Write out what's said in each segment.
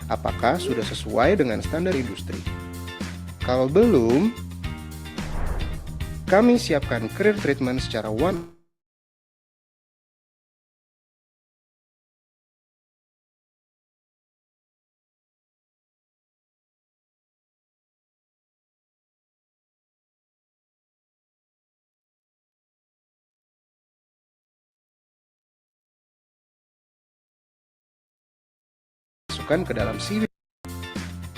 apakah sudah sesuai dengan standar industri. Kalau belum, kami siapkan career treatment secara one masukkan ke dalam CV.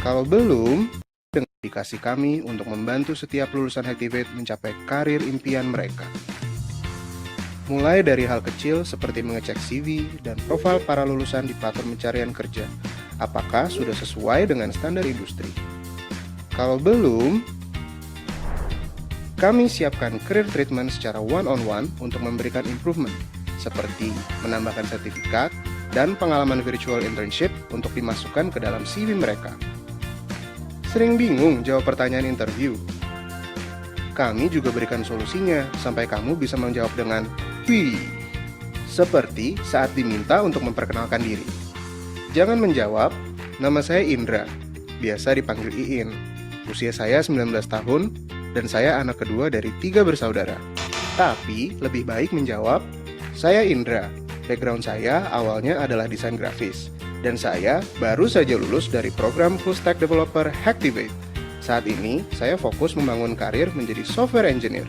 Kalau belum, dengan dedikasi kami untuk membantu setiap lulusan Hacktivate mencapai karir impian mereka. Mulai dari hal kecil seperti mengecek CV dan profil para lulusan di platform pencarian kerja, apakah sudah sesuai dengan standar industri. Kalau belum, kami siapkan career treatment secara one-on-one untuk memberikan improvement, seperti menambahkan sertifikat dan pengalaman virtual internship untuk dimasukkan ke dalam CV mereka. Sering bingung jawab pertanyaan interview? Kami juga berikan solusinya sampai kamu bisa menjawab dengan "Wih", seperti saat diminta untuk memperkenalkan diri. Jangan menjawab, "Nama saya Indra, biasa dipanggil Iin. Usia saya 19 tahun, dan saya anak kedua dari 3 bersaudara." Tapi lebih baik menjawab, "Saya Indra, background saya awalnya adalah desain grafis, dan saya baru saja lulus dari program Full Stack Developer Hacktivate. Saat ini, saya fokus membangun karir menjadi software engineer."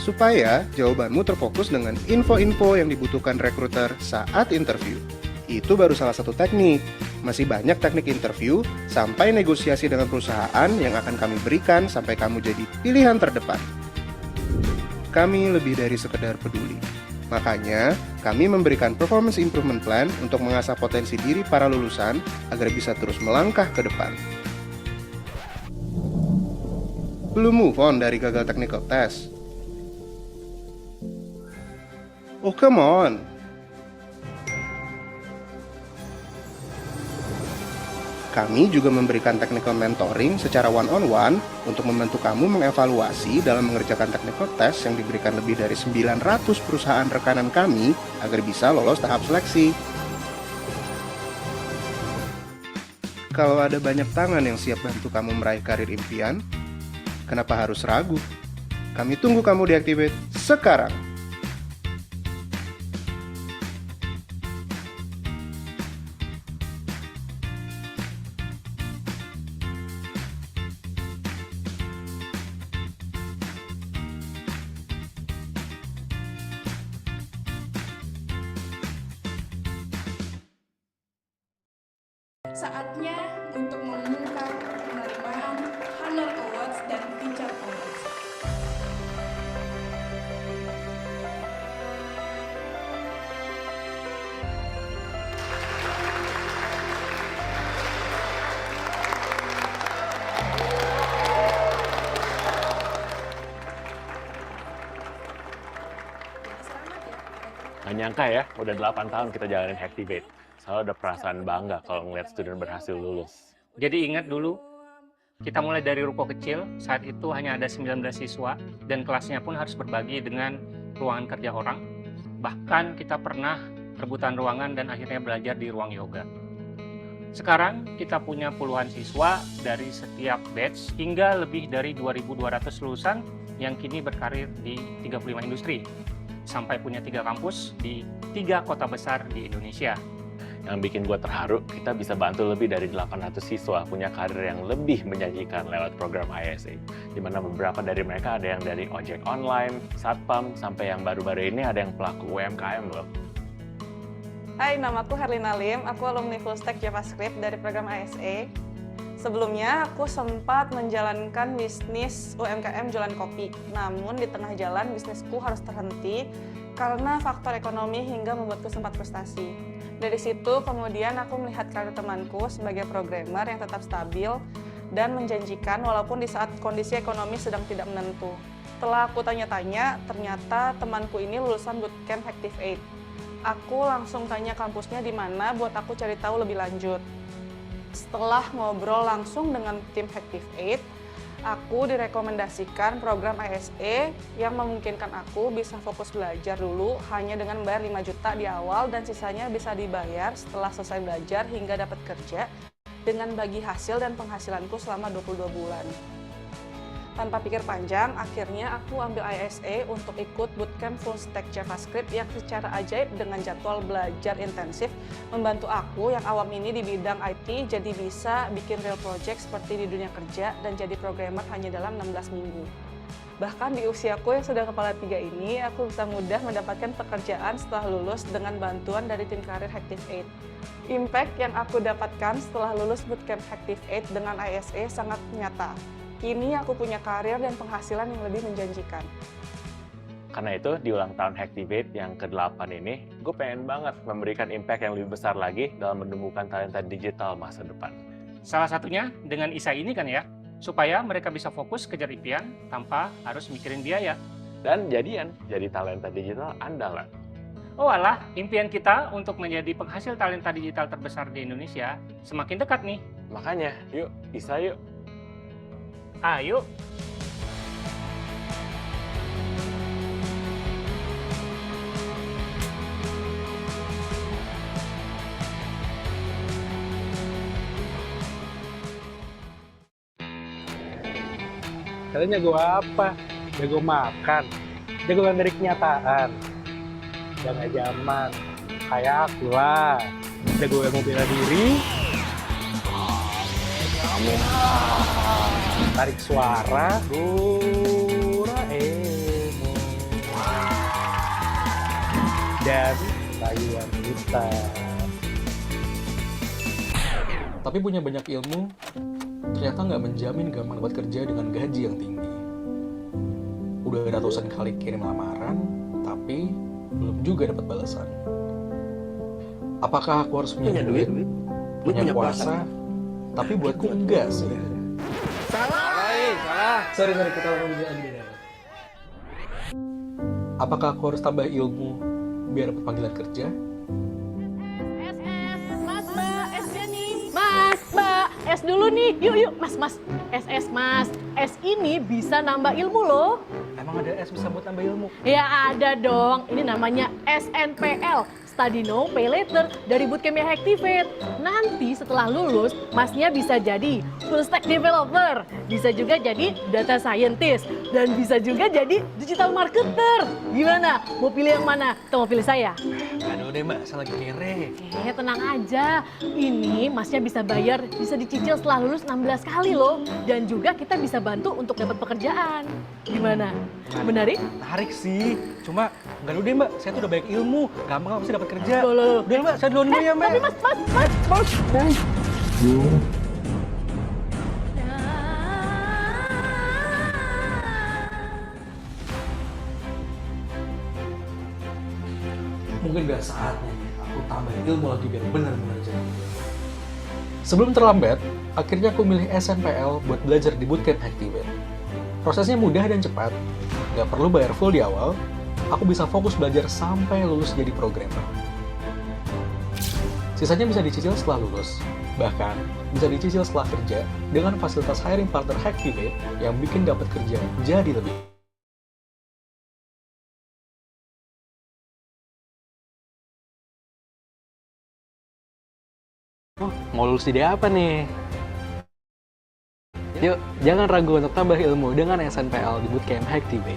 Supaya jawabanmu terfokus dengan info-info yang dibutuhkan rekruter saat interview. Itu baru salah satu teknik. Masih banyak teknik interview sampai negosiasi dengan perusahaan yang akan kami berikan sampai kamu jadi pilihan terdepan. Kami lebih dari sekedar peduli. Makanya, kami memberikan performance improvement plan untuk mengasah potensi diri para lulusan agar bisa terus melangkah ke depan. Belum move on dari gagal technical test? Oh, come on! Kami juga memberikan technical mentoring secara one-on-one untuk membantu kamu mengevaluasi dalam mengerjakan technical test yang diberikan lebih dari 900 perusahaan rekanan kami agar bisa lolos tahap seleksi. Kalau ada banyak tangan yang siap bantu kamu meraih karir impian, kenapa harus ragu? Kami tunggu kamu di Hacktivate sekarang! Saatnya untuk mengumumkan penerimaan Honor Awards dan Teacher Awards. Nggak nyangka ya, udah 8 tahun kita jalanin Hacktivate. Selalu ada perasaan bangga kalau ngeliat student berhasil lulus. Jadi ingat dulu, kita mulai dari ruko kecil, saat itu hanya ada 19 siswa, dan kelasnya pun harus berbagi dengan ruangan kerja orang. Bahkan kita pernah rebutan ruangan dan akhirnya belajar di ruang yoga. Sekarang kita punya puluhan siswa dari setiap batch hingga lebih dari 2.200 lulusan yang kini berkarir di 35 industri. Sampai punya 3 kampus di 3 kota besar di Indonesia. Yang bikin gue terharu, kita bisa bantu lebih dari 800 siswa punya karir yang lebih menjanjikan lewat program ISA. Di mana beberapa dari mereka ada yang dari ojek online, satpam, sampai yang baru-baru ini ada yang pelaku UMKM loh. Hai, namaku Herlina Lim, aku alumni Full Stack JavaScript dari program ISA. Sebelumnya, aku sempat menjalankan bisnis UMKM jualan kopi. Namun, di tengah jalan bisnisku harus terhenti karena faktor ekonomi hingga membuatku sempat frustasi. Dari situ, kemudian aku melihat karir temanku sebagai programmer yang tetap stabil dan menjanjikan walaupun di saat kondisi ekonomi sedang tidak menentu. Setelah aku tanya-tanya, ternyata temanku ini lulusan bootcamp Hacktivate. Aku langsung tanya kampusnya di mana buat aku cari tahu lebih lanjut. Setelah ngobrol langsung dengan tim Hacktivate, aku direkomendasikan program ISA yang memungkinkan aku bisa fokus belajar dulu hanya dengan membayar 5 juta di awal dan sisanya bisa dibayar setelah selesai belajar hingga dapat kerja dengan bagi hasil dan penghasilanku selama 22 bulan. Tanpa pikir panjang, akhirnya aku ambil ISA untuk ikut bootcamp full stack JavaScript yang secara ajaib dengan jadwal belajar intensif membantu aku yang awam ini di bidang IT jadi bisa bikin real project seperti di dunia kerja dan jadi programmer hanya dalam 16 minggu. Bahkan di usiaku yang sudah kepala 3 ini, aku bisa mudah mendapatkan pekerjaan setelah lulus dengan bantuan dari tim karir Hacktiv8. Impact yang aku dapatkan setelah lulus bootcamp Hacktiv8 dengan ISA sangat nyata. Kini aku punya karir dan penghasilan yang lebih menjanjikan. Karena itu, di ulang tahun Hacktiv8 yang ke-8 ini, gue pengen banget memberikan impact yang lebih besar lagi dalam menemukan talenta digital masa depan. Salah satunya dengan ISA ini kan ya, supaya mereka bisa fokus kejar impian tanpa harus mikirin biaya. Dan jadian, jadi talenta digital andalan. Oh alah, impian kita untuk menjadi penghasil talenta digital terbesar di Indonesia semakin dekat nih. Makanya, yuk, ISA yuk. Ayo. Kalian jago apa? Jago makan, jago dari kenyataan. Jangan zaman kayak aku lah, jago ilmu bela diri. Tarik suara, Doraemon. Dan rayuan kita. Tapi punya banyak ilmu ternyata nggak menjamin gampang dapat kerja dengan gaji yang tinggi. Udah ratusan kali kirim lamaran, tapi belum juga dapat balasan. Apakah aku harus punya duit, punya kuasa, tapi buatku enggak sih? Salah. Sorry, kita lakukan lagi deh. Apakah aku harus tambah ilmu biar dapat panggilan kerja? Mas, Mbak, S-nya nih. Mas, Mbak, S dulu nih. Yuk, Mas. S, S ini bisa nambah ilmu loh. Emang ada S bisa buat nambah ilmu? Ya ada dong. Ini namanya SNPL. Study Now, Pay Later dari bootcamp Hacktiv8. Nanti setelah lulus, masnya bisa jadi full stack developer, bisa juga jadi data scientist, dan bisa juga jadi digital marketer. Gimana? Mau pilih yang mana? Atau mau pilih saya? Aduh deh mbak, saya lagi kere. Tenang aja. Ini masnya bisa bayar, bisa dicicil setelah lulus 16 kali loh. Dan juga kita bisa bantu untuk dapat pekerjaan. Gimana? Menarik? Tarik sih, cuma nggak dulu deh mbak, saya tuh udah banyak ilmu, gampang pasti dapat kerja. Loh. Udah mbak, saya duluan dulu ya mbak. Tapi mas. Mungkin udah saatnya aku tambah ilmu lagi biar benar-benar jadi. Sebelum terlambat, akhirnya aku milih SNPL buat belajar di bootcamp Hacktiv8. Prosesnya mudah dan cepat, nggak perlu bayar full di awal, aku bisa fokus belajar sampai lulus jadi programmer. Sisanya bisa dicicil setelah lulus, bahkan bisa dicicil setelah kerja dengan fasilitas hiring partner Hacktiv8 yang bikin dapat kerja jadi lebih. Mau lulus ide apa nih? Yuk, jangan ragu untuk tambah ilmu dengan SNPL di bootcamp Hacktiv8.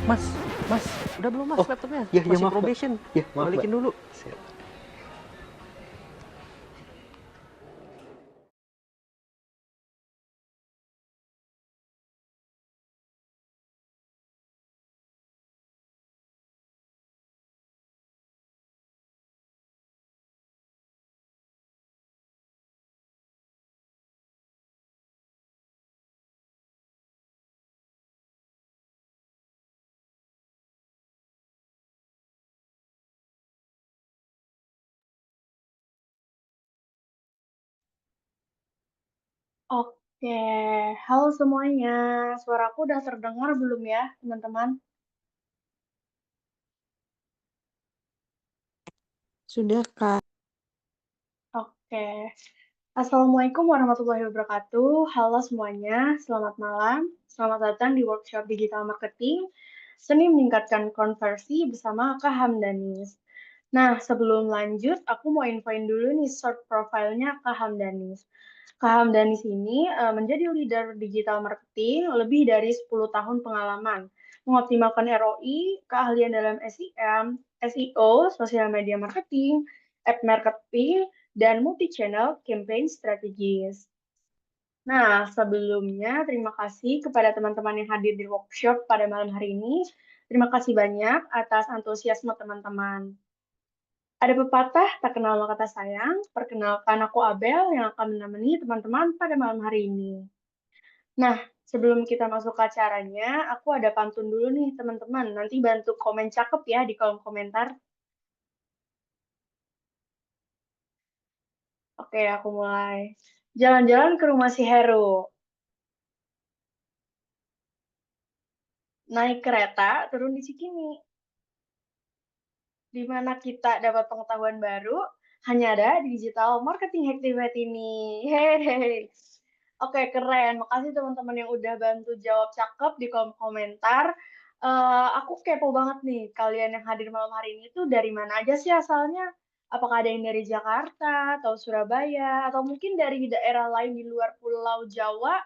Mas, udah belum mas laptopnya? Ya, Masih maaf, Mbak. probation. Ya, maaf, Balikin dulu. Oke, halo semuanya. Suaraku udah terdengar belum ya, teman-teman? Sudah, Kak. Oke. Assalamualaikum warahmatullahi wabarakatuh. Halo semuanya, selamat malam. Selamat datang di workshop Digital Marketing, Seni Meningkatkan Konversi bersama Kak Hamdanis. Nah, sebelum lanjut, aku mau infoin dulu nih short profile-nya Kak Hamdanis. Kak Hamdanis ini menjadi leader digital marketing lebih dari 10 tahun pengalaman, mengoptimalkan ROI, keahlian dalam SEM, SEO, sosial media marketing, app marketing, dan multi-channel campaign strategis. Nah, sebelumnya terima kasih kepada teman-teman yang hadir di workshop pada malam hari ini. Terima kasih banyak atas antusiasme teman-teman. Ada pepatah, tak kenal maka tak sayang. Perkenalkan aku Abel yang akan menemani teman-teman pada malam hari ini. Nah, sebelum kita masuk ke acaranya, aku ada pantun dulu nih teman-teman. Nanti bantu komen cakep ya di kolom komentar. Oke, aku mulai. Jalan-jalan ke rumah si Heru. Naik kereta, turun di Cikini. Di mana kita dapat pengetahuan baru hanya ada di Digital Marketing Activate ini. Hehehe. Oke, keren. Makasih teman-teman yang udah bantu jawab cakep di kolom komentar. Aku kepo banget nih, kalian yang hadir malam hari ini tuh dari mana aja sih asalnya? Apakah ada yang dari Jakarta atau Surabaya atau mungkin dari daerah lain di luar Pulau Jawa?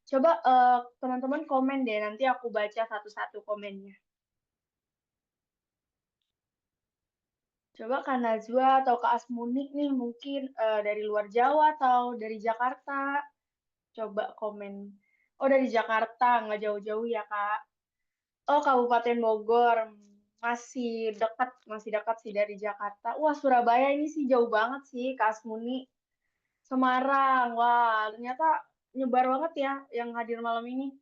Coba teman-teman komen deh, nanti aku baca satu-satu komennya. Coba Kak Najwa atau Kak Asmuni nih mungkin dari luar Jawa atau dari Jakarta. Coba komen. Oh dari Jakarta, nggak jauh-jauh ya Kak. Oh Kabupaten Bogor, masih dekat sih dari Jakarta. Wah Surabaya ini sih jauh banget sih Kak Asmuni. Semarang, wah ternyata nyebar banget ya yang hadir malam ini.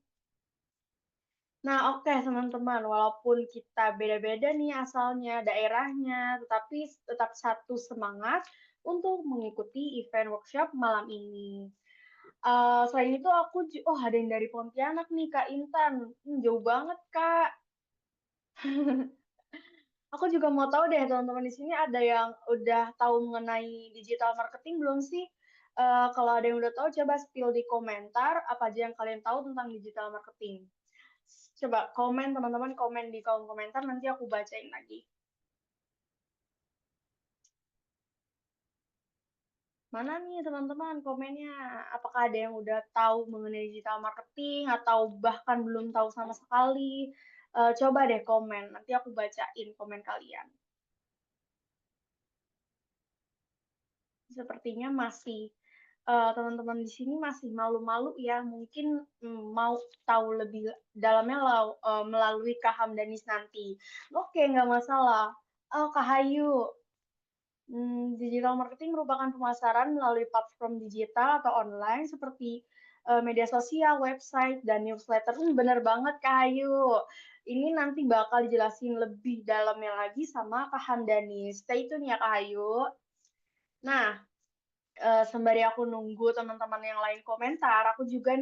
Nah, oke teman-teman, walaupun kita beda-beda nih asalnya, daerahnya, tetapi tetap satu semangat untuk mengikuti event workshop malam ini. Selain itu oh ada yang dari Pontianak nih, Kak Intan. Jauh banget, Kak. Aku juga mau tahu deh teman-teman di sini ada yang udah tahu mengenai digital marketing belum sih? Kalau ada yang udah tahu, coba spill di komentar apa aja yang kalian tahu tentang digital marketing. Coba komen teman-teman, komen di kolom komentar, nanti aku bacain lagi. Mana nih teman-teman komennya? Apakah ada yang udah tahu mengenai digital marketing atau bahkan belum tahu sama sekali? Coba deh komen, nanti aku bacain komen kalian. Sepertinya masih teman-teman di sini masih malu-malu ya, mungkin mau tahu lebih dalamnya melalui Kak Hamdanis nanti. Oke, nggak masalah. Oh, Kak Hayu, digital marketing merupakan pemasaran melalui platform digital atau online seperti media sosial, website, dan newsletter. Bener banget, Kak Ayu. Ini nanti bakal dijelasin lebih dalamnya lagi sama Kak Hamdani. Stay tune ya, Kak Ayu. Nah, sembari aku nunggu teman-teman yang lain komentar, aku juga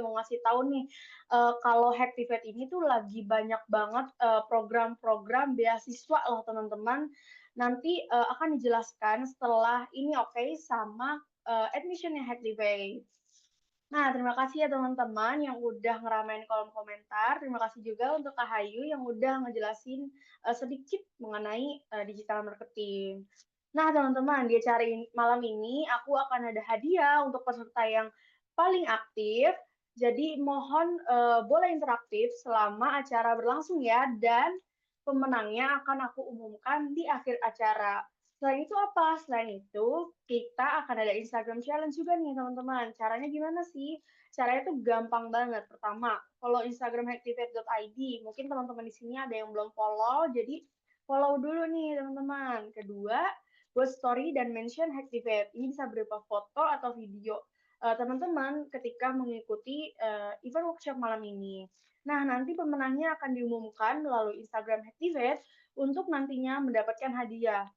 mau ngasih tahu nih kalau Hacktivate ini tuh lagi banyak banget program-program beasiswa loh teman-teman. Nanti akan dijelaskan setelah ini oke sama admissionnya Hacktivate. Nah, terima kasih ya teman-teman yang udah ngeramein kolom komentar. Terima kasih juga untuk Kak Hayu yang udah ngejelasin sedikit mengenai digital marketing. Nah, teman-teman, di acara malam ini aku akan ada hadiah untuk peserta yang paling aktif. Jadi mohon boleh interaktif selama acara berlangsung ya, dan pemenangnya akan aku umumkan di akhir acara. Selain itu apa? Selain itu, kita akan ada Instagram challenge juga nih, teman-teman. Caranya gimana sih? Caranya tuh gampang banget. Pertama, follow Instagram hacktivate.id. Mungkin teman-teman di sini ada yang belum follow, jadi follow dulu nih, teman-teman. Kedua, buat story dan mention Hacktivate. Ini bisa berupa foto atau video teman-teman ketika mengikuti event workshop malam ini. Nah, nanti pemenangnya akan diumumkan melalui Instagram Hacktivate untuk nantinya mendapatkan hadiah.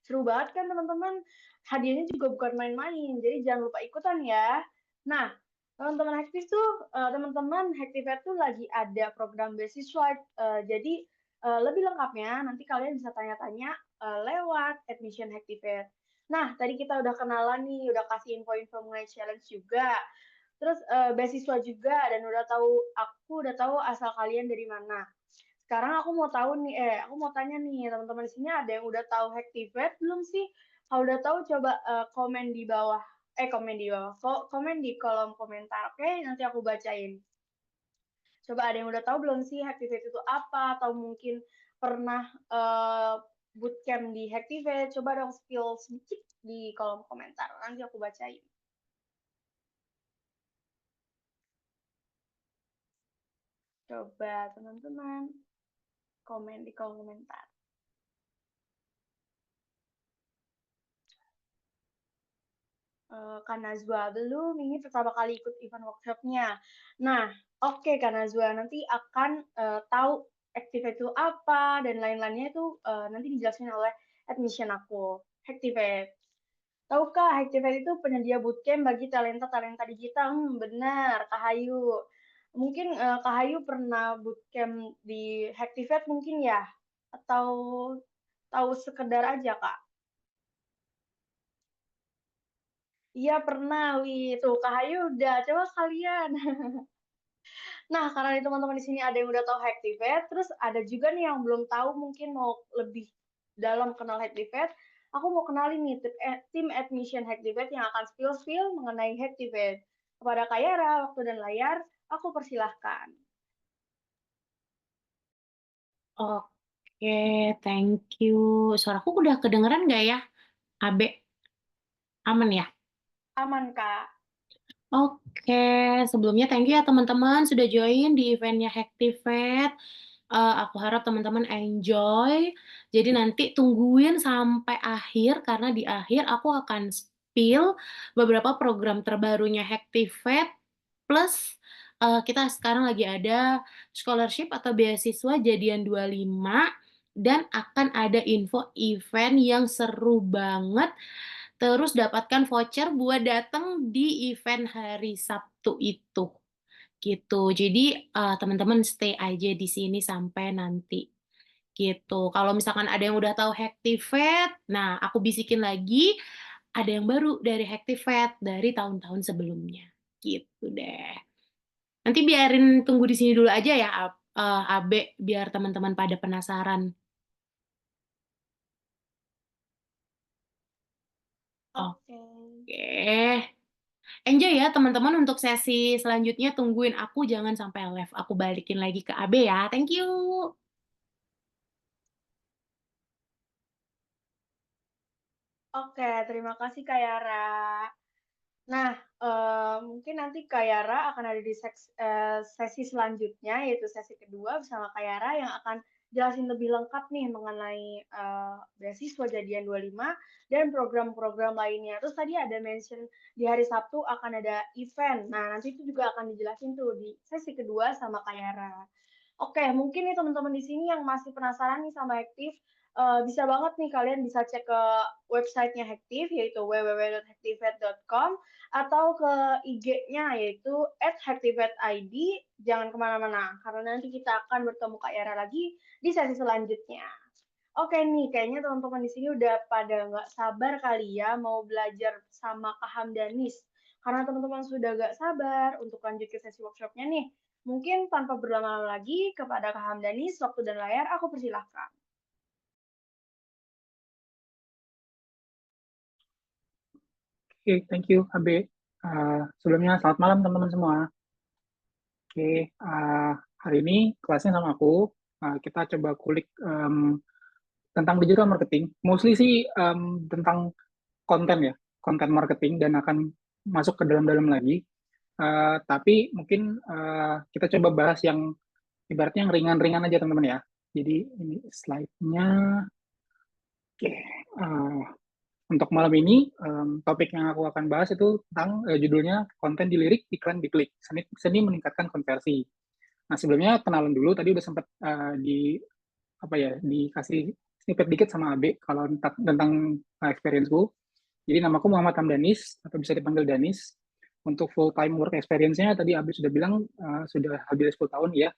Seru banget kan teman-teman? Hadiahnya juga bukan main-main, jadi jangan lupa ikutan ya. Nah, teman-teman Hacktiv tuh, teman-teman Hacktivate tuh lagi ada program beasiswa, jadi lebih lengkapnya nanti kalian bisa tanya-tanya lewat admission Hacktivate. Nah, tadi kita udah kenalan nih, udah kasih info-info mengenai challenge juga. Terus beasiswa juga dan aku udah tahu asal kalian dari mana. Sekarang aku mau tahu nih, aku mau tanya nih, teman-teman di sini ada yang udah tahu Hacktivate belum sih? Kalau udah tahu coba komen di bawah, komen di kolom komentar, oke? Nanti aku bacain. Coba ada yang udah tahu belum sih Hacktivate itu apa? Atau mungkin pernah bootcamp di Hacktivate? Coba dong spill sedikit di kolom komentar, nanti aku bacain. Coba teman-teman komen di kolom komentar. Kak Najwa belum, ini pertama kali ikut event workshopnya. Nah, oke Kak Najwa, nanti akan tahu Hacktivate itu apa dan lain-lainnya itu nanti dijelasin oleh admission aku. Hacktivate. Tahukah Hacktivate itu penyedia bootcamp bagi talenta-talenta digital? Benar, Kak Hayu. Mungkin Kak Hayu pernah bootcamp di Hacktivate mungkin ya? Atau tahu sekedar aja, Kak? Iya pernah, Wi. Tuh, Kak Hayu udah. Coba kalian. Nah, karena di teman-teman di sini ada yang udah tahu Hacktivate, terus ada juga nih yang belum tahu mungkin mau lebih dalam kenal Hacktivate. Aku mau kenalin nih tim admission Hacktivate yang akan spill mengenai Hacktivate. Kepada Kak Yara, waktu dan layar, aku persilahkan. Oke, thank you. Suaraku udah kedengeran nggak ya? Abe, aman ya? Aman, Kak. Oke, sebelumnya thank you ya teman-teman sudah join di eventnya Hacktivate. Aku harap teman-teman enjoy. Jadi nanti tungguin sampai akhir, karena di akhir aku akan spill beberapa program terbarunya Hacktivate, plus kita sekarang lagi ada scholarship atau beasiswa Jadian 25, dan akan ada info event yang seru banget. Terus dapatkan voucher buat datang di event hari Sabtu itu, gitu. Jadi, teman-teman stay aja di sini sampai nanti, gitu. Kalau misalkan ada yang udah tahu Hacktivate, nah aku bisikin lagi, ada yang baru dari Hacktivate dari tahun-tahun sebelumnya, gitu deh. Nanti biarin tunggu di sini dulu aja ya, Abe, biar teman-teman pada penasaran. Oke. Oke. Enjoy ya teman-teman untuk sesi selanjutnya, tungguin aku jangan sampai live. Aku balikin lagi ke Abe ya. Thank you. Oke, terima kasih Kak Yara. Nah, mungkin nanti Kak Yara akan ada di sesi selanjutnya, yaitu sesi kedua bersama Kak Yara yang akan jelasin lebih lengkap nih mengenai beasiswa Jadian 25 dan program-program lainnya. Terus tadi ada mention di hari Sabtu akan ada event. Nah, nanti itu juga akan dijelasin tuh di sesi kedua sama Kak Yara. Oke, mungkin nih teman-teman di sini yang masih penasaran nih sama Hacktiv, bisa banget nih kalian bisa cek ke websitenya Hacktiv, yaitu www.hacktivate.com, atau ke IG-nya yaitu @hacktivateid. Jangan kemana-mana, karena nanti kita akan bertemu Kak Yara lagi di sesi selanjutnya. Oke nih, kayaknya teman-teman di sini udah pada nggak sabar kali ya mau belajar sama Kak Hamdanis. Karena teman-teman sudah nggak sabar untuk lanjut ke sesi workshopnya nih. Mungkin tanpa berlama-lama lagi, kepada Kak Hamdanis, waktu dan layar, aku persilahkan. Oke, thank you, Abe. Sebelumnya, selamat malam teman-teman semua. Oke, hari ini kelasnya sama aku. Kita coba kulik tentang digital marketing. Mostly sih tentang konten ya, konten marketing, dan akan masuk ke dalam-dalam lagi. Tapi mungkin kita coba bahas yang ibaratnya yang ringan-ringan aja teman-teman ya. Jadi ini slide-nya. Oke, untuk malam ini topik yang aku akan bahas itu tentang judulnya konten dilirik, iklan diklik, seni meningkatkan konversi. Nah sebelumnya kenalan dulu, tadi udah sempat dikasih snippet dikit sama Abe kalau tentang experience-ku. Jadi namaku Muhammad Hamdanis, atau bisa dipanggil Danis. Untuk full time work experience-nya tadi Abe sudah bilang sudah hampir 10 tahun ya,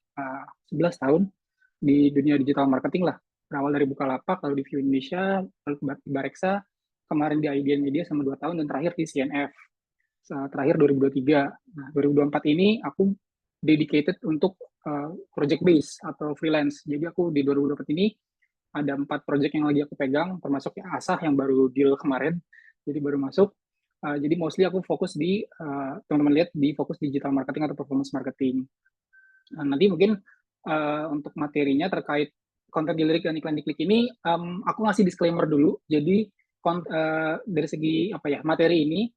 11 tahun di dunia digital marketing lah. Berawal dari Bukalapak, lalu di View Indonesia, lalu di Bareksa, kemarin di IDN Media sama 2 tahun, dan terakhir di CNF. Terakhir 2023. Nah, 2024 ini aku dedicated untuk project base atau freelance. Jadi aku di 2024 ini ada 4 project yang lagi aku pegang, termasuk Asah yang baru deal kemarin, jadi baru masuk. Jadi mostly aku fokus di, teman-teman lihat di fokus digital marketing atau performance marketing. Nanti mungkin untuk materinya terkait konten di lirik dan iklan diklik ini, aku ngasih disclaimer dulu. Jadi dari segi materi ini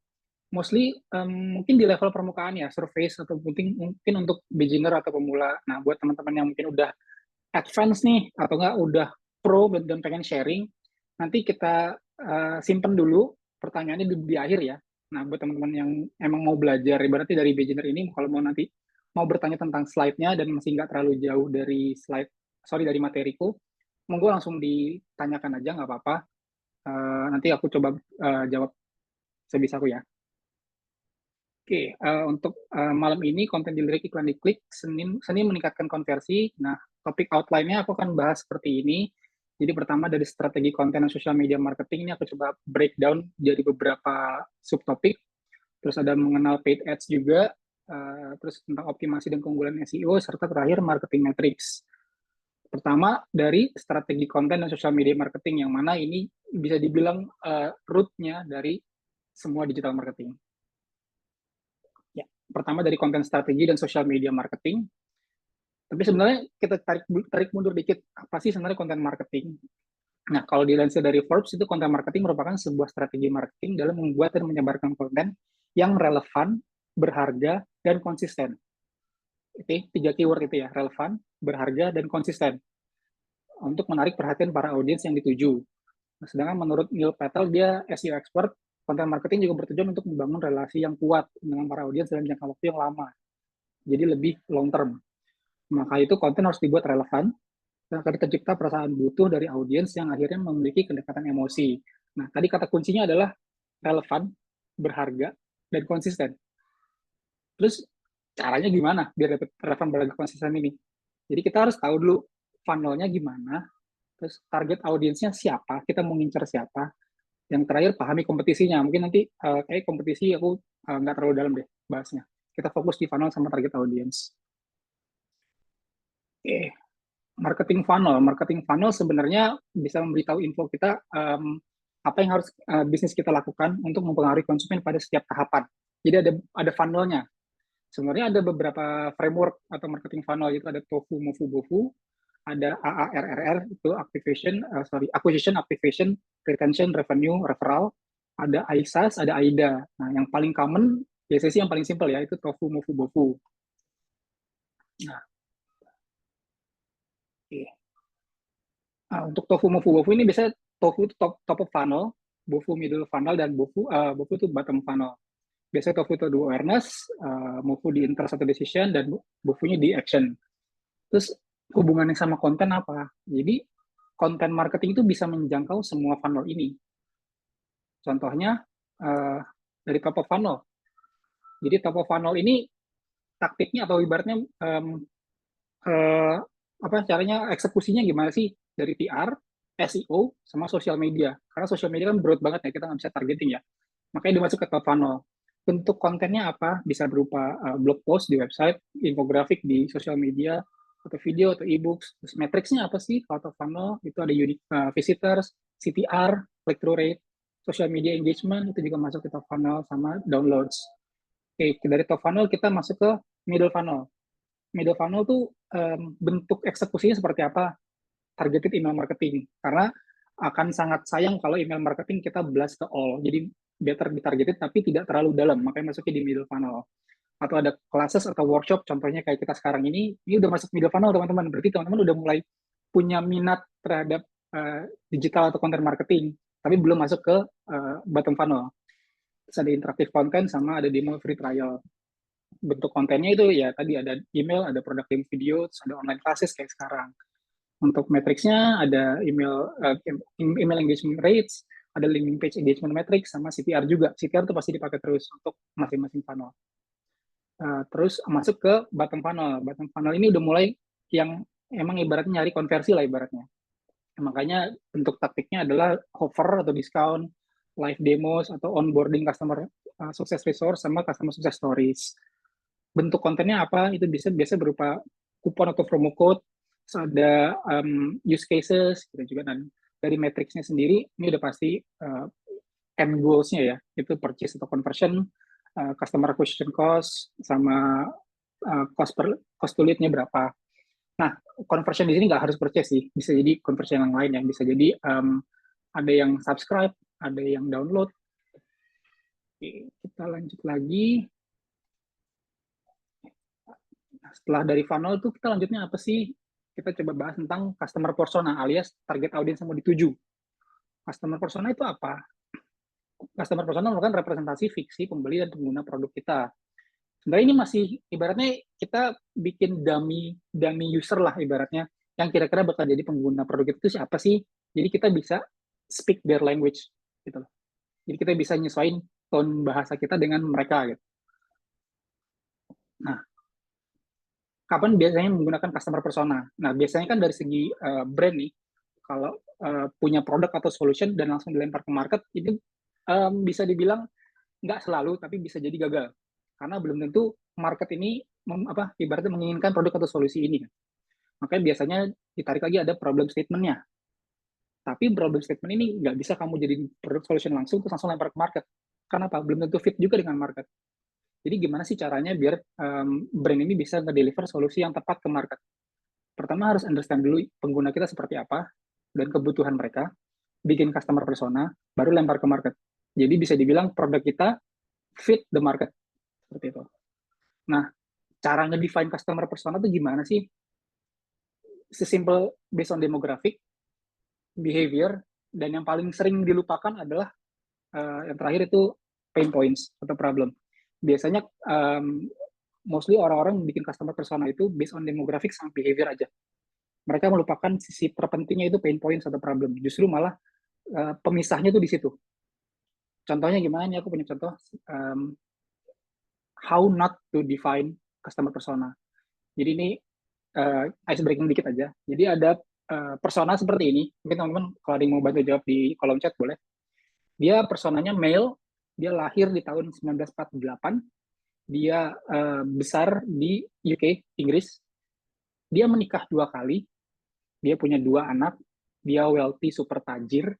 mostly mungkin di level permukaan ya, surface atau mungkin untuk beginner atau pemula. Nah, buat teman-teman yang mungkin udah advance nih atau enggak udah pro dan pengen sharing, nanti kita simpen dulu pertanyaannya di akhir ya. Nah, buat teman-teman yang emang mau belajar, ibaratnya dari beginner ini, kalau mau nanti mau bertanya tentang slide-nya dan masih nggak terlalu jauh dari dari materiku, monggo langsung ditanyakan aja, nggak apa-apa. Nanti aku coba jawab sebisaku ya. Oke, untuk malam ini konten di lirik iklan diklik, seni meningkatkan konversi. Nah, topik outline-nya aku akan bahas seperti ini. Jadi pertama dari strategi konten dan social media marketing ini aku coba breakdown jadi beberapa subtopik. Terus ada mengenal paid ads juga, terus tentang optimasi dan keunggulan SEO, serta terakhir marketing metrics. Pertama dari strategi konten dan social media marketing, yang mana ini bisa dibilang root-nya dari semua digital marketing. Ya, pertama dari konten strategi dan social media marketing. Tapi sebenarnya kita tarik mundur dikit, apa sih sebenarnya konten marketing? Nah, kalau dilansir dari Forbes, itu konten marketing merupakan sebuah strategi marketing dalam membuat dan menyebarkan konten yang relevan, berharga, dan konsisten. Oke, 3 keyword itu ya, relevan, berharga, dan konsisten. Untuk menarik perhatian para audiens yang dituju. Nah, sedangkan menurut Neil Patel, dia SEO expert, konten marketing juga bertujuan untuk membangun relasi yang kuat dengan para audiens dalam jangka waktu yang lama. Jadi lebih long term. Maka itu konten harus dibuat relevan, dan akan tercipta perasaan butuh dari audiens yang akhirnya memiliki kedekatan emosi. Nah, tadi kata kuncinya adalah relevan, berharga, dan konsisten. Terus caranya gimana biar dapat relevan, berharga, konsisten ini? Jadi kita harus tahu dulu funnel-nya gimana, terus target audiensnya siapa, kita mau ngincer siapa. Yang terakhir, pahami kompetisinya. Mungkin nanti kayak kompetisi aku nggak terlalu dalam deh bahasnya. Kita fokus di funnel sama target audiens. Oke. Marketing funnel sebenarnya bisa memberitahu info kita apa yang harus bisnis kita lakukan untuk mempengaruhi konsumen pada setiap tahapan. Jadi ada funnelnya. Sebenarnya ada beberapa framework atau marketing funnel, itu ada TOFU, MOFU, BOFU, ada AARRR, itu acquisition, activation, retention, revenue, referral, ada AISAS, ada AIDA. Nah, yang paling common, biasanya sih yang paling simple ya, itu TOFU, MOFU, BOFU. Nah, untuk TOFU, MOFU, BOFU ini biasanya TOFU itu top of funnel, BOFU middle funnel, dan BOFU itu bottom funnel. Biasanya TOFU itu di awareness, MOFU di interest atau decision, dan BOFU-nya di action. Terus hubungannya sama konten apa? Jadi konten marketing itu bisa menjangkau semua funnel ini. Contohnya dari top of funnel. Jadi top of funnel ini taktiknya atau ibaratnya caranya, eksekusinya gimana sih? Dari PR, SEO, sama sosial media. Karena sosial media kan broad banget ya, kita nggak bisa targeting ya. Makanya dimasuk ke top funnel. Bentuk kontennya apa? Bisa berupa blog post di website, infografik di sosial media, atau video, atau e-books. Terus metricsnya apa sih? Kalau top funnel itu ada unique visitors, CTR, click-through rate, social media engagement, itu juga masuk ke top funnel, sama downloads. Oke, dari top funnel kita masuk ke middle funnel. Middle funnel tuh bentuk eksekusinya seperti apa? Targeted email marketing. Karena akan sangat sayang kalau email marketing kita blast ke all. Jadi better ditargeted tapi tidak terlalu dalam, makanya masuknya di middle funnel. Atau ada classes atau workshop, contohnya kayak kita sekarang ini udah masuk middle funnel teman-teman. Berarti teman-teman udah mulai punya minat terhadap digital atau content marketing, tapi belum masuk ke bottom funnel. Terus ada interaktif konten sama ada demo free trial. Bentuk kontennya itu ya tadi ada email, ada product demo video, terus ada online classes kayak sekarang. Untuk metricsnya ada email engagement rates, ada landing page engagement metrics, sama CTR juga. CTR itu pasti dipakai terus untuk masing-masing funnel. Terus masuk ke bottom funnel. Bottom funnel ini udah mulai yang emang ibaratnya nyari konversi lah ibaratnya. Makanya bentuk taktiknya adalah offer atau discount, live demos, atau onboarding customer success resource, sama customer success stories. Bentuk kontennya apa? Itu biasa berupa kupon atau promo code, terus ada use cases, gitu juga. Dan dari matriksnya sendiri, ini udah pasti end goals-nya ya, itu purchase atau conversion, customer acquisition cost, sama cost to lead-nya berapa. Nah, conversion di sini nggak harus purchase sih, bisa jadi conversion yang lain, yang bisa jadi ada yang subscribe, ada yang download. Oke, kita lanjut lagi. Setelah dari funnel itu kita lanjutnya apa sih? Kita coba bahas tentang customer persona alias target audiens yang mau dituju. Customer persona itu apa? Customer persona merupakan representasi fiksi pembeli dan pengguna produk kita. Sebenarnya ini masih ibaratnya kita bikin dummy user lah ibaratnya, yang kira-kira bakal jadi pengguna produk itu siapa sih? Jadi kita bisa speak their language gitu loh. Jadi kita bisa nyesuaiin tone bahasa kita dengan mereka gitu. Nah, kapan biasanya menggunakan customer persona? Nah, biasanya kan dari segi brand nih, kalau punya produk atau solution dan langsung dilempar ke market, itu bisa dibilang nggak selalu, tapi bisa jadi gagal. Karena belum tentu market ini ibaratnya menginginkan produk atau solusi ini. Makanya biasanya ditarik lagi ada problem statement-nya. Tapi problem statement ini nggak bisa kamu jadi produk solution langsung, terus langsung lempar ke market. Kenapa? Belum tentu fit juga dengan market. Jadi gimana sih caranya biar brand ini bisa nge-deliver solusi yang tepat ke market? Pertama harus understand dulu pengguna kita seperti apa, dan kebutuhan mereka, bikin customer persona, baru lempar ke market. Jadi bisa dibilang produk kita fit the market. Seperti itu. Nah, cara nge-define customer persona itu gimana sih? Sesimpel based on demographic, behavior, dan yang paling sering dilupakan adalah yang terakhir itu pain points atau problem. Biasanya mostly orang-orang bikin customer persona itu based on demographic sama behavior aja. Mereka melupakan sisi terpentingnya itu pain points atau problem. Justru malah pemisahnya itu di situ. Contohnya gimana nih? Aku punya contoh how not to define customer persona. Jadi ini ice breaking dikit aja. Jadi ada persona seperti ini. Mungkin teman-teman kalau ada yang mau bantu jawab di kolom chat boleh. Dia personanya male, dia lahir di tahun 1948, dia besar di UK, Inggris. Dia menikah 2 kali, dia punya 2 anak, dia wealthy, super tajir,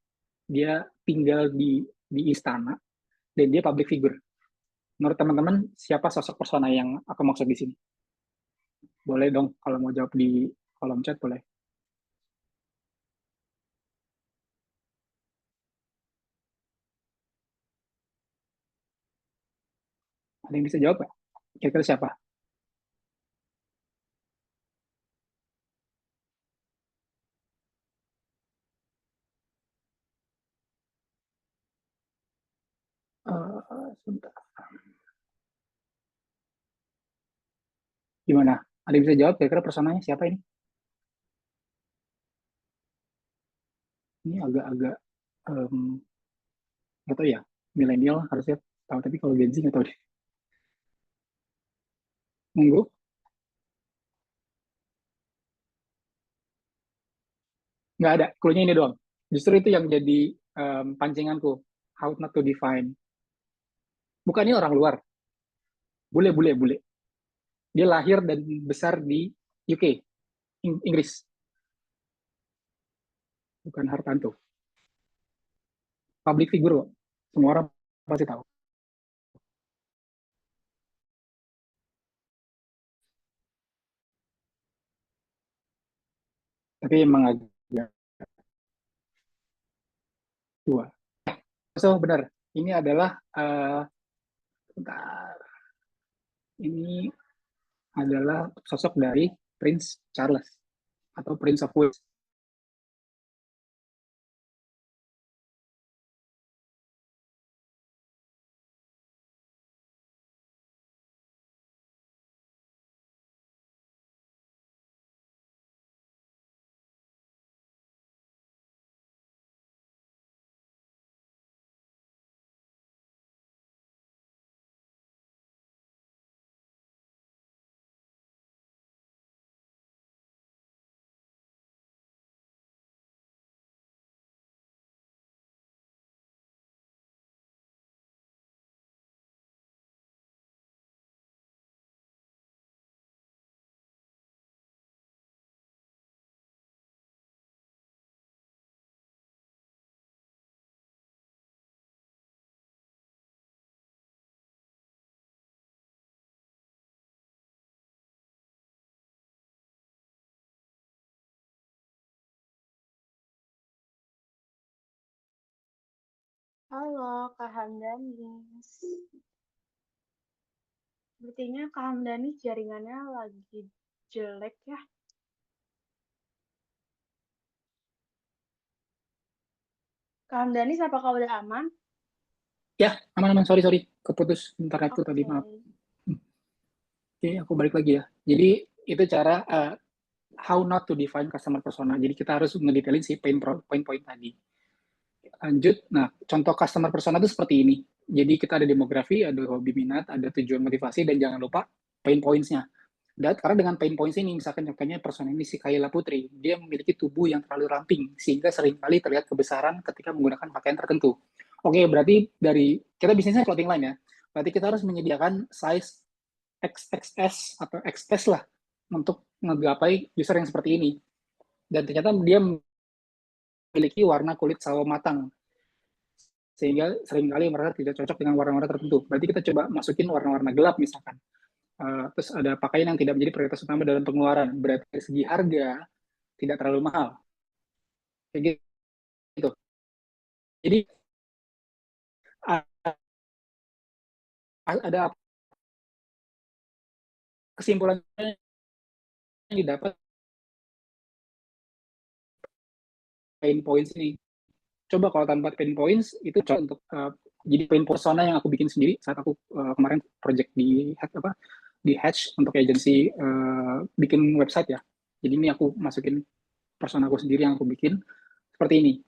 dia tinggal di istana, dan dia public figure. Menurut teman-teman, siapa sosok persona yang aku maksud di sini? Boleh dong, kalau mau jawab di kolom chat boleh. Ada yang bisa jawab nggak? Kira-kira siapa? Sebentar. Gimana? Ada yang bisa jawab kira-kira personanya siapa ini? Ini agak-agak nggak tahu ya. Milenial harusnya tahu, tapi kalau Gen Z nggak tahu deh. Monggo. Nggak ada. Clue-nya ini doang. Justru itu yang jadi pancinganku. How not to define. Bukan ini orang luar. Bule. Dia lahir dan besar di UK, Inggris. Bukan Hartanto. Public figure kok. Semua orang pasti tahu. Tapi emang agak tua. So, benar. Ini adalah bentar. Ini adalah sosok dari Prince Charles atau Prince of Wales. Halo, Kak Hamdanis. Sepertinya Kak Hamdanis jaringannya lagi jelek ya. Kak Hamdanis, apakah udah aman? Ya, aman-aman. Sorry. Keputus internetku Oke. tadi, maaf. Oke, aku balik lagi ya. Jadi, itu cara how not to define customer persona. Jadi, kita harus ngedetailin si point-point tadi. Lanjut, nah, contoh customer persona itu seperti ini. Jadi, kita ada demografi, ada hobi minat, ada tujuan motivasi, dan jangan lupa pain points-nya. Dan karena dengan pain points ini, misalkan contohnya persona ini si Kayla Putri, dia memiliki tubuh yang terlalu ramping, sehingga seringkali terlihat kebesaran ketika menggunakan pakaian tertentu. Oke, berarti dari kita bisnisnya clothing line ya, berarti kita harus menyediakan size XXS atau XS lah untuk menggapai user yang seperti ini. Dan ternyata dia memiliki warna kulit sawo matang, sehingga seringkali mereka tidak cocok dengan warna-warna tertentu. Berarti kita coba masukin warna-warna gelap misalkan. Terus ada pakaian yang tidak menjadi prioritas utama dalam pengeluaran. Berarti dari segi harga tidak terlalu mahal. Kayak gitu. Jadi ada kesimpulan yang didapat pain points ini. Coba kalau tanpa pain points itu coba untuk jadi pain persona yang aku bikin sendiri saat aku kemarin project di Hatch untuk agensi bikin website ya. Jadi ini aku masukin persona aku sendiri yang aku bikin seperti ini.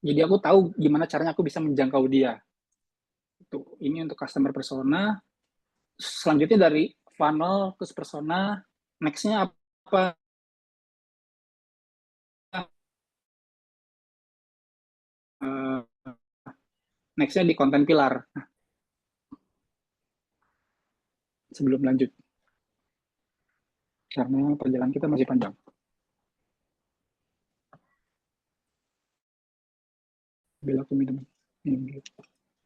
Jadi aku tahu gimana caranya aku bisa menjangkau dia. Ini untuk customer persona. Selanjutnya dari funnel ke persona, next-nya apa? Next-nya di konten pilar. Sebelum lanjut. Karena perjalanan kita masih panjang. Bila aku minum dulu.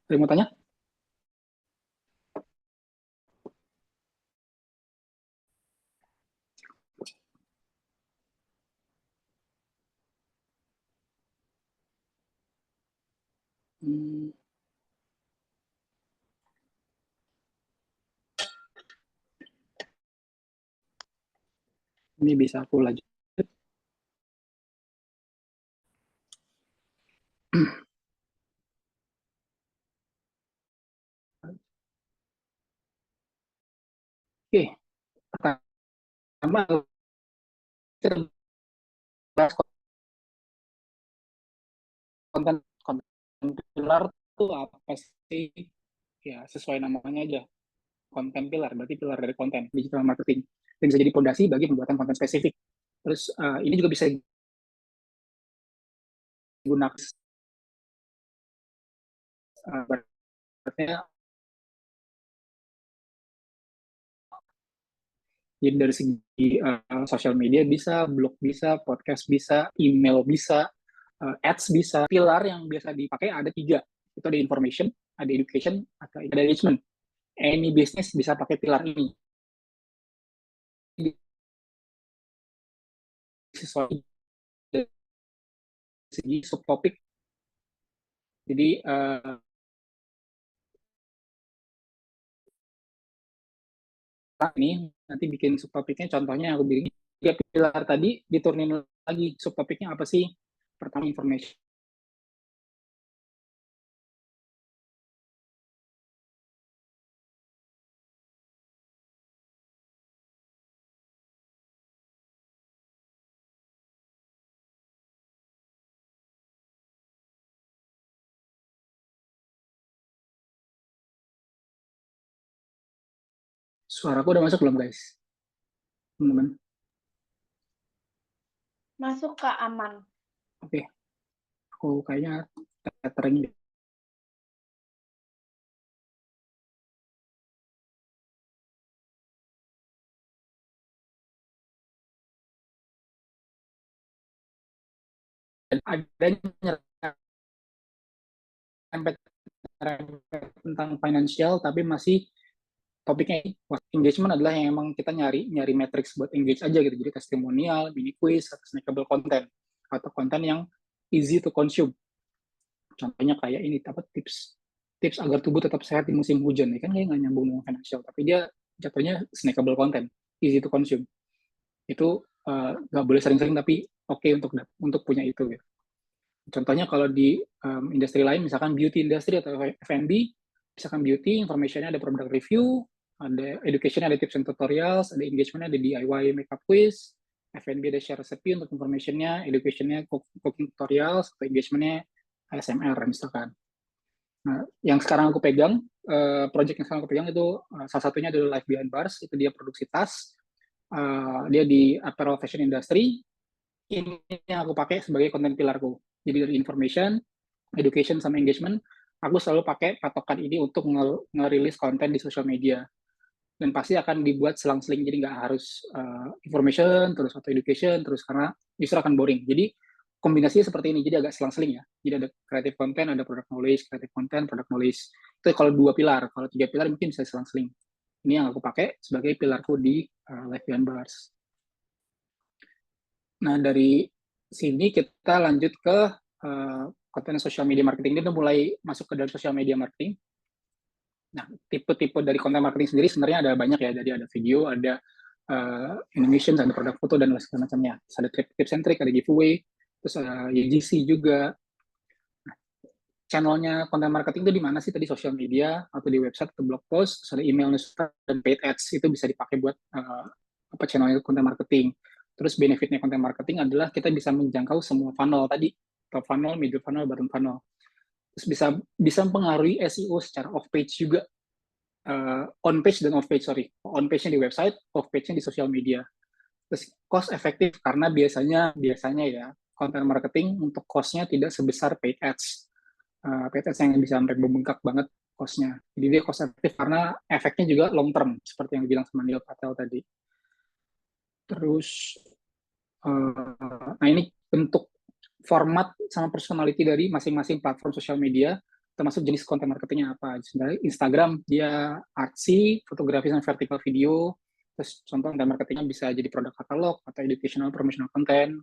Ada yang mau tanya? Ini bisa aku lanjut. Oke, pertama konten pilar itu apa sih? Ya, sesuai namanya aja. Konten pilar, berarti pilar dari konten, digital marketing. Dan bisa jadi fondasi bagi pembuatan konten spesifik. Terus ini juga bisa digunakan jadi dari segi sosial media bisa, blog bisa, podcast bisa, email bisa, ads bisa. Pilar yang biasa dipakai ada 3. Itu ada information, ada education, atau ada engagement. Any business bisa pakai pilar ini. Sesuai dari segi subtopik. Jadi ini nanti bikin subtopiknya, contohnya aku bikin 3 pilar tadi, diturunin lagi subtopiknya apa sih. Pertama information. Suaraku udah masuk belum, guys? Teman-teman. Masuk, Kak, aman. Oke. Aku kayaknya tethering deh. Ada tentang financial, tapi masih topiknya engagement adalah yang emang kita nyari matrix buat engage aja gitu. Jadi testimonial, mini quiz, snackable content, atau konten yang easy to consume. Contohnya kayak ini, apa, tips agar tubuh tetap sehat di musim hujan, ya kan kayak nggak nyambung dengan financial, tapi dia jatuhnya snackable content, easy to consume. Itu nggak boleh sering-sering, tapi oke untuk punya itu ya. Contohnya kalau di industri lain, misalkan beauty industry atau F&B, misalkan beauty, informationnya ada product review, ada education, ada tips and tutorials, ada engagement, ada DIY makeup quiz, F&B ada share recipe untuk informationnya, educationnya cooking tutorials, atau engagementnya ASMR misalkan. Nah, yang sekarang aku pegang, project yang sekarang aku pegang itu salah satunya adalah Life Behind Bars, itu dia produksi tas, dia di apparel fashion industry. Ini yang aku pakai sebagai konten pilarku. Jadi dari information, education, sama engagement, aku selalu pakai patokan ini untuk ngerilis konten di social media. Dan pasti akan dibuat selang-seling, jadi nggak harus information, terus atau education, terus karena justru akan boring. Jadi kombinasinya seperti ini, jadi agak selang-seling ya. Jadi ada creative content, ada product knowledge, creative content, product knowledge. Itu kalau 2 pilar, kalau 3 pilar mungkin bisa selang-seling. Ini yang aku pakai sebagai pilarku di Life Behind Bars. Nah, dari sini kita lanjut ke konten social media marketing. Ini udah mulai masuk ke dalam social media marketing. Nah, tipe-tipe dari konten marketing sendiri sebenarnya ada banyak ya. Jadi ada video, ada animation, ada produk foto, dan segala macamnya. Terus ada tips and trick, ada giveaway, terus ada UGC juga. Nah, channelnya konten marketing itu di mana sih? Tadi social media, atau di website, atau blog post, terus ada email, newsletter, dan paid ads. Itu bisa dipakai buat channelnya konten marketing. Terus benefitnya konten marketing adalah kita bisa menjangkau semua funnel tadi, top funnel, middle funnel, bottom funnel. Terus bisa mempengaruhi SEO secara off page juga, on page dan off page, on page-nya di website, off page-nya di social media. Terus cost efektif karena biasanya ya konten marketing untuk cost-nya tidak sebesar paid ads. Paid ads yang bisa sampai membengkak banget cost-nya. Jadi dia cost efektif karena efeknya juga long term, seperti yang dibilang sama Neil Patel tadi. Terus, nah ini bentuk format sama personality dari masing-masing platform sosial media, termasuk jenis konten marketingnya apa. Sebenarnya Instagram, dia artsy, fotografi sama vertical video, terus contoh konten marketingnya bisa jadi produk katalog, atau educational, promotional content.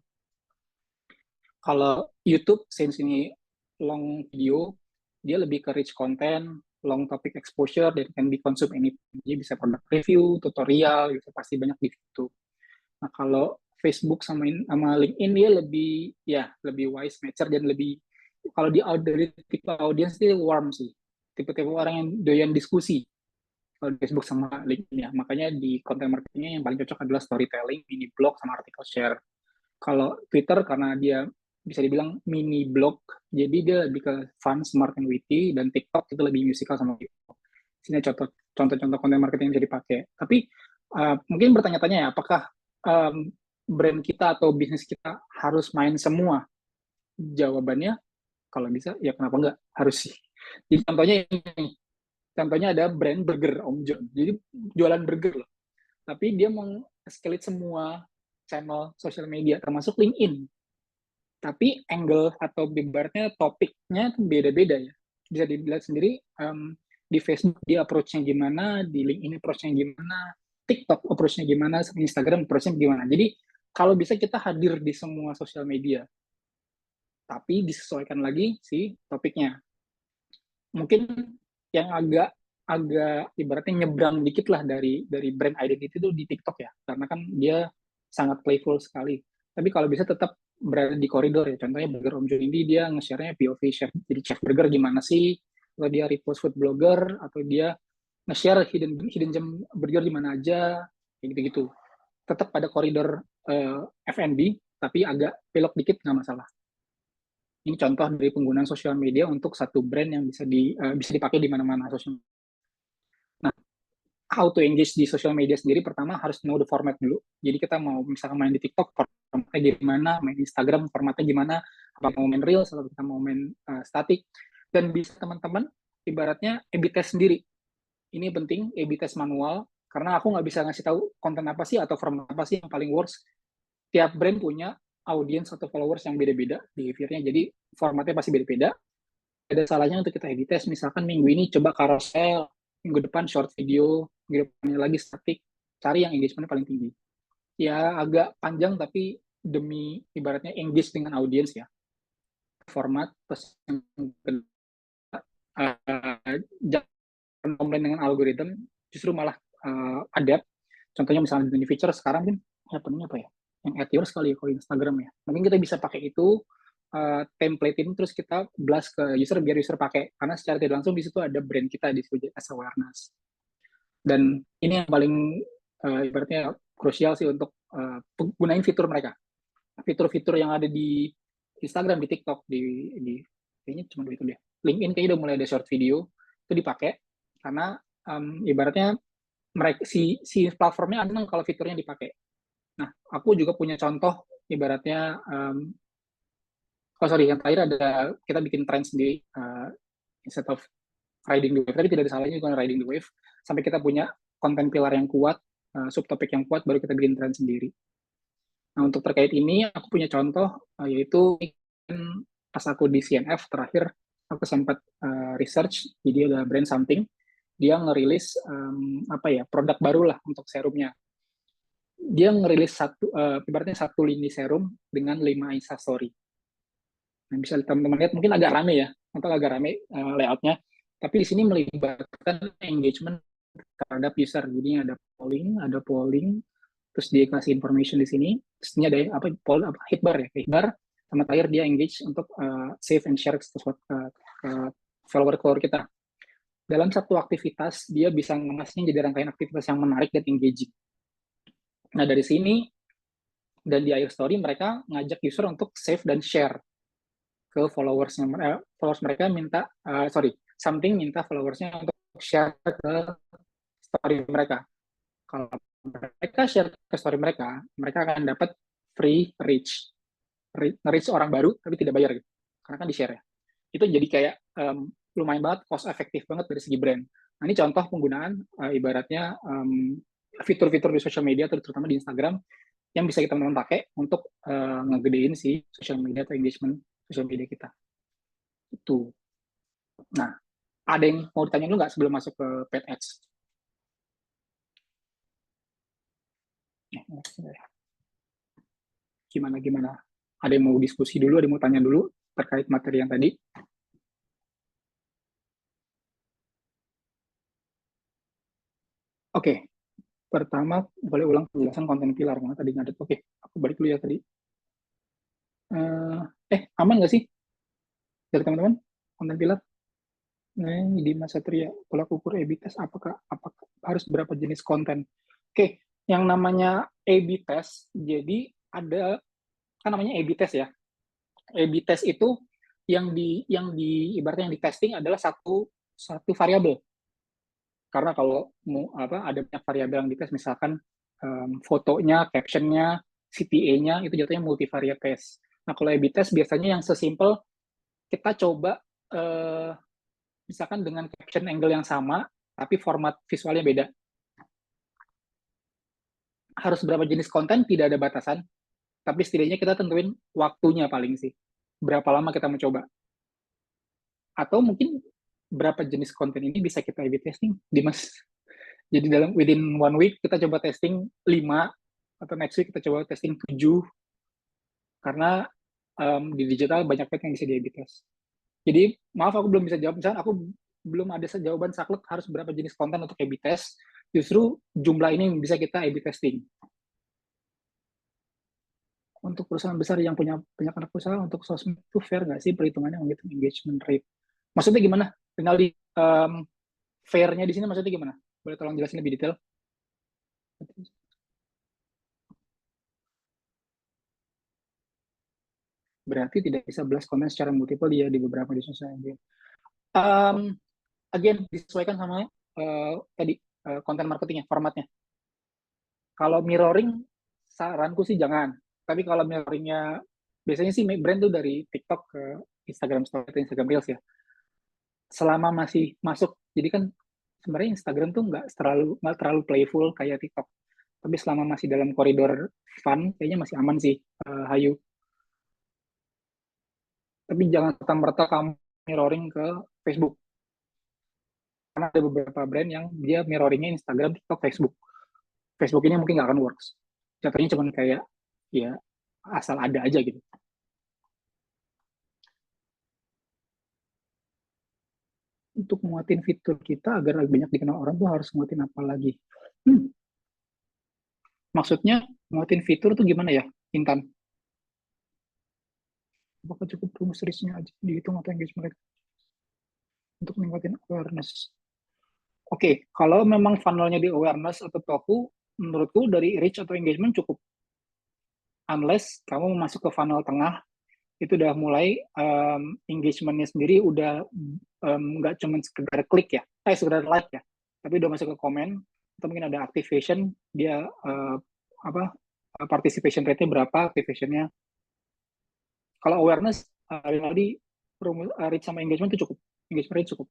Kalau YouTube, since ini long video, dia lebih ke rich content, long topic exposure, dan can be consumed anytime. Jadi bisa produk review, tutorial, gitu, pasti banyak di YouTube. Nah, kalau Facebook sama LinkedIn dia lebih wise matcher, dan lebih, kalau dari tipe audiens dia warm sih. Tipe-tipe orang yang doyan diskusi. Kalau di Facebook sama LinkedIn ya. Makanya di content marketingnya yang paling cocok adalah storytelling, mini blog, sama artikel share. Kalau Twitter karena dia bisa dibilang mini blog, jadi dia lebih ke fun, smart, and witty, dan TikTok itu lebih musical sama TikTok. Sini contoh-contoh konten marketing yang bisa dipakai. Tapi mungkin bertanya-tanya ya, apakah brand kita atau bisnis kita harus main semua? Jawabannya, kalau bisa, ya kenapa enggak? Harus sih. Jadi contohnya ada brand burger Om John. Jadi jualan burger loh. Tapi dia meng-escalate semua channel social media, termasuk LinkedIn. Tapi angle atau ibaratnya topiknya beda-beda ya. Bisa dilihat sendiri, di Facebook dia approach-nya gimana, di LinkedIn approach-nya gimana, TikTok approach-nya gimana, Instagram approach-nya gimana. Jadi kalau bisa kita hadir di semua sosial media, tapi disesuaikan lagi si topiknya. Mungkin yang agak ibaratnya nyebrang dikit lah dari brand identity itu di TikTok ya, karena kan dia sangat playful sekali. Tapi kalau bisa tetap berada di koridor ya. Contohnya Burger Om John ini dia nge-share-nya POV chef, jadi chef burger gimana sih, atau dia repost food blogger, atau dia nge-share hidden gem burger di mana aja, kayak gitu-gitu. Tetap pada koridor F&B, tapi agak belok dikit nggak masalah. Ini contoh dari penggunaan sosial media untuk satu brand yang bisa dipakai di mana-mana sosial. Nah, how to engage di sosial media sendiri, pertama harus know the format dulu. Jadi kita mau misalkan main di TikTok, formatnya gimana, main Instagram, formatnya gimana, apa mau main Reels, atau kita mau main static. Dan bisa teman-teman ibaratnya A/B test sendiri. Ini penting, A/B test manual, karena aku nggak bisa ngasih tahu konten apa sih atau format apa sih yang paling works. Tiap brand punya audience atau followers yang beda-beda behavior-nya, jadi formatnya pasti beda-beda. Ada salahnya untuk kita A/B test, misalkan minggu ini coba carousel, minggu depan short video, minggu depannya lagi static, cari yang engagement-nya paling tinggi. Ya agak panjang, tapi demi ibaratnya engage dengan audience ya. Format, terus yang algoritma justru malah adapt. Contohnya misalnya di feature sekarang kan happeningnya apa ya? Yang at yours kali ya kalau Instagram ya. Mungkin kita bisa pakai itu, templatein terus kita blast ke user biar user pakai, karena secara tidak langsung di situ ada brand kita di situ as awareness. Dan ini yang paling ibaratnya krusial sih untuk gunain fitur mereka. Fitur-fitur yang ada di Instagram, di TikTok, di kayaknya cuma itu deh. LinkedIn kayaknya udah mulai ada short video, itu dipakai karena ibaratnya mereka si platformnya senang kalau fiturnya dipakai. Nah, aku juga punya contoh ibaratnya yang terakhir ada kita bikin tren sendiri instead of riding the wave, tapi tidak ada salahnya juga riding the wave sampai kita punya konten pilar yang kuat, subtopik yang kuat, baru kita bikin tren sendiri. Nah, untuk terkait ini aku punya contoh yaitu pas aku di CNF terakhir aku sempat research, jadi ada brand something dia ngerilis produk baru lah untuk serumnya. Dia ngerilis ibaratnya satu lini serum dengan 5 instastory. Nah, bisa teman-teman lihat mungkin agak rame ya, untuk agak rame layoutnya, tapi di sini melibatkan engagement terhadap user. Jadi ada polling, terus dia kasih information di sini, terus ini ada hitbar ya, hitbar, sama terakhir dia engage untuk save and share ke follower kita. Dalam satu aktivitas, dia bisa mengemasnya jadi rangkaian aktivitas yang menarik dan engaging. Nah, dari sini, dan di akhir story, mereka ngajak user untuk save dan share ke followersnya. Followers mereka minta, something minta followersnya untuk share ke story mereka. Kalau mereka share ke story mereka akan dapat free reach. Reach orang baru, tapi tidak bayar. Gitu. Karena kan di-share ya. Itu jadi kayak lumayan banget, cost efektif banget dari segi brand. Nah, ini contoh penggunaan ibaratnya fitur-fitur di social media, terutama di Instagram, yang bisa kita teman-teman pakai untuk ngegedein si social media atau engagement social media kita. Itu. Nah, ada yang mau ditanya dulu nggak sebelum masuk ke paid ads? Gimana? Ada yang mau diskusi dulu, ada yang mau tanya dulu terkait materi yang tadi? Oke, pertama boleh ulang penjelasan konten pilar mana tadi ngadet. Oke, aku balik dulu ya tadi. Aman nggak sih dari teman-teman konten pilar? Nah, di Mas Satria, tolak ukur A/B test apakah harus berapa jenis konten? Oke, yang namanya A/B test, jadi ada kan namanya A/B test ya. A/B test itu yang ibaratnya yang di testing adalah satu variabel. Karena kalau ada banyak variabel yang dites, misalkan fotonya, captionnya, CTA-nya, itu jatuhnya multivariate test. Nah, kalau A/B test biasanya yang sesimpel kita coba misalkan dengan caption angle yang sama, tapi format visualnya beda. Harus berapa jenis konten, tidak ada batasan, tapi setidaknya kita tentuin waktunya paling sih. Berapa lama kita mau coba. Atau mungkin berapa jenis konten ini bisa kita A/B testing, Dimas. Jadi within 1 week kita coba testing 5, atau next week kita coba testing 7, karena di digital banyak banget yang bisa di A/B test. Jadi maaf aku belum bisa jawab, misalnya aku belum ada jawaban saklek harus berapa jenis konten untuk A/B test, justru jumlah ini bisa kita A/B testing. Untuk perusahaan besar yang punya banyak anak usaha, untuk sosmed itu fair nggak sih perhitungannya menghitung engagement rate? Maksudnya gimana? Rinaldi, fair-nya di sini maksudnya gimana? Boleh tolong jelasin lebih detail? Berarti tidak bisa blast konten secara multiple ya di beberapa di sosial media. Again, disesuaikan sama tadi konten marketingnya, formatnya. Kalau mirroring, saranku sih jangan. Tapi kalau mirroringnya, biasanya sih brand tuh dari TikTok ke Instagram Story atau Instagram Reels ya. Selama masih masuk, jadi kan sebenarnya Instagram tuh nggak terlalu playful kayak TikTok. Tapi selama masih dalam koridor fun, kayaknya masih aman sih, Hayu. Tapi jangan serta-merta kamu mirroring ke Facebook. Karena ada beberapa brand yang dia mirroringnya Instagram, TikTok, Facebook. Facebook ini mungkin nggak akan works. Contohnya cuma kayak, ya asal ada aja gitu. untuk nguatin fitur kita agar lebih banyak dikenal orang tuh harus nguatin apa lagi? Hmm, maksudnya nguatin fitur tuh gimana ya, Intan? Apakah cukup rumus risknya aja dihitung atau engagement untuk meningkatin awareness? Oke, kalau memang funnelnya di awareness atau tofu, menurutku dari reach atau engagement cukup. Unless kamu masuk ke funnel tengah, itu udah mulai engagementnya sendiri udah nggak cuma sekedar klik ya, sekedar like ya, tapi udah masuk ke komen, atau mungkin ada activation, dia participation rate-nya berapa, activationnya. Kalau awareness, tadi reach sama engagement itu cukup, engagement rate cukup.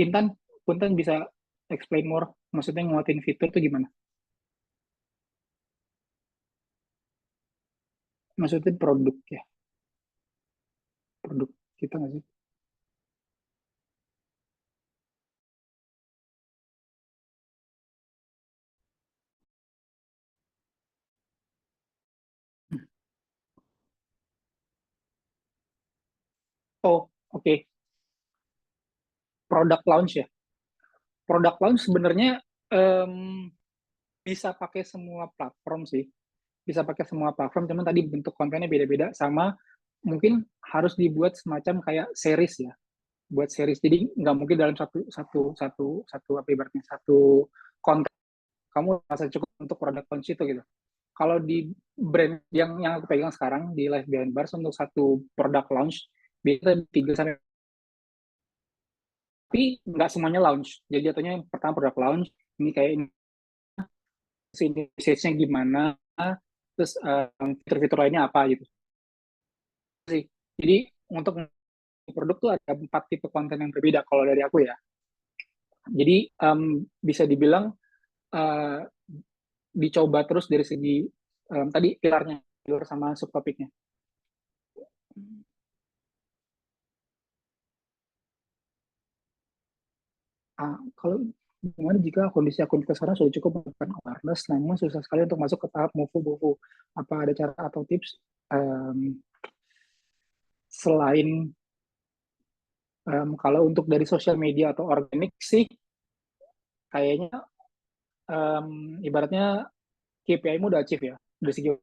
Intan, Punten bisa explain more, maksudnya nguatin fitur itu gimana? Maksudnya produk ya, produk kita nggak sih? Oh, oke. Product launch ya. Product launch sebenarnya bisa pakai semua platform sih. Bisa pakai semua platform, cuman tadi bentuk kontennya beda-beda, sama mungkin harus dibuat semacam kayak series ya. Buat series. Jadi nggak mungkin dalam apa ibaratnya satu konten kamu rasa cukup untuk product launch itu gitu. Kalau di brand yang aku pegang sekarang di Live Behind Bars, untuk satu product launch bisa 3 sampai, tapi nggak semuanya launch. Jadi jatuhnya yang pertama product launch, ini kayak ini nya gimana, terus fitur-fitur lainnya apa gitu sih. Jadi untuk produk tuh ada 4 tipe konten yang berbeda kalau dari aku ya. Jadi bisa dibilang uh, dicoba terus dari segi tadi pilarnya, pilar sama subtopiknya. Kalau gimana jika kondisi akun kita sekarang sudah cukup melakukan awareness, namun susah sekali untuk masuk ke tahap move. Apa ada cara atau tips selain kalau untuk dari sosial media atau organik sih, kayaknya ibaratnya KPI-mu udah achieve ya, dari segi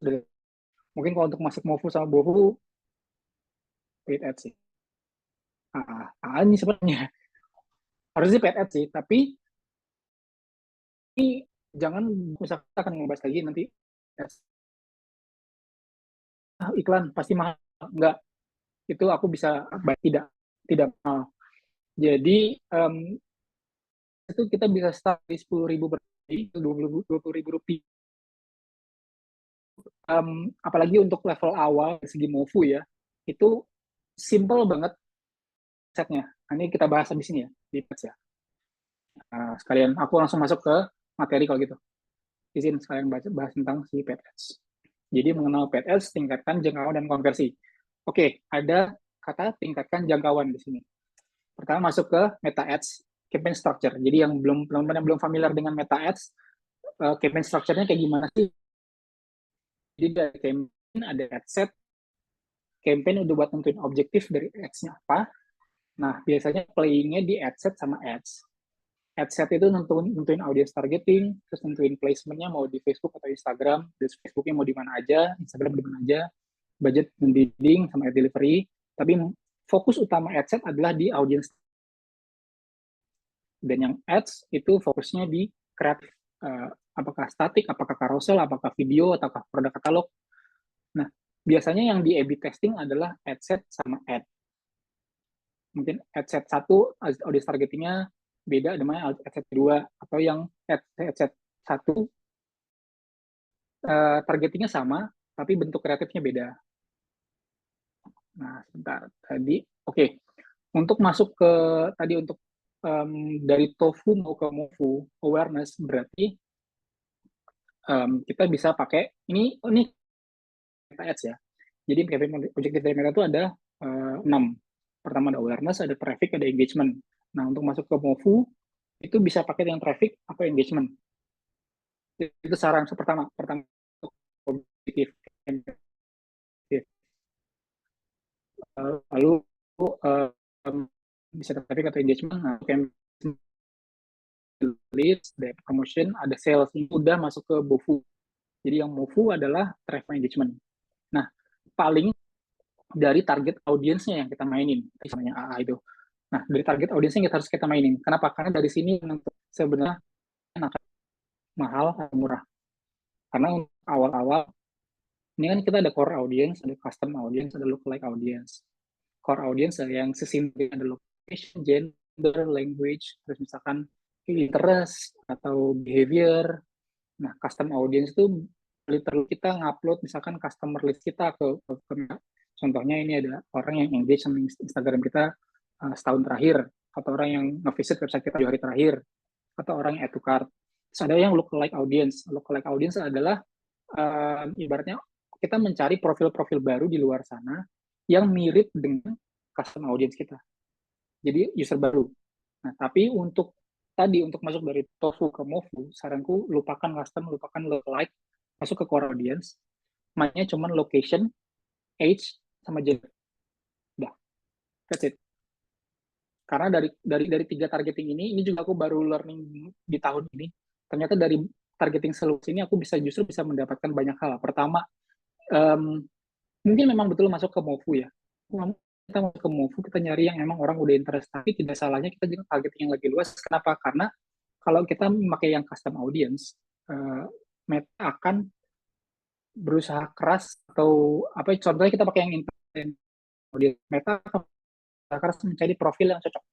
mungkin kalau untuk masuk Mofu sama Bofu, paid ads sih. Ini sebenarnya harusnya paid ads sih, tapi ini jangan, misalkan kita akan ngebahas lagi nanti iklan pasti mahal, enggak, itu aku bisa tidak mahal. Jadi itu kita bisa start di 10.000 per hari, 20.000 rupiah. Apalagi untuk level awal dari segi Mofu ya, itu simple banget setnya. Ini kita bahas habis ini ya di Pets ya. Sekalian aku langsung masuk ke materi kalau gitu. Izin sekalian bahas tentang si Pet Ads. Jadi mengenal Pet Ads, tingkatkan jangkauan dan konversi. Oke, ada kata tingkatkan jangkauan di sini. Pertama masuk ke Meta Ads, campaign structure. Jadi yang belum familiar dengan Meta Ads, campaign structure-nya kayak gimana sih? Jadi dari campaign ada ad set, campaign udah buat nentuin objektif dari ads-nya apa. Nah, biasanya playing-nya di ad set sama ads. Ad set itu nentuin audience targeting, terus nentuin placement-nya mau di Facebook atau Instagram, terus Facebook-nya mau di mana aja, Instagram di mana aja, budget dan bidding sama ad delivery. Tapi fokus utama ad set adalah di audience. Dan yang ads itu fokusnya di kreatif, apakah statik, apakah carousel, apakah video, ataukah produk katalog. Nah, biasanya yang di A/B testing adalah ad set sama ad. Mungkin ad set 1, audience targetingnya beda dengan ad set 2, atau yang ad set 1 targetingnya sama, tapi bentuk kreatifnya beda. Nah, sebentar. Tadi, oke. Untuk masuk ke, tadi untuk dari tofu mau ke mofu, awareness, berarti kita bisa pakai, ini Meta Ads ya. Jadi objektif dari Meta itu ada 6. Pertama ada awareness, ada traffic, ada engagement. Nah, untuk masuk ke Mofu, itu bisa pakai yang traffic atau engagement. Itu saran pertama objektif. Lalu bisa traffic atau engagement. Nah, leads, ada promotion, ada sales, ini udah masuk ke MOVU. Jadi yang MOVU adalah traffic engagement. Nah, paling dari target audiensnya yang kita mainin, misalnya AA itu. Nah, dari target audiensnya yang harus kita mainin. Kenapa? Karena dari sini sebenarnya akan mahal atau murah. Karena untuk awal-awal, ini kan kita ada core audience, ada custom audience, ada lookalike audience. Core audience yang sesimpel ada location, gender, language, terus misalkan interest atau behavior. Nah, custom audience itu literally kita ngupload misalkan customer list kita ke contohnya ini ada orang yang engage sama Instagram kita setahun terakhir, atau orang yang nge-visit website kita 2 hari terakhir, atau orang yang add to cart. Terus ada yang lookalike audience. Lookalike audience adalah ibaratnya kita mencari profil-profil baru di luar sana yang mirip dengan custom audience kita. Jadi user baru. Nah, tapi untuk masuk dari TOFU ke MOVU, saranku lupakan custom, lupakan lookalike, masuk ke core audience, mainnya cuma location, age, sama gender. Udah, that's it. Karena dari 3 targeting ini juga aku baru learning di tahun ini. Ternyata dari targeting solusi ini aku justru bisa mendapatkan banyak hal. Pertama, mungkin memang betul masuk ke MOVU ya. Kita masuk ke MOVU, kita nyari yang emang orang udah interest, tapi tidak salahnya kita juga targeting yang lebih luas. Kenapa? Karena kalau kita memakai yang custom audience, Meta akan berusaha keras, atau apa? Contohnya kita pakai yang intent audience, Meta akan berusaha keras mencari profil yang cocok.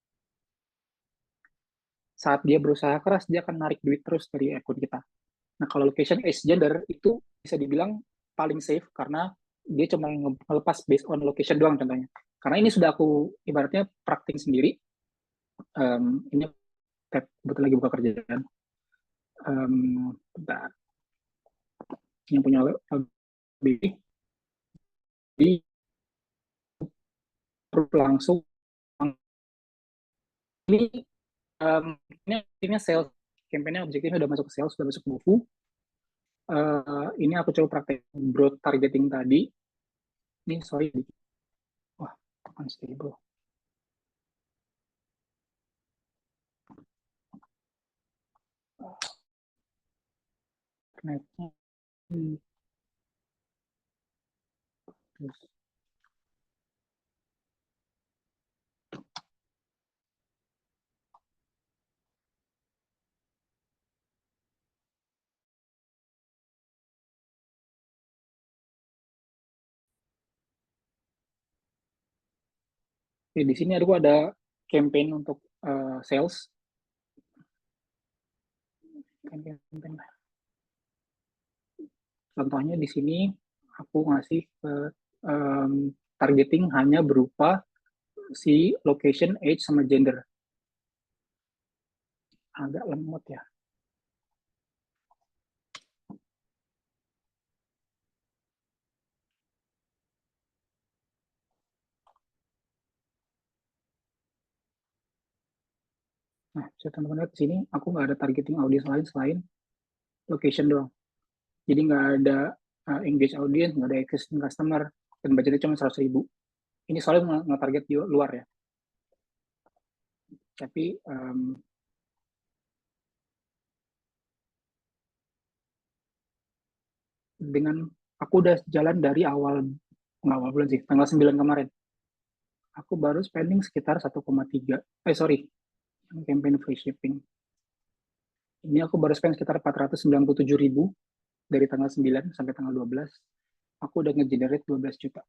Saat dia berusaha keras, dia akan narik duit terus dari akun kita. Nah, kalau location, age, gender itu bisa dibilang paling safe karena dia cuma ngelepas based on location doang contohnya. Karena ini sudah aku ibaratnya praktik sendiri. Ini betul lagi buka kerjaan. Bentar. Yang punya lebih di langsung ini sales campaign-nya, objektifnya udah masuk ke sales, sudah masuk ke MOVU. Ini aku coba praktek broad targeting tadi. Ini sorry, wah unstable. Internetnya terus. Oke, di sini aku ada campaign untuk sales. Campaign. Contohnya di sini aku ngasih targeting hanya berupa si location, age, sama gender. Agak lemot ya. Nah, bisa teman-teman lihat di sini, aku nggak ada targeting audience lain selain location doang. Jadi nggak ada engage audience, nggak ada existing customer, dan budgetnya cuma 100.000. Ini soalnya nge-target di luar ya. Tapi dengan aku udah jalan dari awal bulan sih, tanggal 9 kemarin. Aku baru spending sekitar 1,3. Yang campaign free shipping. Ini aku baru spend sekitar 497.000 dari tanggal 9 sampai tanggal 12. Aku udah nge-generate 12 juta.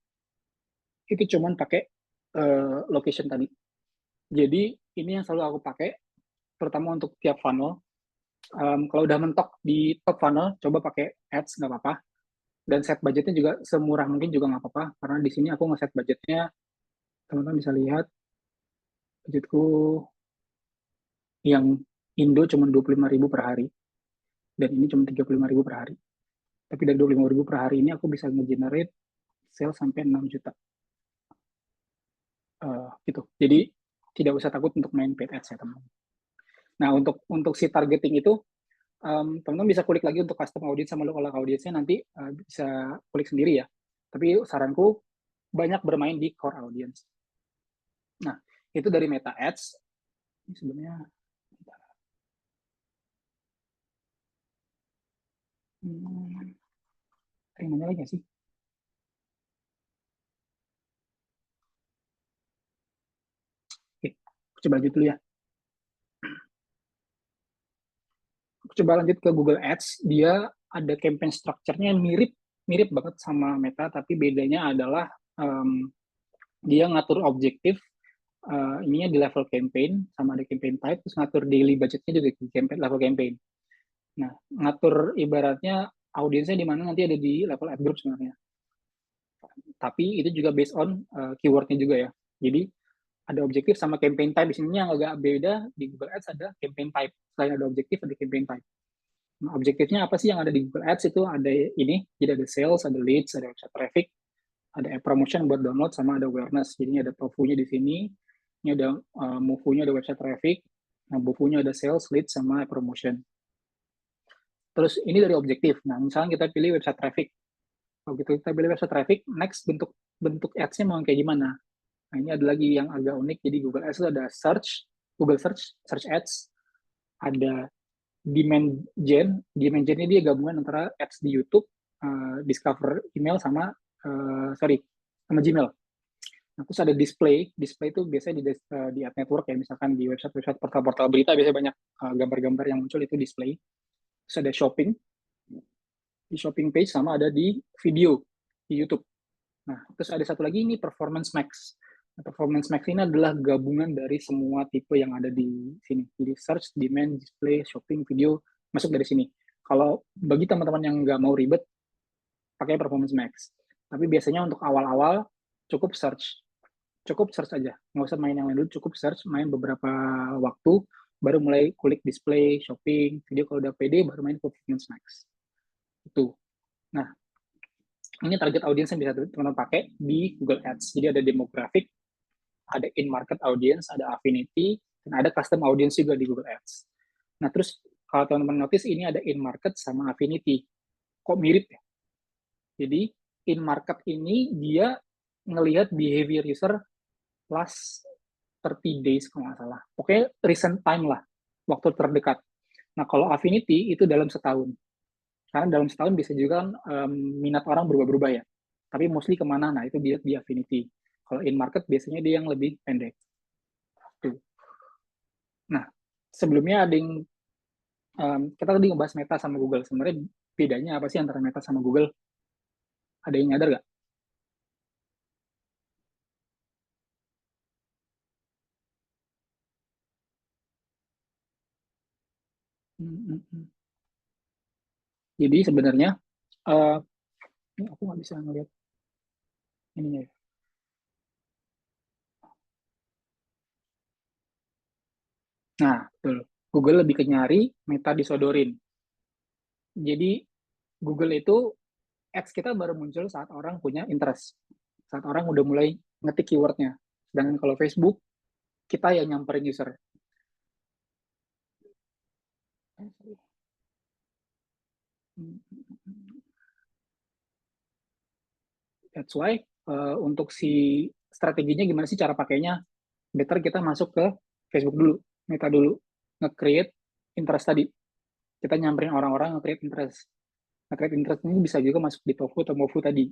Itu cuman pakai location tadi. Jadi ini yang selalu aku pakai, terutama untuk tiap funnel. Kalau udah mentok di top funnel, coba pakai ads, nggak apa-apa. Dan set budgetnya juga semurah mungkin juga nggak apa-apa, karena di sini aku nge-set budgetnya, teman-teman bisa lihat, budgetku yang Indo cuma 25.000 per hari, dan ini cuma 35.000 per hari. Tapi dari 25.000 per hari ini aku bisa nge-generate sales sampai 6 juta. Gitu. Jadi tidak usah takut untuk main paid ads ya teman-teman. Nah, untuk si targeting itu, teman-teman bisa kulik lagi untuk custom audience sama local audience-nya, nanti bisa kulik sendiri ya. Tapi saranku banyak bermain di core audience. Nah, Itu dari Meta Ads. Ini sebenarnya nanya lagi nggak sih? Oke, coba lanjut dulu ya. Coba lanjut ke Google Ads, dia ada campaign structure-nya yang mirip banget sama Meta, tapi bedanya adalah dia ngatur objektif, ininya di level campaign, sama ada campaign type, terus ngatur daily budgetnya juga di campaign, level campaign. Nah, ngatur ibaratnya audiensnya di mana nanti ada di level ad group sebenarnya. Tapi itu juga based on keywordnya juga ya. Jadi ada objektif sama campaign type. Di sini yang agak beda di Google Ads ada campaign type. Selain ada objektif, ada campaign type. Nah, objektifnya apa sih yang ada di Google Ads itu ada ini, jadi ada sales, ada leads, ada website traffic, ada app promotion buat download, sama ada awareness. Jadi ada tofu-nya di sini, ini ada move-nya, ada website traffic, nah move-nya ada sales, leads, sama app promotion. Terus ini dari objektif. Nah, misalnya kita pilih website traffic. Kalau gitu kita pilih website traffic, next bentuk ads-nya mau kayak gimana? Nah, ini ada lagi yang agak unik. Jadi Google Ads itu ada Google Search Ads, ada Demand Gen. Demand Gen ini dia gabungan antara ads di YouTube, Discover email sama Gmail. Nah, terus ada display itu biasanya di ad network ya, misalkan di website portal-portal berita biasanya banyak gambar-gambar yang muncul itu display. Terus ada shopping, di shopping page, sama ada di video di YouTube. Nah, terus ada satu lagi ini Performance Max. Nah, Performance Max ini adalah gabungan dari semua tipe yang ada di sini. Jadi search, demand, display, shopping, video, masuk dari sini. Kalau bagi teman-teman yang nggak mau ribet, pakai Performance Max. Tapi biasanya untuk awal-awal cukup search aja. Nggak usah main yang lain dulu, cukup search, main beberapa waktu, baru mulai kulik display, shopping, video. Kalau udah pede, baru main Performance Max. Itu. Nah, ini target audience yang bisa teman-teman pakai di Google Ads. Jadi ada demographic, ada in-market audience, ada affinity, dan ada custom audience juga di Google Ads. Nah, terus kalau teman-teman notice ini ada in-market sama affinity. Kok mirip ya? Jadi, in-market ini dia ngelihat behavior user last 30 days kalau nggak salah. Pokoknya recent time lah, waktu terdekat. Nah, kalau affinity itu dalam setahun. Karena dalam setahun bisa juga minat orang berubah-berubah ya. Tapi mostly kemana? Nah, itu dia di affinity. Kalau in market biasanya dia yang lebih pendek. Tuh. Nah, sebelumnya ada yang kita tadi ngebahas Meta sama Google. Sebenarnya bedanya apa sih antara Meta sama Google? Ada yang nyadar nggak? Jadi sebenarnya ini aku nggak bisa ngeliat ininya ya. Nah, betul. Google lebih ke nyari, Meta disodorin. Jadi Google itu ads kita baru muncul saat orang punya interest. Saat orang udah mulai ngetik keywordnya. Sedangkan kalau Facebook, kita yang nyamperin user. That's why untuk si strateginya gimana sih cara pakainya? Better kita masuk ke Facebook dulu, Meta dulu, nge-create interest tadi. Kita nyamperin orang-orang nge-create interest. Nge-create interest ini bisa juga masuk di Tofu atau Mofu tadi.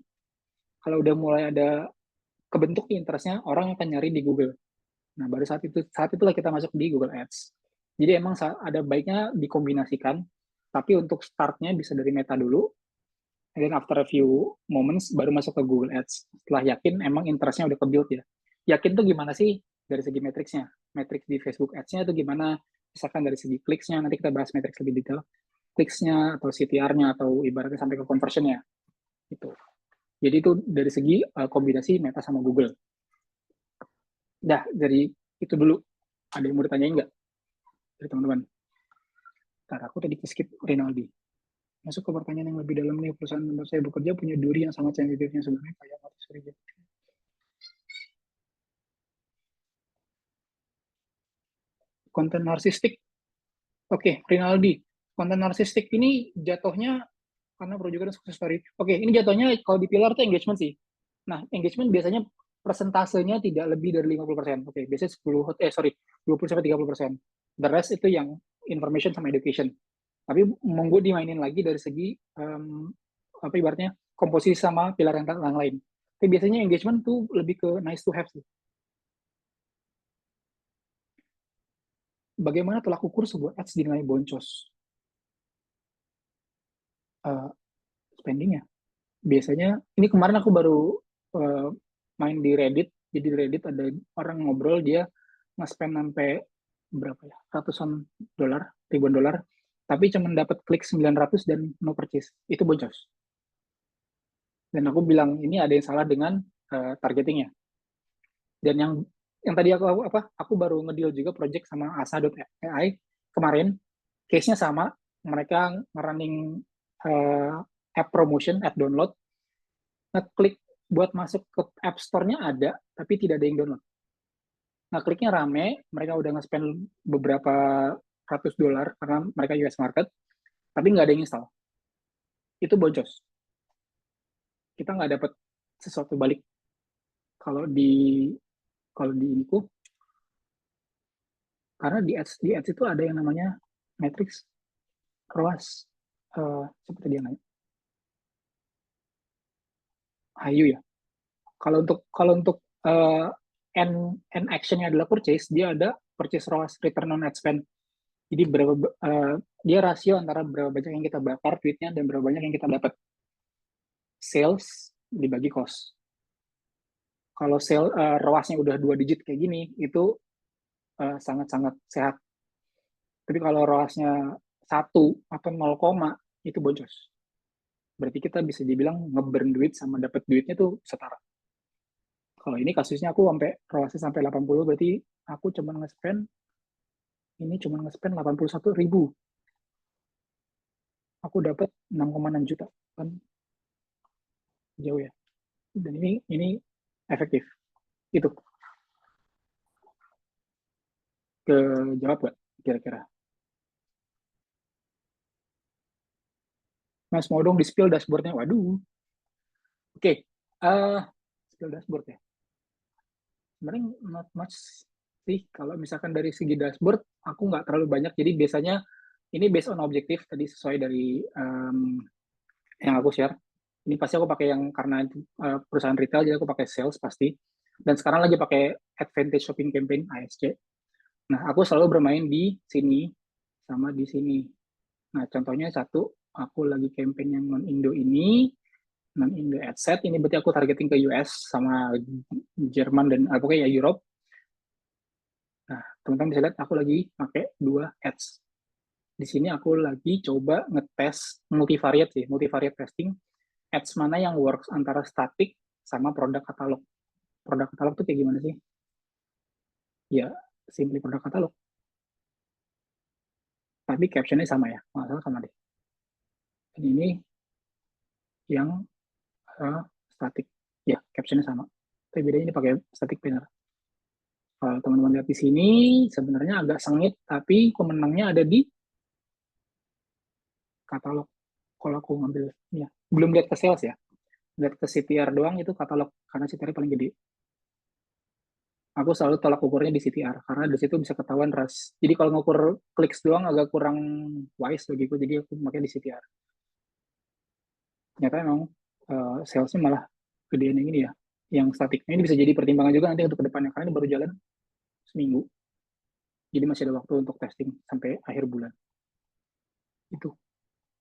Kalau udah mulai ada kebentuk interestnya, orang akan nyari di Google. Nah, baru saat itulah kita masuk di Google Ads. Jadi emang ada baiknya dikombinasikan, tapi untuk startnya bisa dari Meta dulu, and then after a few moments baru masuk ke Google Ads. Setelah yakin emang interestnya udah ke-build ya. Yakin tuh gimana sih dari segi metriksnya? Metriks di Facebook Ads-nya itu gimana? Misalkan dari segi kliksnya, nanti kita bahas metriks lebih detail. Kliksnya atau CTR-nya atau ibaratnya sampai ke conversion-nya. Gitu. Jadi itu dari segi kombinasi Meta sama Google. Dah, dari itu dulu. Ada yang mau ditanyain nggak? Dari teman-teman. Ntar, aku tadi skip Rinaldi. Masuk ke pertanyaan yang lebih dalam nih. Perusahaan tempat saya bekerja punya duri yang sangat sensitifnya sebenarnya kayak notice reject. Konten narsistik. Oke, Rinaldi. Konten narsistik ini jatuhnya karena perlu juga sukses story. Oke, ini jatuhnya kalau di pilar itu engagement sih. Nah, engagement biasanya persentasenya tidak lebih dari 50%. Oke, biasanya 20-30%. The rest itu yang information sama education. Tapi monggo dimainin lagi dari segi apa ibaratnya komposisi sama pilar yang lain. Tapi biasanya engagement tuh lebih ke nice to have sih. Bagaimana tolak ukur sebuah ads dinilai boncos? Spendingnya. Biasanya, ini kemarin aku baru main di Reddit. Jadi di Reddit ada orang ngobrol, dia nge-spend sampai berapa ya, ratusan dolar, ribuan dolar, tapi cuma dapat klik 900 dan no purchase. Itu boncos. Dan aku bilang, ini ada yang salah dengan targetingnya. Dan yang tadi aku baru ngedeal juga project sama asa.ai kemarin, case-nya sama, mereka nge-running app promotion, app download, ngeklik buat masuk ke App Store-nya ada, tapi tidak ada yang download. Ngekliknya rame, mereka udah nge-spend beberapa ratus dolar karena mereka US market, tapi nggak ada yang install. Itu boncos. Kita nggak dapat sesuatu balik. Kalau di iniku, karena di ads itu ada yang namanya matrix ROAS, seperti dia nanya. Hayu ya. Kalau untuk end action-nya adalah purchase, dia ada purchase ROAS, return on ad spend. Jadi dia rasio antara berapa banyak yang kita bakar duitnya dan berapa banyak yang kita dapat. Sales dibagi cost. Kalau ROAS-nya udah 2 digit kayak gini, itu sangat-sangat sehat. Tapi kalau ROAS-nya 1 atau 0, itu boncos. Berarti kita bisa dibilang nge-burn duit sama dapat duitnya tuh setara. Kalau ini kasusnya aku ROAS-nya sampai 80, berarti aku cuma nge-spend 81.000. Aku dapat 6,6 juta. Kan jauh ya. Dan ini efektif. Itu. Kejawab nggak kira-kira? Mas mau dong di-spill dashboard-nya. Waduh. Oke. Spill dashboard ya. Sebenarnya not much sih. Kalau misalkan dari segi dashboard, aku nggak terlalu banyak. Jadi biasanya ini based on objektif tadi sesuai dari yang aku share. Ini pasti aku pakai yang karena perusahaan retail, jadi aku pakai sales pasti. Dan sekarang lagi pakai Advantage Shopping Campaign, ASC. Nah, aku selalu bermain di sini sama di sini. Nah, contohnya satu, aku lagi campaign yang non-Indo ini, non-Indo ad set, ini berarti aku targeting ke US sama Jerman dan pokoknya ya Europe. Nah, teman-teman bisa lihat aku lagi pakai 2 ads. Di sini aku lagi coba ngetes multivariate testing, ads mana yang works antara static sama produk katalog. Produk katalog tuh kayak gimana sih? Ya, simply produk katalog. Tapi captionnya sama ya, masalah sama deh. Ini yang static. Ya, captionnya sama. Tapi bedanya ini pakai static banner. Kalau teman-teman lihat di sini, sebenarnya agak sengit, tapi pemenangnya ada di katalog. Kalau aku ngambil, ya, belum lihat ke sales ya. Lihat ke CTR doang itu katalog, karena CTR paling gede. Aku selalu tolak ukurnya di CTR, karena di situ bisa ketahuan ras. Jadi kalau ngukur clicks doang agak kurang wise bagiku, jadi aku pakai di CTR. Ternyata emang salesnya malah gedean yang ini ya, yang statiknya. Ini bisa jadi pertimbangan juga nanti untuk kedepannya, karena ini baru jalan seminggu. Jadi masih ada waktu untuk testing sampai akhir bulan. Itu.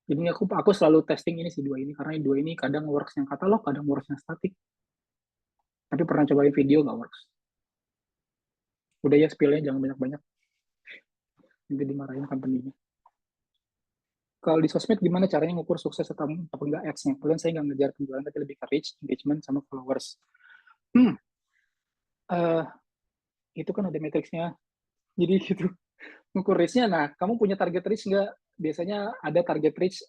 Jadi aku selalu testing ini dua ini, karena dua ini kadang works yang katalog, kadang works yang statik. Tapi pernah cobain video nggak works. Udah ya, spill-nya jangan banyak-banyak. Nanti dimarahin company-nya. Kalau di sosmed gimana caranya ngukur sukses atau enggak ads-nya? Kemudian saya nggak ngejar penjualan, tapi lebih ke reach, engagement, sama followers. Itu kan ada matriksnya. Jadi gitu. Ngukur reach-nya, nah kamu punya target reach nggak? Biasanya ada target reach.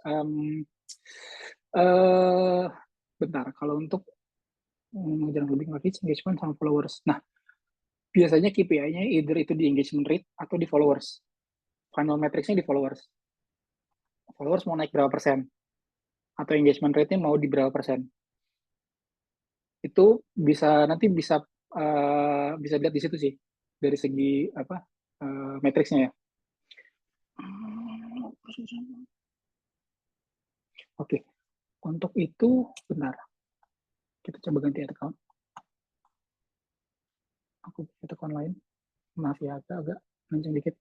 Bentar, kalau untuk ngejar lebih ke reach, engagement, sama followers. Nah, biasanya KPI-nya either itu di engagement rate atau di followers. Final matrix-nya di followers. Followers mau naik berapa persen? Atau engagement rate-nya mau di berapa persen? itu nanti bisa dilihat di situ sih dari segi matriksnya ya. Oke, untuk itu benar. Kita coba ganti account. Aku punya account lain. Maaf ya, agak kenceng dikit.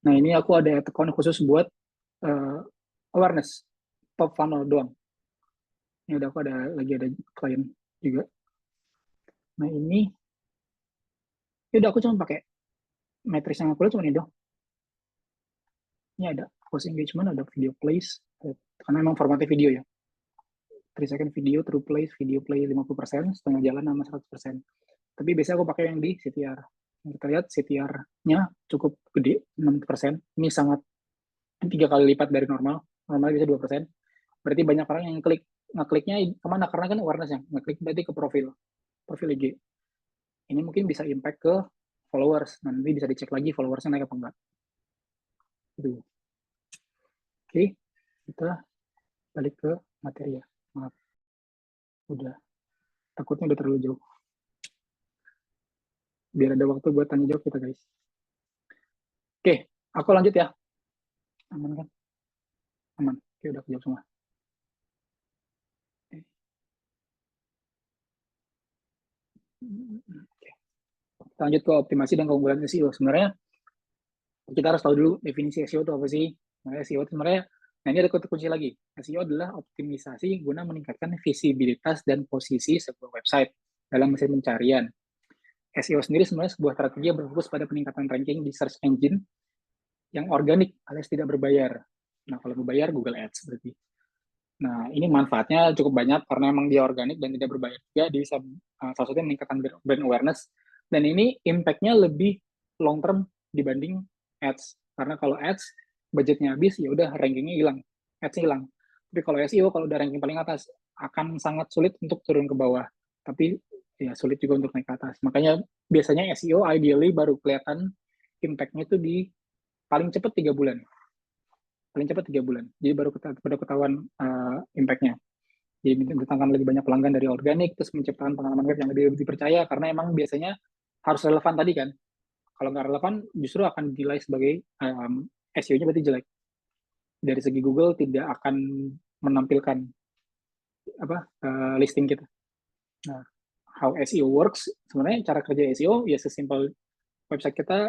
Nah, ini aku ada account khusus buat awareness, top funnel doang. Ini udah aku lagi ada klien juga. Nah, ini udah aku cuma pakai matriks yang aku lihat cuma ini dong. Ini ada post engagement, ada video plays, karena memang formatnya video ya. 3 second video, true plays, video play 50%, setengah jalan sama 100%. Tapi biasanya aku pakai yang di CTR. Kita lihat CTR-nya cukup gede, 6%. Ini sangat 3 kali lipat dari normal. Normalnya bisa 2%. Berarti banyak orang yang ngekliknya kemana? Karena kan awareness-nya. Ngeklik berarti ke profil IG. Ini mungkin bisa impact ke followers. Nanti bisa dicek lagi followersnya naik apa enggak. Gitu. Oke, kita balik ke materi ya. Maaf. Takutnya udah terlalu jauh. Biar ada waktu buat tanya jawab kita, guys. Oke, aku lanjut ya. Aman kan? Aman. Oke, udah kejawab semua. Oke. Kita lanjut ke optimasi dan keunggulan SEO. Sebenarnya kita harus tahu dulu definisi SEO itu apa sih. Nah, SEO itu sebenarnya, ini ada kunci lagi. SEO adalah optimisasi guna meningkatkan visibilitas dan posisi sebuah website dalam mesin pencarian. SEO sendiri sebenarnya sebuah strategi yang berfokus pada peningkatan ranking di search engine yang organik alias tidak berbayar. Nah, kalau berbayar Google Ads berarti. Nah, ini manfaatnya cukup banyak karena memang dia organik dan tidak berbayar juga. Dia bisa salah satunya meningkatkan brand awareness, dan ini impact-nya lebih long term dibanding ads. Karena kalau ads budgetnya habis, ya udah rankingnya hilang, ads hilang. Tapi kalau SEO, kalau udah ranking paling atas, akan sangat sulit untuk turun ke bawah. Tapi ya sulit juga untuk naik ke atas. Makanya biasanya SEO ideally baru kelihatan impact-nya itu di paling cepat 3 bulan. Paling cepat 3 bulan. Jadi baru ketahuan impact-nya. Jadi mendatangkan lebih banyak pelanggan dari organik, terus menciptakan pengalaman web yang lebih dipercaya, karena emang biasanya harus relevan tadi kan. Kalau nggak relevan, justru akan dinilai sebagai SEO-nya berarti jelek. Dari segi Google tidak akan menampilkan listing kita. Nah, how SEO works, sebenarnya cara kerja SEO ya sesimpel website kita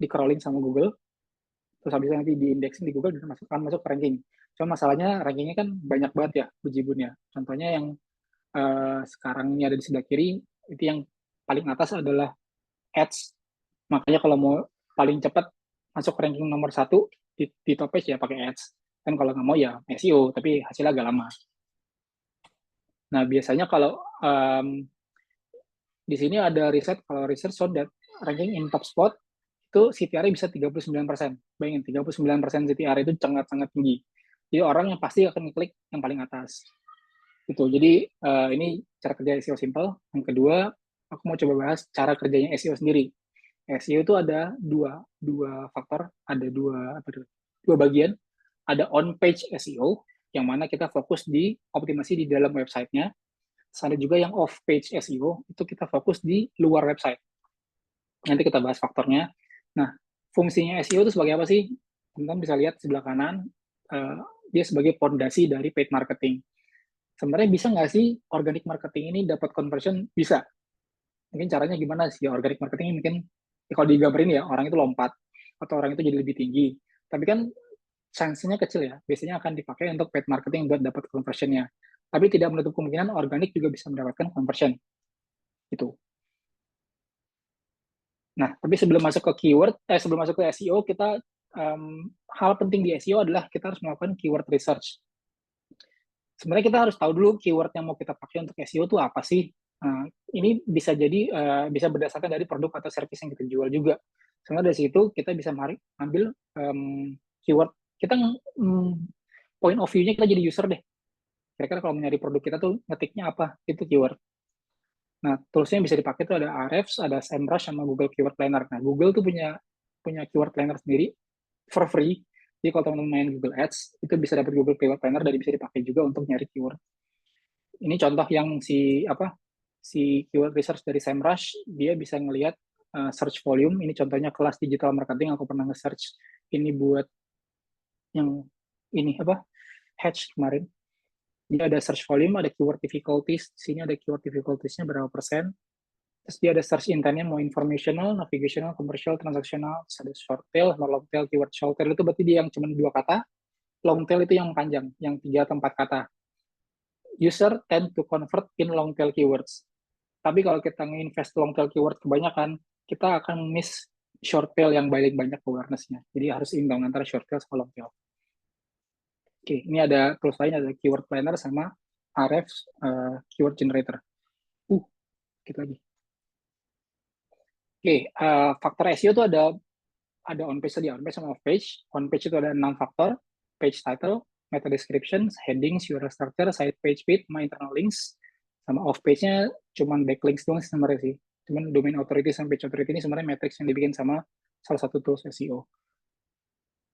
di-crawling sama Google, terus habis nanti di-indexing di Google dan masuk ke ranking. Cuma masalahnya rankingnya kan banyak banget ya bejibunnya. Contohnya yang sekarang ini ada di sebelah kiri, itu yang paling atas adalah ads. Makanya kalau mau paling cepat masuk ranking nomor 1 di top page ya pakai ads. Dan kalau nggak mau ya SEO, tapi hasilnya agak lama. Nah, biasanya kalau di sini ada riset, kalau research show that ranking in top spot itu CTR-nya bisa 39%. Bayangin, 39% CTR itu sangat-sangat tinggi. Jadi orang yang pasti akan ngeklik yang paling atas. Gitu. Jadi ini cara kerja SEO simple. Yang kedua, aku mau coba bahas cara kerjanya SEO sendiri. SEO itu ada dua faktor, ada dua bagian. Ada on-page SEO, yang mana kita fokus di optimasi di dalam website-nya. Ada juga yang off-page SEO, itu kita fokus di luar website. Nanti kita bahas faktornya. Nah, fungsinya SEO itu sebagai apa sih? Teman-teman bisa lihat sebelah kanan, dia sebagai fondasi dari paid marketing. Sebenarnya bisa nggak sih organic marketing ini dapat conversion? Bisa. Mungkin caranya gimana sih? Organic marketing mungkin, ya kalau digambarin ya, orang itu lompat, atau orang itu jadi lebih tinggi. Tapi kan chance-nya kecil ya, biasanya akan dipakai untuk paid marketing buat dapat conversion-nya. Tapi tidak menutup kemungkinan organik juga bisa mendapatkan conversion. Itu. Nah, tapi sebelum masuk ke keyword, sebelum masuk ke SEO, kita hal penting di SEO adalah kita harus melakukan keyword research. Sebenarnya kita harus tahu dulu keyword yang mau kita pakai untuk SEO itu apa sih. Ini bisa jadi bisa berdasarkan dari produk atau service yang kita jual juga. Sebenarnya dari situ kita bisa ambil keyword. Kita point of view-nya kita jadi user deh. Kira-kira kalau mencari produk kita tuh ngetiknya apa? Itu keyword. Nah, tools-nya yang bisa dipakai itu ada Ahrefs, ada SEMrush, sama Google Keyword Planner. Nah, Google tuh punya keyword planner sendiri for free. Jadi kalau teman-teman main Google Ads, itu bisa dapat Google Keyword Planner dan bisa dipakai juga untuk nyari keyword. Ini contoh yang si keyword research dari SEMrush, dia bisa ngelihat search volume. Ini contohnya kelas digital marketing, aku pernah nge-search ini buat yang ini Hatch kemarin. Dia ada search volume, ada keyword difficulties, di sini ada keyword difficulties-nya berapa persen. Terus dia ada search intent-nya mau informational, navigational, commercial, transactional, terus ada short tail, sama long tail. Keyword short tail itu berarti dia yang cuma 2 kata, long tail itu yang panjang, yang 3 atau 4 kata. User tend to convert in long tail keywords. Tapi kalau kita nge-invest long tail keyword kebanyakan, kita akan miss short tail yang banyak awareness-nya. Jadi harus imbang antara short tail sama long tail. Oke, ini ada tools lain, ada keyword planner sama Ahrefs keyword generator. Kita lagi. Oke, faktor SEO itu ada on page tadi, on page sama off page. On page itu ada 6 faktor: page title, meta description, headings, URL structure, site page speed, sama internal links. Sama off page-nya cuman backlinks doang sih sebenarnya sih. Cuman domain authority sama page authority ini sebenarnya matrix yang dibikin sama salah satu tools SEO.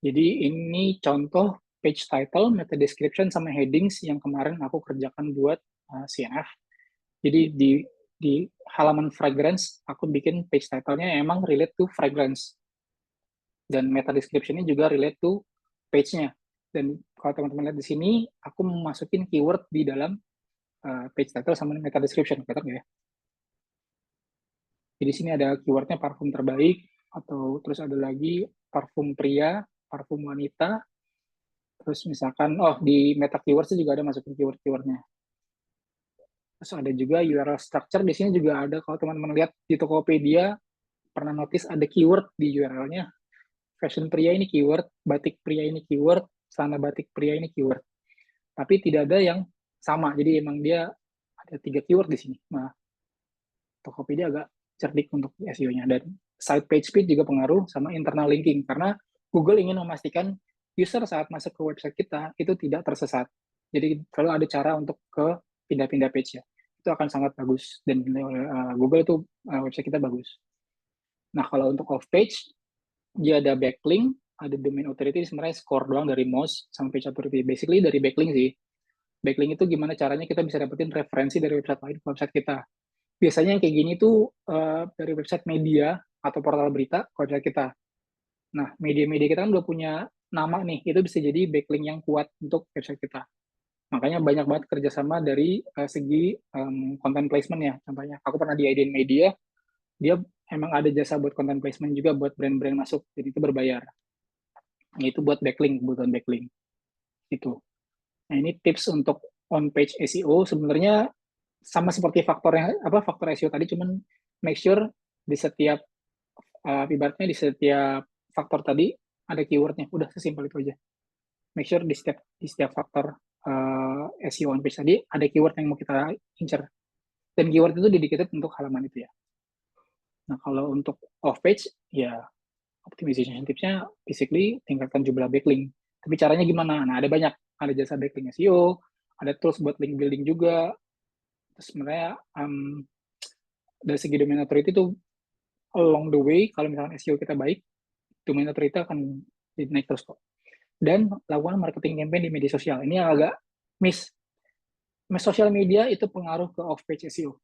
Jadi ini contoh page title, meta description, sama headings yang kemarin aku kerjakan buat CNF. Jadi di halaman fragrance, aku bikin page title-nya emang relate to fragrance. Dan meta description-nya juga relate to page-nya. Dan kalau teman-teman lihat di sini, aku masukin keyword di dalam page title sama meta description. Kelihatan nggak ya? Jadi di sini ada keywordnya parfum terbaik, atau terus ada lagi parfum pria, parfum wanita, terus misalkan, di meta keywords juga ada masukin keyword-keywordnya. Terus ada juga URL structure, di sini juga ada, kalau teman-teman lihat di Tokopedia, pernah notice ada keyword di URL-nya. Fashion pria ini keyword, batik pria ini keyword, celana batik pria ini keyword. Tapi tidak ada yang sama, jadi emang dia ada 3 keyword di sini. Nah, Tokopedia agak cerdik untuk SEO-nya. Dan site page speed juga pengaruh sama internal linking, karena Google ingin memastikan user saat masuk ke website kita itu tidak tersesat. Jadi selalu ada cara untuk ke pindah-pindah page ya. Itu akan sangat bagus, dan Google itu website kita bagus. Nah, kalau untuk off page, dia ada backlink, ada domain authority, sebenarnya score doang dari mouse sama page authority. Basically dari backlink sih. Backlink itu gimana caranya kita bisa dapetin referensi dari website lain ke website kita. Biasanya yang kayak gini tuh dari website media atau portal berita ke website kita. Nah, media-media kita kan udah punya nama nih, itu bisa jadi backlink yang kuat untuk website kita. Makanya banyak banget kerjasama dari segi content placement ya. Contohnya, aku pernah di Aiden Media, dia emang ada jasa buat content placement juga buat brand-brand masuk, jadi itu berbayar. Itu buat backlink, kebutuhan backlink. Itu. Nah, ini tips untuk on-page SEO, sebenarnya sama seperti faktor SEO tadi, cuman make sure di setiap ibaratnya di setiap faktor tadi ada keywordnya. Udah sesimpel itu aja. Make sure di setiap faktor SEO on page tadi ada keyword yang mau kita incer. Dan keyword itu dedicated untuk halaman itu ya. Nah, kalau untuk off page ya optimization tips-nya basically tingkatkan jumlah backlink. Tapi caranya gimana? Nah, ada banyak. Ada jasa backlink SEO, ada tools buat link building juga. Terus sebenarnya dari segi domain authority itu along the way, kalau misalkan SEO kita baik, domain authority akan naik terus kok. Dan lakukan marketing campaign di media sosial. Ini yang agak miss. Sosial media itu pengaruh ke off page SEO.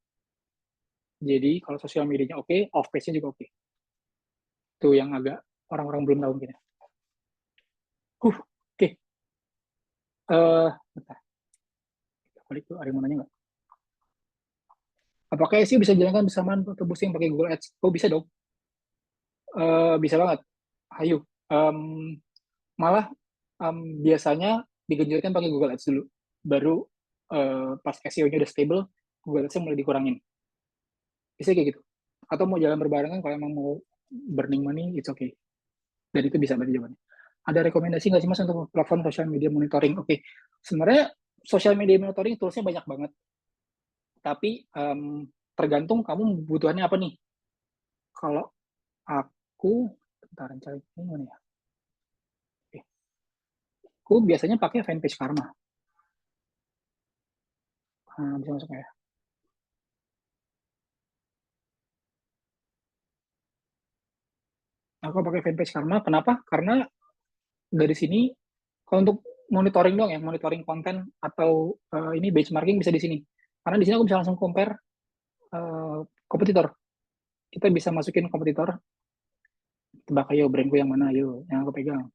Jadi kalau sosial medianya oke, off page-nya juga oke. Itu yang agak orang-orang belum tahu mungkin. Oke. Bentar. Balik tuh, ada yang mau nanya nggak? Apakah SEO bisa dijalankan bersamaan atau boosting pakai Google Ads? Oh, bisa dong. Bisa banget. Ayo. Malah biasanya digenjotkan pakai Google Ads dulu. Baru pas SEO-nya udah stable, Google Ads-nya mulai dikurangin. Bisa kayak gitu. Atau mau jalan berbarengan, kalau emang mau burning money, it's okay. Dan itu bisa berarti jawabannya. Ada rekomendasi nggak sih Mas untuk platform social media monitoring? Oke. Sebenarnya social media monitoring tools-nya banyak banget. Tapi tergantung kamu butuhannya apa nih. Kalau aku, bentar, cari ini mana ya? Oke. Aku biasanya pakai fanpage Karma. Bisa masuk ya? Aku pakai fanpage Karma. Kenapa? Karena dari sini, kalau untuk monitoring dong ya, monitoring konten atau ini benchmarking bisa di sini. Karena di sini aku bisa langsung compare kompetitor. Kita bisa masukin kompetitor, tebak ayo brandku yang mana, ayo yang aku pegang.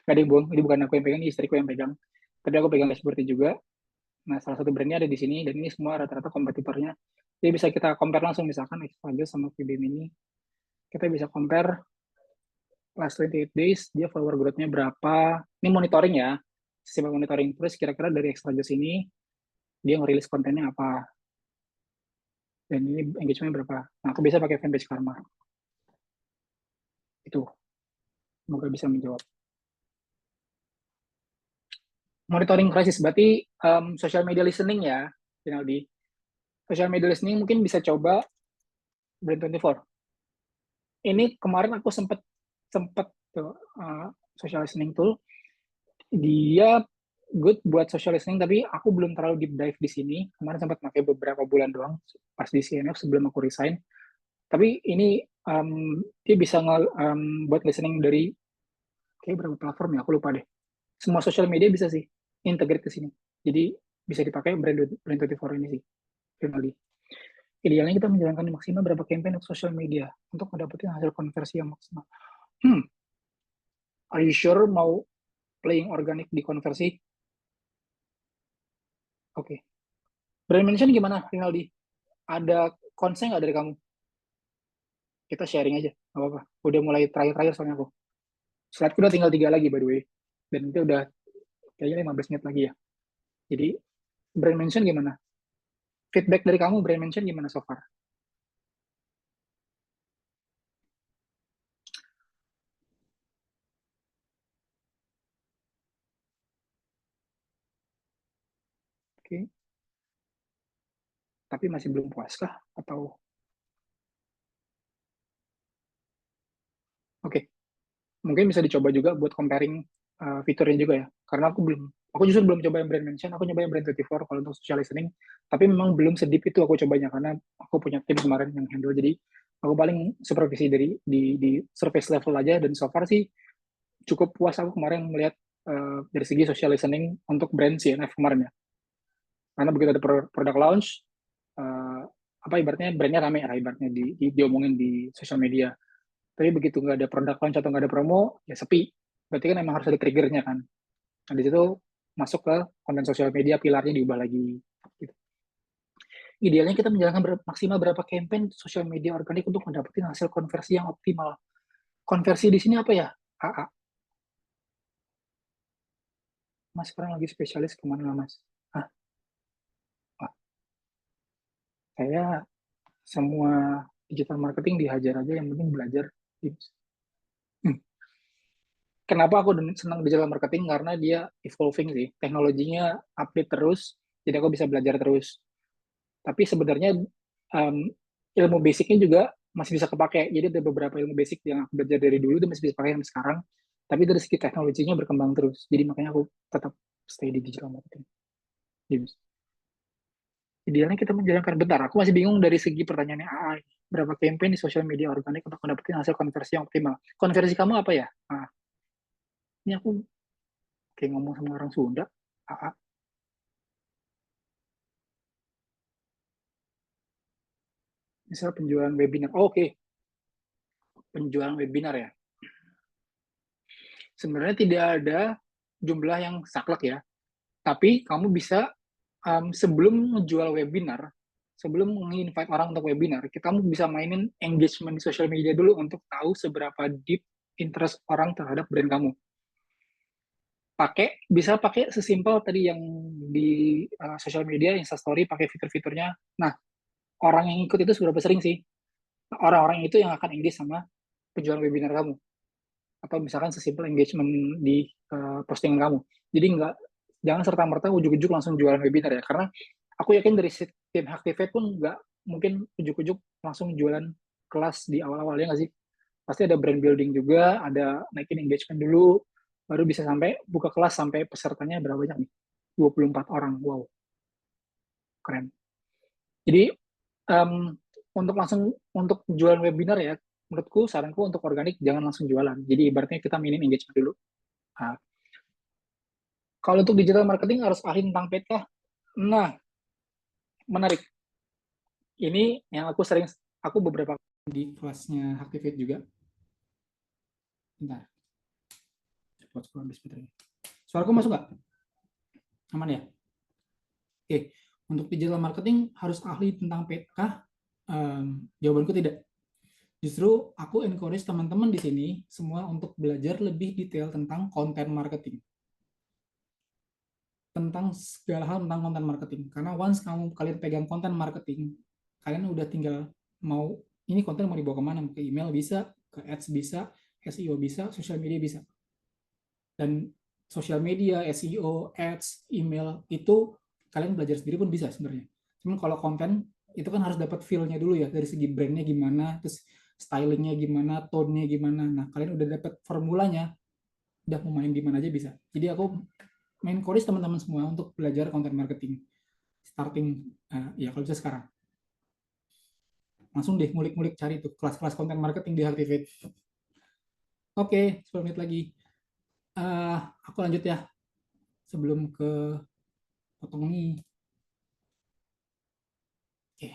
Gak ada yang bohong, ini bukan aku yang pegang, ini istriku yang pegang. Tapi aku pegang dashboardnya juga. Nah, salah satu brandnya ada di sini, dan ini semua rata-rata kompetitornya. Jadi bisa kita compare langsung, misalkan Extrajo sama VBM ini. Kita bisa compare last 28 days, dia follower growth-nya berapa. Ini monitoring ya, sistem monitoring. Terus kira-kira dari Extrajo ini, dia ngerilis kontennya apa. Dan ini engagement berapa. Nah, aku bisa pakai fanpage karma. Itu. Semoga bisa menjawab. Monitoring crisis, berarti social media listening ya, Rinaldi. Social media listening mungkin bisa coba Brand24. Ini kemarin aku sempat social listening tool, dia good buat social listening, tapi aku belum terlalu deep dive di sini. Kemarin sempat pakai beberapa bulan doang pas di CNF sebelum aku resign. Tapi ini dia bisa buat listening dari kayak berapa platform ya, aku lupa deh. Semua social media bisa sih integrate ke sini. Jadi bisa dipakai Brand24 ini sih. Finally. Idealnya kita menjalankan maksimal berapa campaign untuk social media untuk mendapatkan hasil konversi yang maksimal. Are you sure mau playing organic di konversi? Oke. Brand mention gimana, Rinaldi? Ada konsen nggak dari kamu? Kita sharing aja, nggak apa-apa. Udah mulai terakhir soalnya aku. Slide udah tinggal 3 lagi, by the way. Dan itu udah kayaknya 15 menit lagi ya. Jadi, brand mention gimana? Feedback dari kamu, brand mention gimana so far? Oke. Tapi masih belum puas kah? Atau Oke. Mungkin bisa dicoba juga buat comparing fiturnya juga ya. Karena aku justru belum coba yang brand mention, aku nyoba yang Brand24 kalau untuk social listening, tapi memang belum sedip itu aku cobanya karena aku punya tim kemarin yang handle, jadi aku paling supervisi di surface level aja, dan so far sih cukup puas aku kemarin melihat dari segi social listening untuk brand CNF kemarin ya. Karena begitu ada produk launch, ibaratnya brandnya rame lah, ibaratnya diomongin di social media. Tapi begitu nggak ada produk launch atau nggak ada promo, ya sepi. Berarti kan emang harus ada triggernya kan. Nah, di situ masuk ke konten sosial media, pilarnya diubah lagi. Gitu. Idealnya kita menjalankan maksimal berapa campaign sosial media organik untuk mendapatkan hasil konversi yang optimal. Konversi di sini apa ya? AA. Mas sekarang lagi spesialis kemana Mas? Saya semua digital marketing dihajar aja, yang penting belajar. Kenapa aku senang digital marketing? Karena dia evolving sih, teknologinya update terus, jadi aku bisa belajar terus. Tapi sebenarnya ilmu basicnya juga masih bisa kepake. Jadi ada beberapa ilmu basic yang aku belajar dari dulu itu masih bisa pakai sampai sekarang. Tapi dari segi teknologinya berkembang terus. Jadi makanya aku tetap stay di digital marketing. Jadi, idealnya kita menjalankan, bentar, aku masih bingung dari segi pertanyaannya AI. Berapa campaign di social media organik untuk mendapatkan hasil konversi yang optimal? Konversi kamu apa ya? Nah, ini aku kayak ngomong sama orang Sunda. AA. Misal penjualan webinar. Oke. Penjualan webinar ya. Sebenarnya tidak ada jumlah yang saklek ya. Tapi kamu bisa sebelum ngejual webinar, sebelum nge-invite orang untuk webinar, kamu bisa mainin engagement di social media dulu untuk tahu seberapa deep interest orang terhadap brand kamu. Bisa pakai sesimpel tadi yang di social media, Instastory, pakai fitur-fiturnya. Nah, orang yang ikut itu seberapa sering sih? Orang-orang itu yang akan engage sama penjualan webinar kamu. Atau misalkan sesimpel engagement di postingan kamu. Jadi jangan serta-merta ujuk-ujuk langsung jualan webinar ya. Karena aku yakin dari tim Activate pun nggak mungkin ujuk-ujuk langsung jualan kelas di awal-awalnya nggak sih? Pasti ada brand building juga, ada naikin engagement dulu, baru bisa sampai buka kelas sampai pesertanya berapa banyak nih? 24 orang, wow. Keren. Jadi, untuk jualan webinar ya, menurutku, saranku untuk organik, jangan langsung jualan. Jadi, ibaratnya kita minim engagement dulu. Nah, Kalau untuk digital marketing harus ahli tentang paid kah? Nah, menarik. Ini yang aku beberapa kali di kelasnya Activate juga. Bentar. Cepat scroll habis baterainya. Suaraku masuk nggak? Aman ya? Oke. Untuk digital marketing harus ahli tentang paid kah? Jawabanku tidak. Justru aku encourage teman-teman di sini semua untuk belajar lebih detail tentang content marketing. Tentang segala hal tentang content marketing. Karena once kalian pegang content marketing, kalian udah tinggal mau ini konten mau dibawa kemana? Ke email bisa, ke ads bisa, SEO bisa, social media bisa. Dan social media, SEO, ads, email itu kalian belajar sendiri pun bisa sebenarnya. Cuman kalau konten itu kan harus dapat feel-nya dulu ya, dari segi brandnya gimana, terus stylingnya gimana, tone-nya gimana. Nah, kalian udah dapat formulanya, udah mau main gimana aja bisa. Jadi aku main encourage teman-teman semua untuk belajar content marketing. Starting, ya kalau bisa sekarang. Langsung deh ngulik-ngulik cari tuh kelas-kelas content marketing di Activate. Oke, 10 menit lagi. Aku lanjut ya. Sebelum ke potong nih. Oke.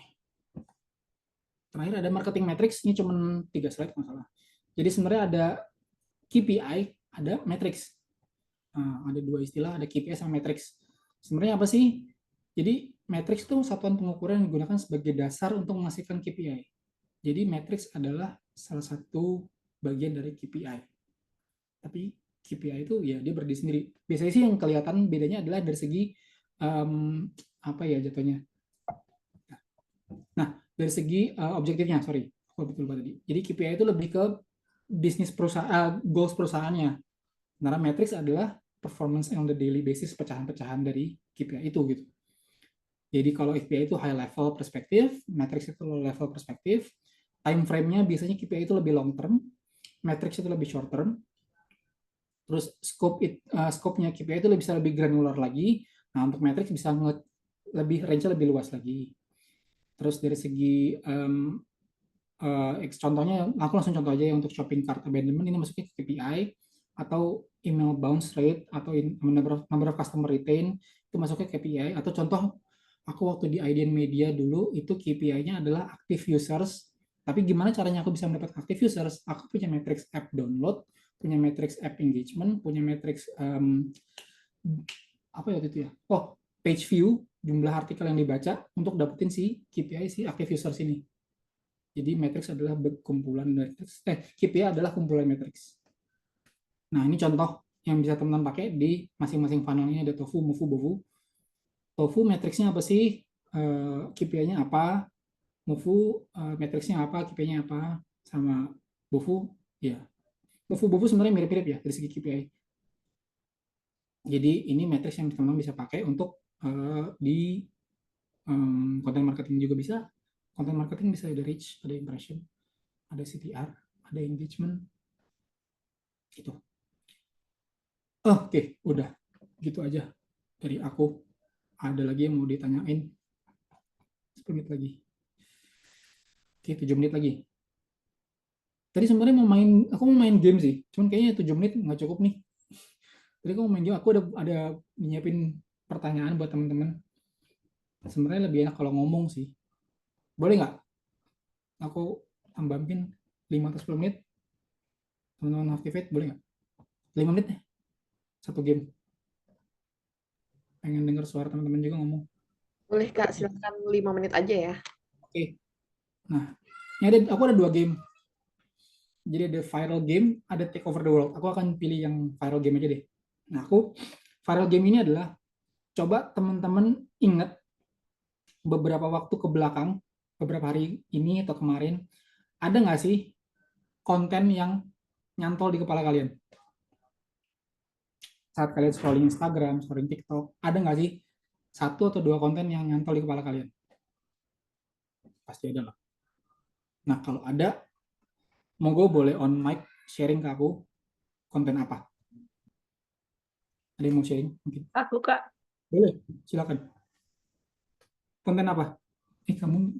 Terakhir ada marketing matrix, ini cuma 3 slide masalah. Jadi sebenarnya ada KPI, ada matrix. Ada 2 istilah, ada KPI sama matrix. Sebenarnya apa sih? Jadi matrix itu satuan pengukuran yang digunakan sebagai dasar untuk menghasilkan KPI. Jadi matrix adalah salah satu bagian dari KPI. Tapi KPI itu ya dia berdiri sendiri. Biasanya sih yang kelihatan bedanya adalah dari segi apa ya jatuhnya. Nah, dari segi objektifnya, sorry, aku betul tadi. Jadi KPI itu lebih ke bisnis perusahaan, goals perusahaannya. Sementara matrix adalah performance on the daily basis, pecahan-pecahan dari KPI itu gitu. Jadi kalau KPI itu high level perspektif, matrix itu low level perspektif. Time frame-nya biasanya KPI itu lebih long term, matrix itu lebih short term. Terus scope-nya KPI itu bisa lebih granular lagi. Nah, untuk matrix bisa range-nya lebih luas lagi. Terus dari segi contohnya, aku langsung contoh aja ya untuk shopping cart abandonment ini masuknya ke KPI, atau email bounce rate, atau number of customer retain itu masuknya ke KPI. Atau contoh aku waktu di IDN Media dulu itu KPI-nya adalah active users. Tapi gimana caranya aku bisa mendapat active users? Aku punya matrix app download, punya matrix app engagement, punya matrix apa ya itu ya? Oh, page view, jumlah artikel yang dibaca untuk dapetin si KPI si active users ini. Jadi matrix adalah kumpulan matrix. KPI adalah kumpulan matrix. Nah, ini contoh yang bisa teman-teman pakai di masing-masing funnel ini ada TOFU, MOVU, BOVU. TOFU matriksnya apa sih? KPI-nya apa? MOVU matriksnya apa? KPI-nya apa? Sama BOVU, ya. MOVU sebenarnya mirip-mirip ya dari segi KPI. Jadi ini matriks yang teman-teman bisa pakai untuk di content marketing juga bisa. Content marketing bisa ada reach, ada impression, ada CTR, ada engagement. Gitu. Oke, udah. Gitu aja dari aku. Ada lagi yang mau ditanyain? 10 menit lagi. Oke, 7 menit lagi. Tadi sebenarnya aku mau main game sih. Cuman kayaknya 7 menit nggak cukup nih. Tadi aku mau main game, aku ada nyiapin pertanyaan buat teman-teman. Sebenarnya lebih enak kalau ngomong sih. Boleh nggak? Aku tambahin 5 atau 10 menit. Teman-teman Activate, boleh nggak? 5 menit nih. Satu game. Pengen dengar suara teman-teman juga ngomong. Boleh Kak, silakan 5 menit aja ya. Oke. Nah, ini aku ada 2 game. Jadi ada viral game, ada take over the world. Aku akan pilih yang viral game aja deh. Nah, viral game ini adalah coba teman-teman ingat beberapa waktu ke belakang, beberapa hari ini atau kemarin, ada nggak sih konten yang nyantol di kepala kalian? Saat kalian scrolling Instagram, scrolling TikTok, ada nggak sih 1 atau 2 konten yang nyantol di kepala kalian? Pasti ada lah. Nah, kalau ada, monggo boleh on mic sharing ke aku konten apa. Ada yang mau sharing? Mungkin. Aku Kak. Boleh, silakan. Konten apa? Kamu,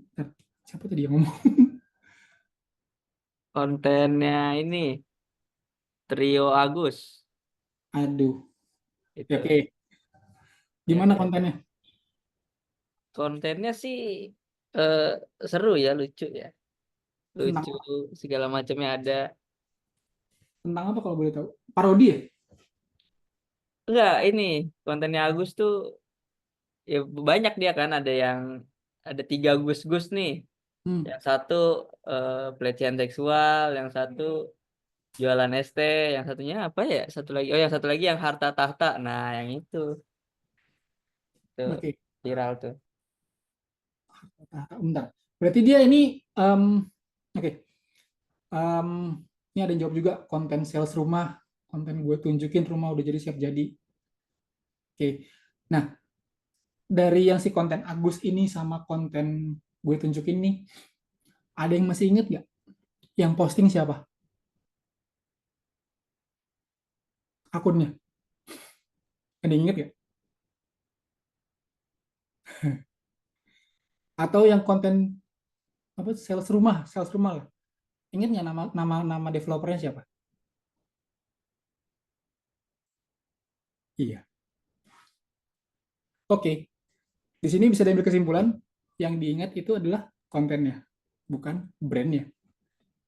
siapa tadi yang ngomong? Kontennya ini, Trio Agus. Aduh. Itu. Oke. Gimana Ya, kontennya? kontennya sih seru ya, lucu ya. Tentang Lucu, segala macamnya ada. tentang apa kalau boleh tahu? Parodi ya? Enggak, ini kontennya Agus tuh ya banyak dia kan, ada 3 Gus-Gus nih. Hmm. Yang satu pelecehan seksual, yang satu jualan ST, yang satunya apa ya? Satu lagi, oh yang satu lagi yang harta tahta. Nah, yang itu Oke. viral tuh. Bentar. Berarti dia ini oke. Em, ini ada yang jawab juga konten sales rumah, konten gue tunjukin rumah udah jadi siap jadi. Oke. Nah, dari yang si konten Agus ini sama konten gue tunjukin nih, ada yang masih inget nggak? Yang posting siapa? Akunnya. Ada yang inget nggak? Atau yang konten apa sales rumah lah. Ingat nggak nama developernya siapa? Iya. Oke. Di sini bisa diambil kesimpulan yang diingat itu adalah kontennya, bukan brandnya.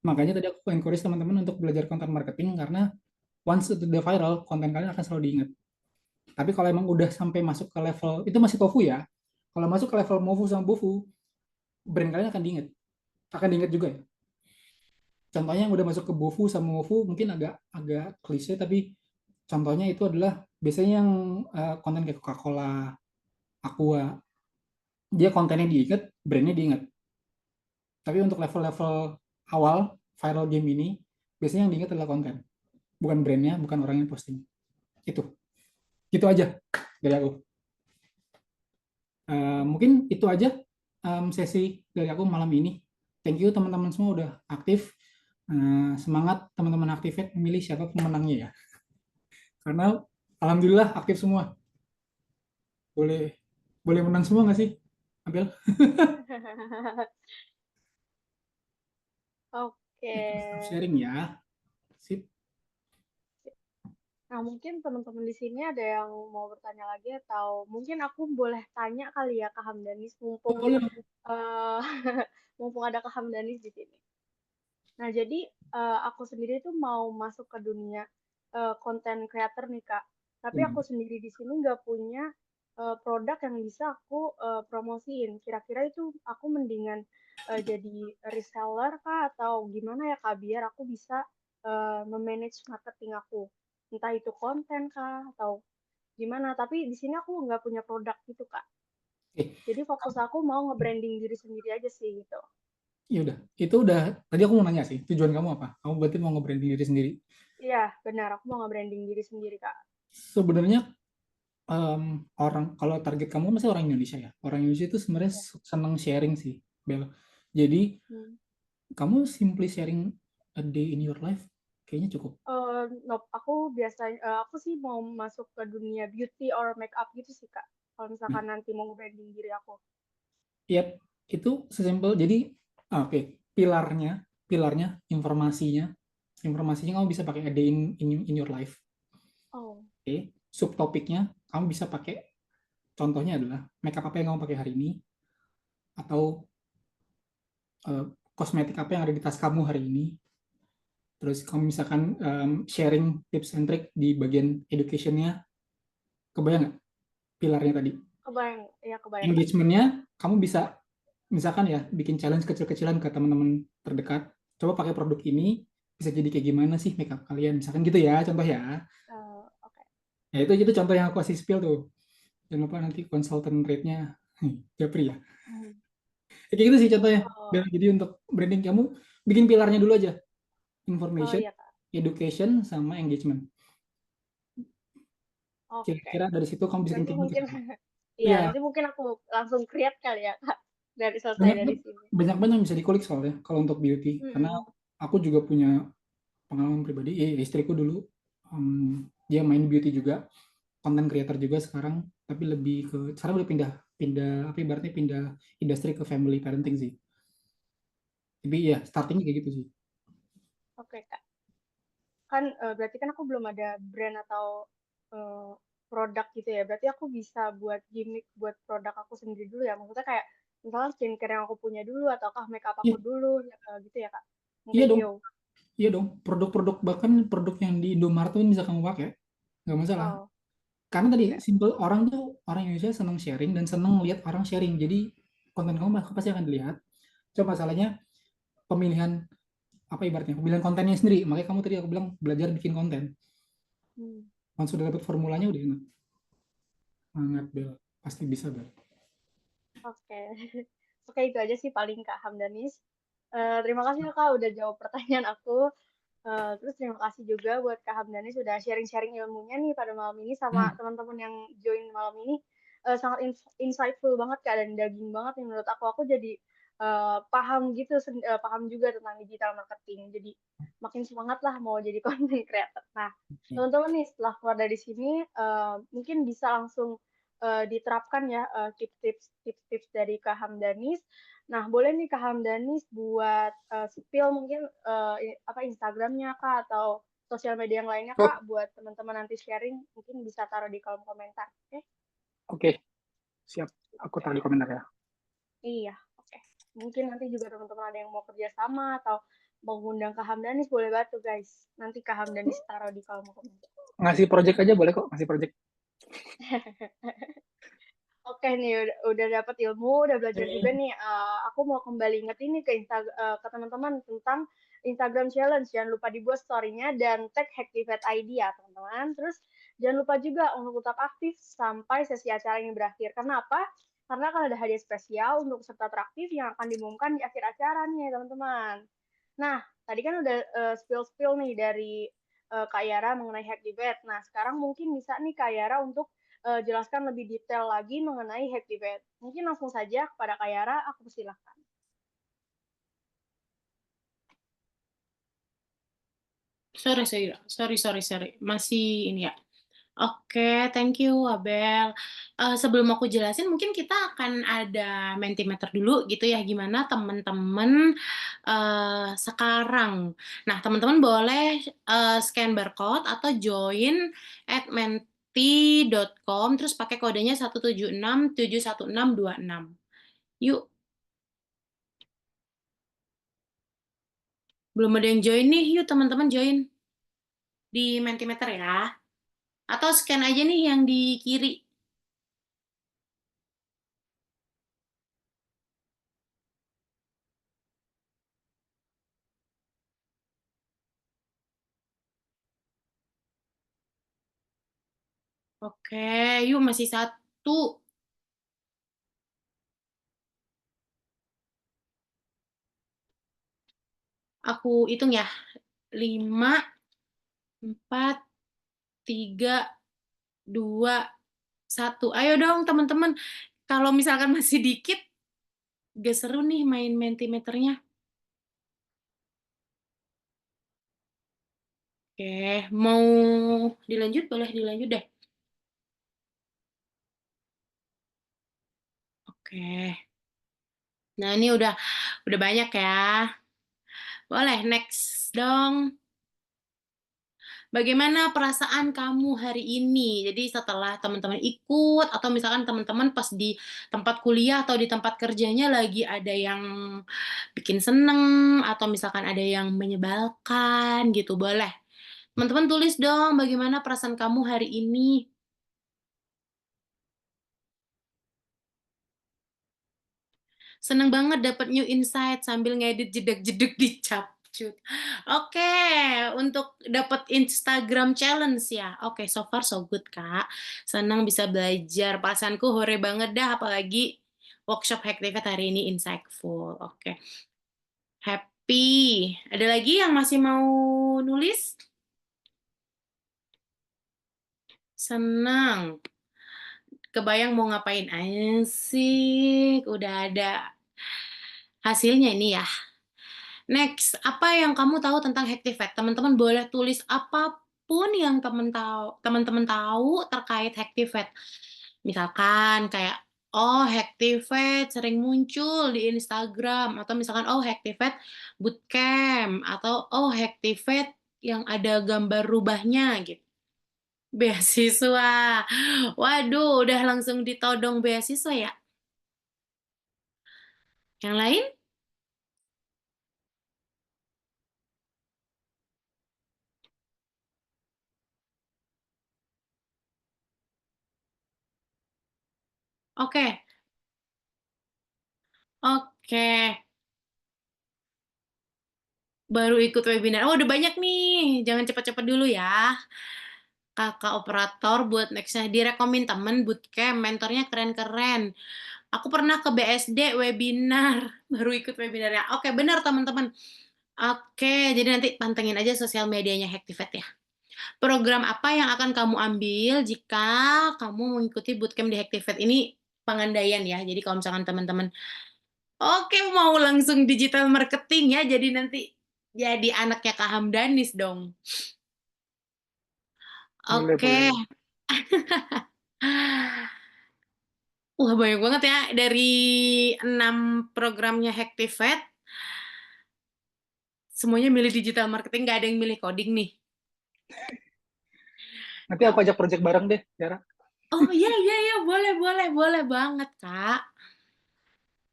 Makanya tadi aku encourage teman-teman untuk belajar content marketing karena once itu udah viral, konten kalian akan selalu diingat. Tapi kalau emang udah sampai masuk ke level, itu masih tofu ya. Kalau masuk ke level mofu sama bofu, brand kalian akan diingat. Akan diingat juga ya. Contohnya yang udah masuk ke bofu sama mofu mungkin agak klise, tapi contohnya itu adalah biasanya yang konten kayak Coca-Cola, Aqua, dia kontennya diingat, brandnya diingat. Tapi untuk level-level awal viral game ini, biasanya yang diingat adalah konten, bukan brandnya, bukan orang yang posting. Itu aja dari aku. Mungkin itu aja sesi dari aku malam ini. Thank you teman-teman semua udah aktif. Semangat teman-teman Activate memilih siapa pemenangnya ya. Karena alhamdulillah aktif semua. Boleh menang semua nggak sih, Abel? Oke. Sharing ya. Sip. Nah, mungkin teman-teman di sini ada yang mau bertanya lagi atau mungkin aku boleh tanya kali ya ke Hamdanis mumpung Boleh. mumpung ada Kak Hamdanis di sini. Nah, jadi aku sendiri tuh mau masuk ke dunia content creator nih, Kak. Tapi aku sendiri di sini nggak punya produk yang bisa aku promosiin. Kira-kira itu aku mendingan jadi reseller kah atau gimana ya, Kak, biar aku bisa memanage marketing aku. Entah itu konten kah atau gimana. Tapi di sini aku nggak punya produk gitu, Kak. Jadi fokus aku mau nge-branding diri sendiri aja sih gitu. Ya udah, itu udah. Tadi aku mau nanya sih, tujuan kamu apa? Kamu berarti mau nge-branding diri sendiri. Iya, benar. Aku mau nge-branding diri sendiri, Kak. Sebenarnya orang, kalau target kamu masih orang Indonesia ya. Orang Indonesia itu sebenarnya senang sharing sih, Bel. Jadi kamu simply sharing a day in your life kayaknya cukup. Nope, aku sih mau masuk ke dunia beauty or makeup gitu sih, Kak. Kalau misalkan nanti mau nge-branding diri aku. Yap, itu sesimpel. Jadi oke, pilarnya informasinya kamu bisa pakai a day in your life. Oke, subtopiknya kamu bisa pakai, contohnya adalah makeup apa yang kamu pakai hari ini, atau kosmetik apa yang ada di tas kamu hari ini. Terus kamu misalkan sharing tips and trick di bagian education-nya. Kebayang nggak pilarnya tadi? Kebayang, ya kebayang. Engagement-nya kamu bisa misalkan ya bikin challenge kecil-kecilan ke teman-teman terdekat. Coba pakai produk ini bisa jadi kayak gimana sih makeup kalian, misalkan gitu ya, contoh ya. Oke. Ya itu contoh yang aku kasih spill tuh. Jangan lupa nanti consultant rate-nya Japri ya. Kayak gitu sih contohnya. Jadi untuk branding kamu bikin pilarnya dulu aja. Information, education, sama engagement. Kira-kira dari situ kamu bisa nanti mungkin iya, nanti mungkin aku langsung create kali ya, Kak. Dari selesai dari sini. Banyak banget yang bisa dikulik soalnya kalau untuk beauty. Karena aku juga punya pengalaman pribadi. Istriku dulu dia main beauty juga, content creator juga sekarang, tapi lebih ke sekarang udah pindah apa ibaratnya pindah industri ke family parenting sih. Tapi ya startingnya kayak gitu sih. Oke, Kak. Kan berarti kan aku belum ada brand atau produk gitu ya. Berarti aku bisa buat gimmick buat produk aku sendiri dulu ya. Maksudnya kayak misalnya skincare yang aku punya dulu ataukah makeup Iya, aku dulu gitu ya, Kak. iya Mungkin dong, Yo. iya dong. Produk-produk bahkan produk yang di Indomaret pun bisa kamu pakai, nggak masalah. Oh, Karena tadi oke. simple, orang Indonesia senang sharing dan senang lihat orang sharing. Jadi konten kamu pasti akan dilihat. Cuma masalahnya pemilihan apa ibaratnya pemilihan kontennya sendiri. Makanya kamu tadi aku bilang belajar bikin konten. Hmm, Once sudah dapat formulanya udah enak. Sangat Bel, pasti bisa Bel. Oke. Oke, itu aja sih paling Kak Hamdanis. Terima kasih ya Kak udah jawab pertanyaan aku. Terus terima kasih juga buat Kak Hamdani sudah sharing-sharing ilmunya nih pada malam ini sama Hmm. teman-teman yang join malam ini. Sangat insightful banget Kak dan daging banget nih menurut aku. Aku jadi paham gitu, paham juga tentang digital marketing. Jadi makin semangat lah mau jadi content creator. Nah, teman-teman nih setelah keluar dari sini mungkin bisa langsung diterapkan ya tips-tips dari Kak Hamdanis. Nah, boleh nih Kak Hamdanis buat spill mungkin apa Instagramnya Kak atau sosial media yang lainnya Oh, Kak buat teman-teman nanti sharing mungkin bisa taruh di kolom komentar. Oke? oke, siap. Aku Oke. taruh di komentar ya. Iya, oke. Mungkin nanti juga teman-teman ada yang mau kerja sama atau mau ngundang Kak Hamdanis boleh banget tuh guys. Nanti Kak Hamdanis taruh di kolom komentar. Ngasih project aja boleh kok, ngasih project. Oke nih, udah dapat ilmu, udah belajar juga nih. Aku mau kembali ingetin nih ke teman-teman tentang Instagram Challenge. Jangan lupa dibuat story-nya dan tag Hacktivate ID ya, teman-teman. Terus jangan lupa juga untuk tetap aktif sampai sesi acara ini berakhir. Karena apa? Karena akan ada hadiah spesial untuk peserta teraktif yang akan diumumkan di akhir acara nih, teman-teman. Nah, tadi kan udah spill-spill nih dari Kak Yara mengenai Hacktivate. Nah, sekarang mungkin bisa nih Kak Yara untuk jelaskan lebih detail lagi mengenai Hacktivate. Mungkin langsung saja kepada Kak Yara, aku persilahkan. Sorry. Masih ini ya. Oke, thank you, Abel. Sebelum aku jelasin, mungkin kita akan ada Mentimeter dulu gitu ya, gimana teman-teman sekarang. Nah, teman-teman boleh scan barcode atau join at menti.com, terus pakai kodenya 176716626. Yuk, belum ada yang join nih, yuk teman-teman join di Mentimeter ya. Atau scan aja nih yang di kiri. Oke, yuk masih satu. Aku hitung ya. 5, 4, 3, 2, 1. Ayo dong teman-teman. Kalau misalkan masih dikit, gak seru nih main Mentimeternya. Oke, mau dilanjut? Boleh dilanjut deh. Oke. Nah, ini udah banyak ya. Boleh next dong. Bagaimana perasaan kamu hari ini? Jadi setelah teman-teman ikut atau misalkan teman-teman pas di tempat kuliah atau di tempat kerjanya lagi ada yang bikin seneng atau misalkan ada yang menyebalkan gitu, boleh. Teman-teman tulis dong bagaimana perasaan kamu hari ini. Seneng banget dapat new insight sambil ngedit jedak-jeduk di Capcut. Oke, untuk dapat Instagram challenge ya. Oke, so far so good, Kak. Senang bisa belajar. Perasaanku hore banget dah, apalagi workshop Hacktivate hari ini insightful. Oke. Happy. Ada lagi yang masih mau nulis? Senang. Kebayang mau ngapain? Asik. Udah ada hasilnya ini ya. Next, apa yang kamu tahu tentang Hacktivate? Teman-teman boleh tulis apapun yang teman-teman tahu terkait Hacktivate. Misalkan kayak, oh Hacktivate sering muncul di Instagram, atau misalkan, oh Hacktivate bootcamp, atau oh Hacktivate yang ada gambar rubahnya gitu. Beasiswa. Waduh, udah langsung ditodong beasiswa ya? Yang lain? Oke, oke. Baru ikut webinar. Oh, udah banyak nih. Jangan cepat-cepat dulu ya. Kakak operator buat nextnya direkomin temen bootcamp, mentornya keren-keren. Aku pernah ke BSD webinar, baru ikut webinarnya. Oke, benar teman-teman. Oke, jadi nanti pantengin aja sosial medianya Hactivate ya. Program apa yang akan kamu ambil jika kamu mengikuti bootcamp di Hactivate? Ini pengandaian ya. Jadi kalau misalkan teman-teman, oke mau langsung digital marketing ya, jadi nanti jadi anaknya Kak Hamdanis dong. Boleh, Oke. boleh. Wah, banyak banget ya. Dari 6 programnya Hactivate, semuanya milih digital marketing, nggak ada yang milih coding nih. Nanti aku ajak project bareng deh, Yara. Oh iya, iya, iya. Boleh banget, Kak.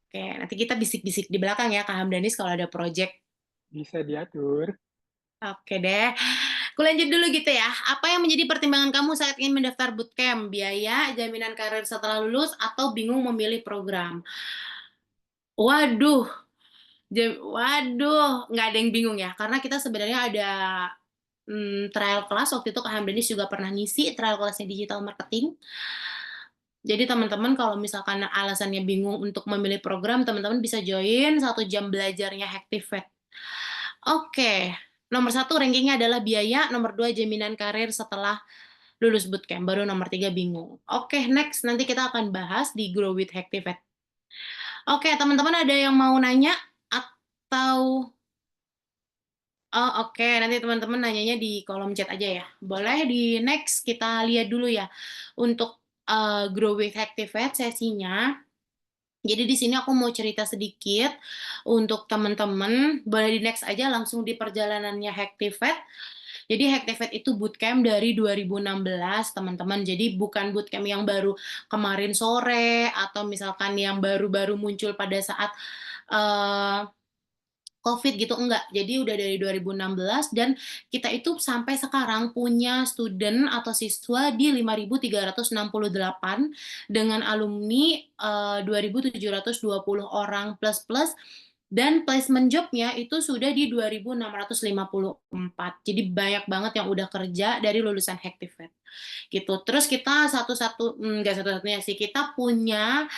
Oke, nanti kita bisik-bisik di belakang ya, Kak Hamdanis, kalau ada project. Bisa diatur. Oke deh. Aku lanjut dulu gitu ya. Apa yang menjadi pertimbangan kamu saat ingin mendaftar bootcamp? Biaya, jaminan karir setelah lulus, atau bingung memilih program? Waduh, waduh, nggak ada yang bingung ya, karena kita sebenarnya ada trial class. Waktu itu Kak Hamdanis juga pernah ngisi trial classnya digital marketing. Jadi teman-teman kalau misalkan alasannya bingung untuk memilih program, teman-teman bisa join 1 jam belajarnya Hactivate. Oke, nomor 1 rankingnya adalah biaya, nomor 2 jaminan karir setelah lulus bootcamp, baru nomor 3 bingung. Oke, next, nanti kita akan bahas di Grow with Hactivate. Oke, teman-teman ada yang mau nanya atau oh, oke, nanti teman-teman nanyanya di kolom chat aja ya. Boleh di next kita lihat dulu ya untuk Grow with Hactivate sesinya. Jadi di sini aku mau cerita sedikit untuk teman-teman. Boleh di next aja langsung di perjalanannya Hactivate. Jadi Hactivate itu bootcamp dari 2016, teman-teman. Jadi bukan bootcamp yang baru kemarin sore atau misalkan yang baru-baru muncul pada saat COVID gitu, enggak. Jadi udah dari 2016 dan kita itu sampai sekarang punya student atau siswa di 5.368 dengan alumni 2.720 orang plus dan placement job-nya itu sudah di 2.654. Jadi banyak banget yang udah kerja dari lulusan Hactivate gitu. Terus kita nggak satu-satunya sih, kita punya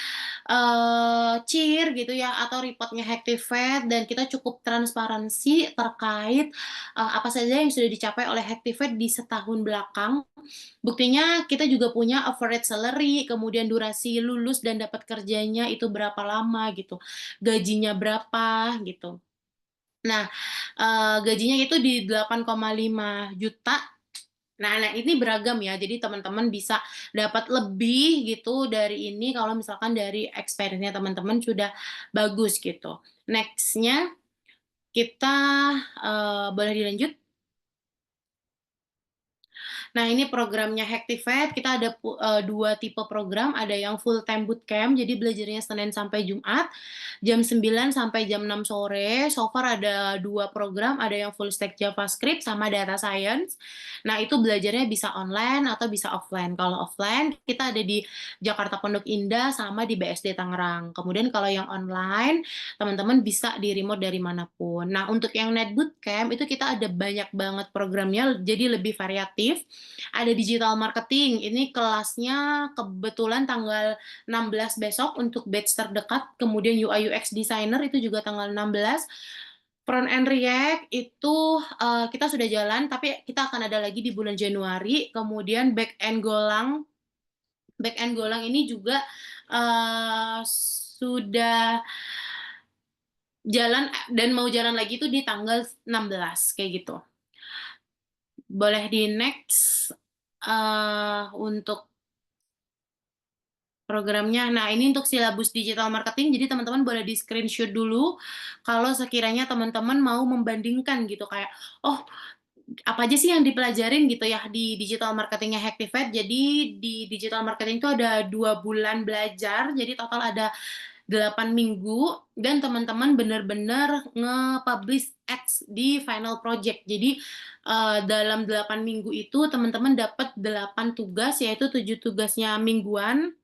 cheer gitu ya atau reportnya Hactivate dan kita cukup transparansi terkait apa saja yang sudah dicapai oleh Hactivate di setahun belakang. Buktinya kita juga punya average salary, kemudian durasi lulus dan dapat kerjanya itu berapa lama gitu, gajinya berapa gitu. Nah, gajinya itu di 8,5 juta. Nah, ini beragam ya, jadi teman-teman bisa dapat lebih gitu dari ini kalau misalkan dari experience-nya teman-teman sudah bagus gitu. Next-nya kita boleh dilanjut? Nah, ini programnya Hactivate. Kita ada 2 tipe program, ada yang full time bootcamp, jadi belajarnya Senin sampai Jumat, jam 9 sampai jam 6 sore. So far ada 2 program, ada yang full stack JavaScript sama data science. Nah, itu belajarnya bisa online atau bisa offline. Kalau offline, kita ada di Jakarta Pondok Indah sama di BSD Tangerang. Kemudian kalau yang online, teman-teman bisa di remote dari manapun. Nah, untuk yang net bootcamp, itu kita ada banyak banget programnya, jadi lebih variatif. Ada digital marketing, ini kelasnya kebetulan tanggal 16 besok untuk batch terdekat, kemudian UI UX designer itu juga tanggal 16. Front end React itu kita sudah jalan, tapi kita akan ada lagi di bulan Januari. Kemudian back end Golang ini juga sudah jalan dan mau jalan lagi itu di tanggal 16 kayak gitu. Boleh di next untuk programnya. Nah, ini untuk silabus digital marketing, jadi teman-teman boleh di screenshot dulu kalau sekiranya teman-teman mau membandingkan gitu kayak, oh apa aja sih yang dipelajarin gitu ya di digital marketingnya Hactivate. Jadi di digital marketing itu ada 2 bulan belajar, jadi total ada 8 minggu dan teman-teman bener-bener nge-publish ads di final project. Jadi dalam 8 minggu itu teman-teman dapat 8 tugas, yaitu 7 tugasnya mingguan,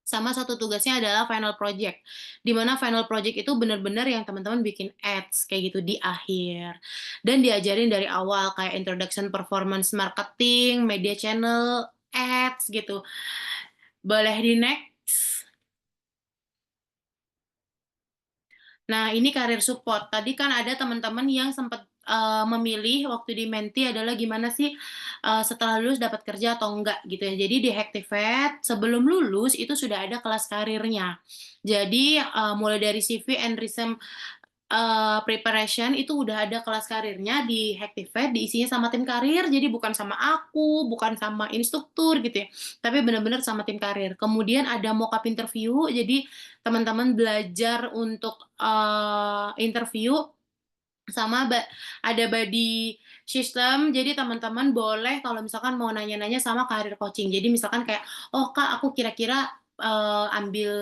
sama 1 tugasnya adalah final project. Di mana final project itu benar-benar yang teman-teman bikin ads kayak gitu di akhir. Dan diajarin dari awal kayak introduction performance marketing, media channel, ads gitu. Boleh di next. Nah, ini karir support. Tadi kan ada teman-teman yang sempat memilih waktu di Menti adalah gimana sih setelah lulus dapat kerja atau enggak gitu ya. Jadi di Hactivate sebelum lulus itu sudah ada kelas karirnya. Jadi mulai dari CV and resume preparation itu udah ada kelas karirnya di Hactivate, diisinya sama tim karir, jadi bukan sama aku, bukan sama instruktur gitu ya, tapi benar-benar sama tim karir. Kemudian ada mock-up interview, jadi teman-teman belajar untuk interview sama ada body system, jadi teman-teman boleh kalau misalkan mau nanya-nanya sama karir coaching. Jadi misalkan kayak, oh Kak, aku kira-kira ambil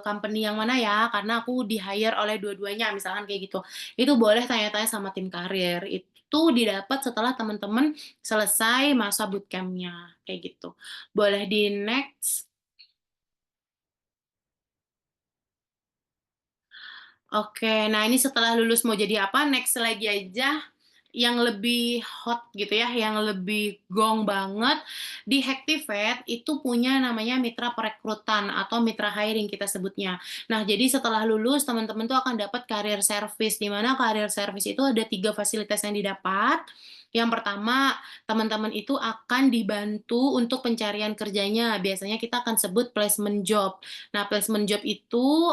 company yang mana ya, karena aku di-hire oleh dua-duanya, misalkan kayak gitu. Itu boleh tanya-tanya sama tim karir. Itu didapat setelah teman-teman selesai masa bootcamp-nya, kayak gitu. Boleh di next. Oke, nah ini setelah lulus mau jadi apa, next lagi aja yang lebih hot gitu ya, yang lebih gong banget. Di Hactivate itu punya namanya mitra perekrutan atau mitra hiring kita sebutnya. Nah, jadi setelah lulus teman-teman tuh akan dapat career service, di mana career service itu ada 3 fasilitas yang didapat. Yang pertama, teman-teman itu akan dibantu untuk pencarian kerjanya. Biasanya kita akan sebut placement job. Nah, placement job itu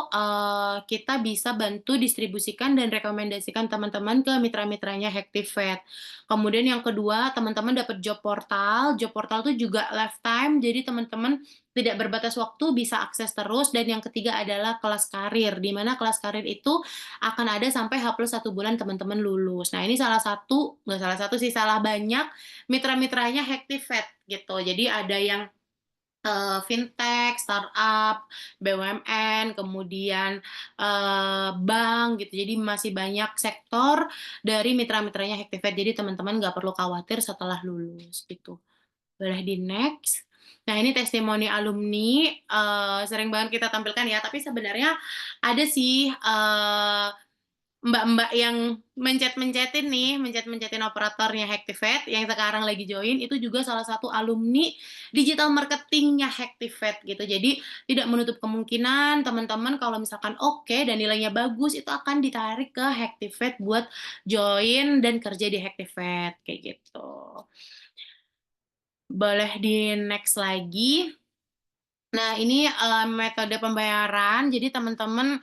kita bisa bantu distribusikan dan rekomendasikan teman-teman ke mitra-mitranya Hactivate. Kemudian yang kedua, teman-teman dapat job portal. Job portal itu juga lifetime, jadi teman-teman tidak berbatas waktu, bisa akses terus. Dan yang ketiga adalah kelas karir, di mana kelas karir itu akan ada sampai H+1 bulan teman-teman lulus. Nah, ini salah satu sih, salah banyak mitra-mitranya Hactivate gitu. Jadi ada yang fintech, startup, BUMN, kemudian bank gitu. Jadi masih banyak sektor dari mitra-mitranya Hactivate. Jadi teman-teman nggak perlu khawatir setelah lulus gitu. Boleh di next. Nah, ini testimoni alumni, sering banget kita tampilkan ya, tapi sebenarnya ada sih mbak-mbak yang mencet-mencetin operatornya Hactivate yang sekarang lagi join, itu juga salah satu alumni digital marketingnya Hactivate gitu. Jadi tidak menutup kemungkinan teman-teman kalau misalkan oke dan nilainya bagus itu akan ditarik ke Hactivate buat join dan kerja di Hactivate kayak gitu. Boleh di next lagi. Nah, ini metode pembayaran. Jadi teman-teman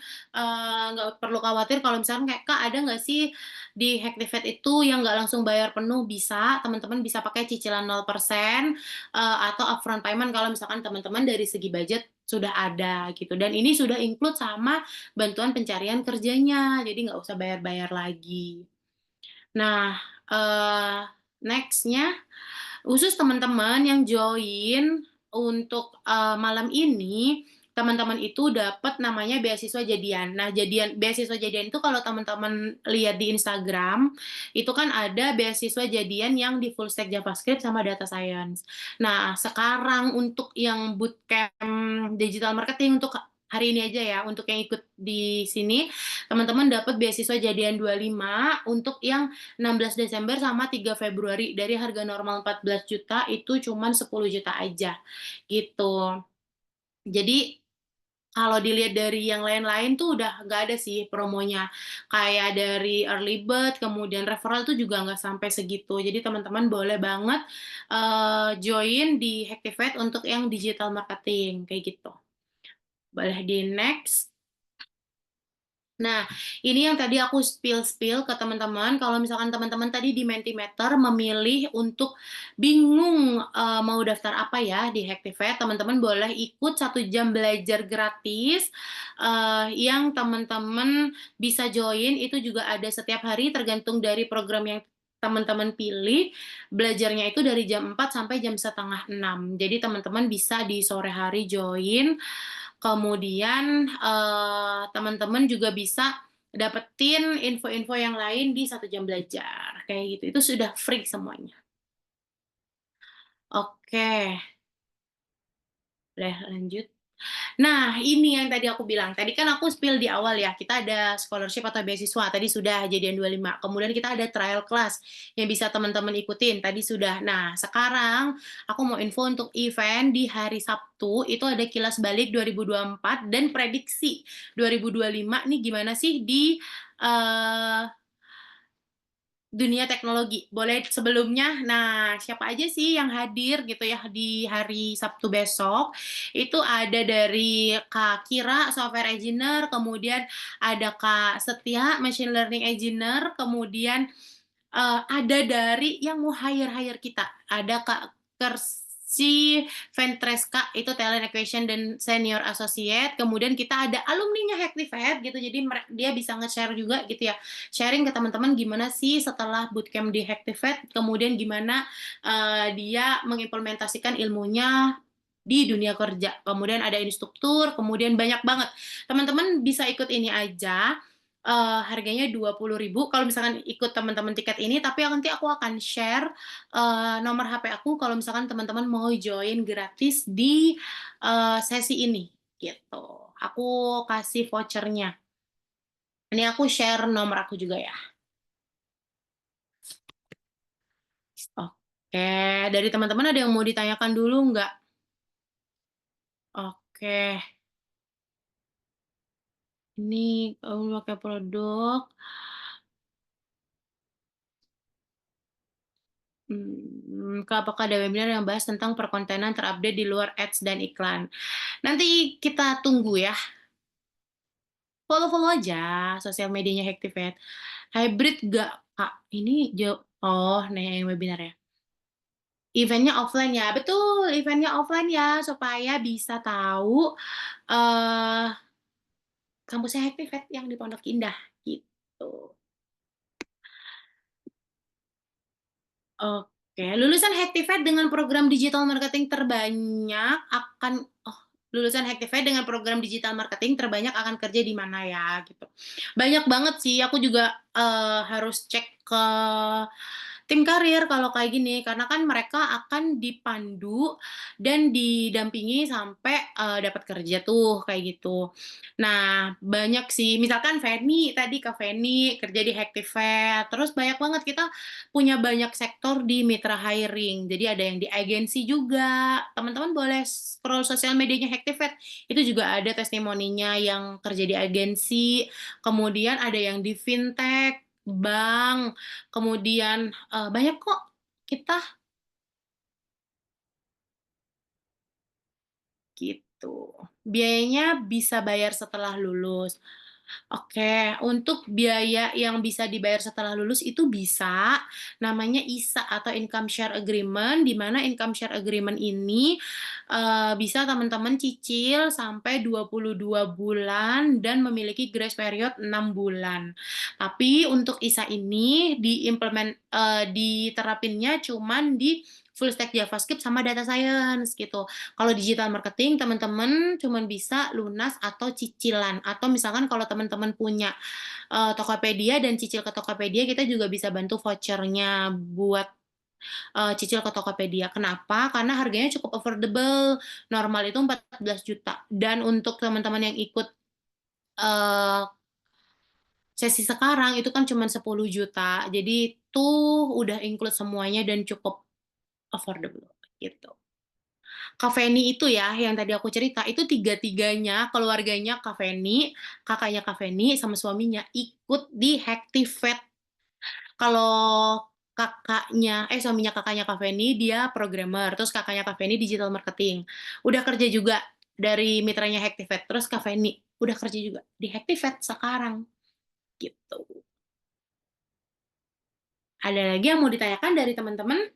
nggak perlu khawatir kalau misalkan kayak, Kak, ada nggak sih di Hactivate itu yang nggak langsung bayar penuh? Bisa, teman-teman bisa pakai cicilan 0% atau upfront payment kalau misalkan teman-teman dari segi budget sudah ada gitu. Dan ini sudah include sama bantuan pencarian kerjanya, jadi nggak usah bayar-bayar lagi. Nah, next-nya, khusus teman-teman yang join untuk malam ini, teman-teman itu dapat namanya beasiswa jadian. Nah, beasiswa jadian itu kalau teman-teman lihat di Instagram, itu kan ada beasiswa jadian yang di full stack JavaScript sama data science. Nah, sekarang untuk yang bootcamp digital marketing untuk hari ini aja ya, untuk yang ikut di sini, teman-teman dapat beasiswa jadian 25 untuk yang 16 Desember sama 3 Februari. Dari harga normal 14 juta itu cuman 10 juta aja gitu. Jadi kalau dilihat dari yang lain-lain tuh udah nggak ada sih promonya. Kayak dari early bird, kemudian referral tuh juga nggak sampai segitu. Jadi teman-teman boleh banget join di Hactivate untuk yang digital marketing kayak gitu. Boleh di next. Nah, ini yang tadi aku spill ke teman-teman. Kalau misalkan teman-teman tadi di Mentimeter memilih untuk bingung mau daftar apa ya di Hactivate, teman-teman boleh ikut 1 jam belajar gratis yang teman-teman bisa join. Itu juga ada setiap hari tergantung dari program yang teman-teman pilih belajarnya itu dari jam 4 sampai jam setengah 6. Jadi teman-teman bisa di sore hari join, kemudian teman-teman juga bisa dapetin info-info yang lain di 1 jam belajar, kayak gitu. Itu sudah free semuanya. Oke, boleh lanjut. Nah, ini yang tadi aku bilang. Tadi kan aku spill di awal ya, kita ada scholarship atau beasiswa, tadi sudah jadian 25. Kemudian kita ada trial class yang bisa teman-teman ikutin, tadi sudah. Nah, sekarang aku mau info untuk event di hari Sabtu, itu ada kilas balik 2024 dan prediksi 2025 nih gimana sih di dunia teknologi. Boleh sebelumnya, nah siapa aja sih yang hadir gitu ya di hari Sabtu besok? Itu ada dari Kak Kira, software engineer, kemudian ada Kak Setia, machine learning engineer, kemudian ada dari yang mau hire kita, ada Kak Kersi Ventreska, itu talent acquisition dan senior associate, kemudian kita ada alumninya Hacktivate gitu, jadi dia bisa nge-share juga gitu ya, sharing ke teman-teman gimana sih setelah bootcamp di Hacktivate, kemudian gimana dia mengimplementasikan ilmunya di dunia kerja. Kemudian ada instruktur, kemudian banyak banget. Teman-teman bisa ikut ini aja. Harganya 20.000 kalau misalkan ikut teman-teman tiket ini, tapi nanti aku akan share nomor HP aku kalau misalkan teman-teman mau join gratis di sesi ini gitu. Aku kasih vouchernya. Ini aku share nomor aku juga ya. Oke, dari teman-teman ada yang mau ditanyakan dulu nggak? Oke. Ini kamu pakai produk. Apakah ada webinar yang bahas tentang perkontenan terupdate di luar ads dan iklan? Nanti kita tunggu ya. Follow-follow aja sosial medianya Hacktivate. Hybrid nggak, Kak? Ini oh, nih yang webinar ya. Eventnya offline ya, betul. Eventnya offline ya, supaya bisa tahu kampusnya Hacktivate yang di Pondok Indah, gitu. Oke, lulusan Hacktivate dengan program digital marketing terbanyak akan lulusan Hacktivate dengan program digital marketing terbanyak akan kerja di mana ya gitu. Banyak banget sih, aku juga harus cek ke tim karir kalau kayak gini karena kan mereka akan dipandu dan didampingi sampai dapat kerja tuh kayak gitu. Nah, banyak sih. Misalkan Feni tadi ke Feni kerja di Hacktivate. Terus banyak banget kita punya banyak sektor di mitra hiring. Jadi ada yang di agensi juga. Teman-teman boleh scroll sosial medianya Hacktivate. Itu juga ada testimoninya yang kerja di agensi. Kemudian ada yang di fintech, bank. Kemudian banyak kok kita gitu. Biayanya bisa bayar setelah lulus. Oke, untuk biaya yang bisa dibayar setelah lulus itu bisa, namanya ISA atau Income Share Agreement, di mana Income Share Agreement ini bisa teman-teman cicil sampai 22 bulan dan memiliki grace period 6 bulan. Tapi untuk ISA ini diterapinnya cuman di full stack JavaScript sama data science gitu. Kalau digital marketing teman-teman cuman bisa lunas atau cicilan, atau misalkan kalau teman-teman punya Tokopedia dan cicil ke Tokopedia, kita juga bisa bantu vouchernya buat cicil ke Tokopedia. Kenapa? Karena harganya cukup affordable. Normal itu 14 juta. Dan untuk teman-teman yang ikut sesi sekarang itu kan cuma 10 juta. Jadi tuh udah include semuanya dan cukup affordable gitu. Kak Feni itu ya, yang tadi aku cerita, itu tiga-tiganya, keluarganya Kak Feni, kakaknya Kak Feni, sama suaminya ikut di Hacktivate. Kalau suaminya kakaknya Kak Feni, dia programmer, terus kakaknya Kak Feni digital marketing. Udah kerja juga dari mitranya Hacktivate, terus Kak Feni udah kerja juga di Hacktivate sekarang. Gitu. Ada lagi yang mau ditanyakan dari teman-teman?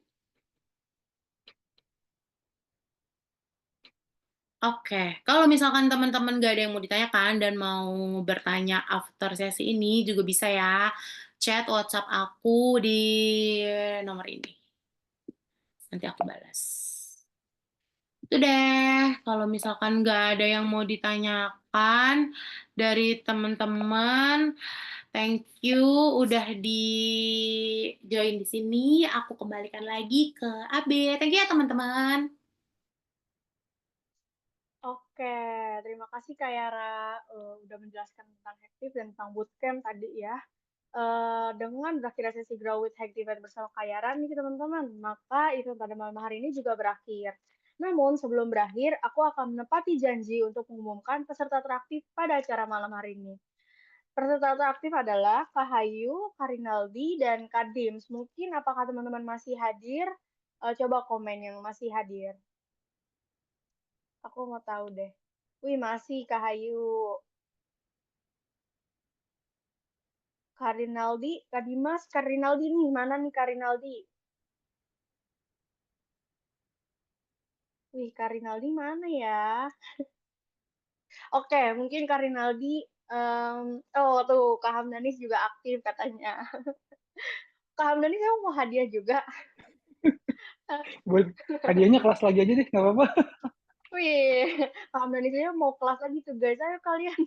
Oke, kalau misalkan teman-teman nggak ada yang mau ditanyakan dan mau bertanya after sesi ini juga bisa ya. chat WhatsApp aku di nomor ini. Nanti aku balas. Itu deh, kalau misalkan nggak ada yang mau ditanyakan dari teman-teman, thank you udah di join di sini. Aku kembalikan lagi ke Abe. Thank you ya teman-teman. Oke, terima kasih Kak Yara udah menjelaskan tentang Hektiv dan tentang bootcamp tadi ya. Dengan berakhirnya sesi Grow with Hektivate bersama Kak Yara nih teman-teman, maka event pada malam hari ini juga berakhir. Namun sebelum berakhir, aku akan menepati janji untuk mengumumkan peserta teraktif pada acara malam hari ini. Peserta teraktif adalah Kak Hayu, Karinaldi, dan Kak Dims. Mungkin apakah teman-teman masih hadir? Coba komen yang masih hadir. Aku mau tahu deh. Wih, masih Kak Hayu. Karinaldi, Kak Dimas, Karinaldi nih. Mana nih Karinaldi? Wih, Karinaldi mana ya? Oke, mungkin Karinaldi. Oh, tuh, Kak Hamdanis juga aktif katanya. Kak Hamdanis, kamu mau hadiah juga? Buat hadiahnya kelas lagi aja deh, nggak apa-apa. Wih, Kak Hamdanis aja mau kelas lagi tuh, guys. Ayo kalian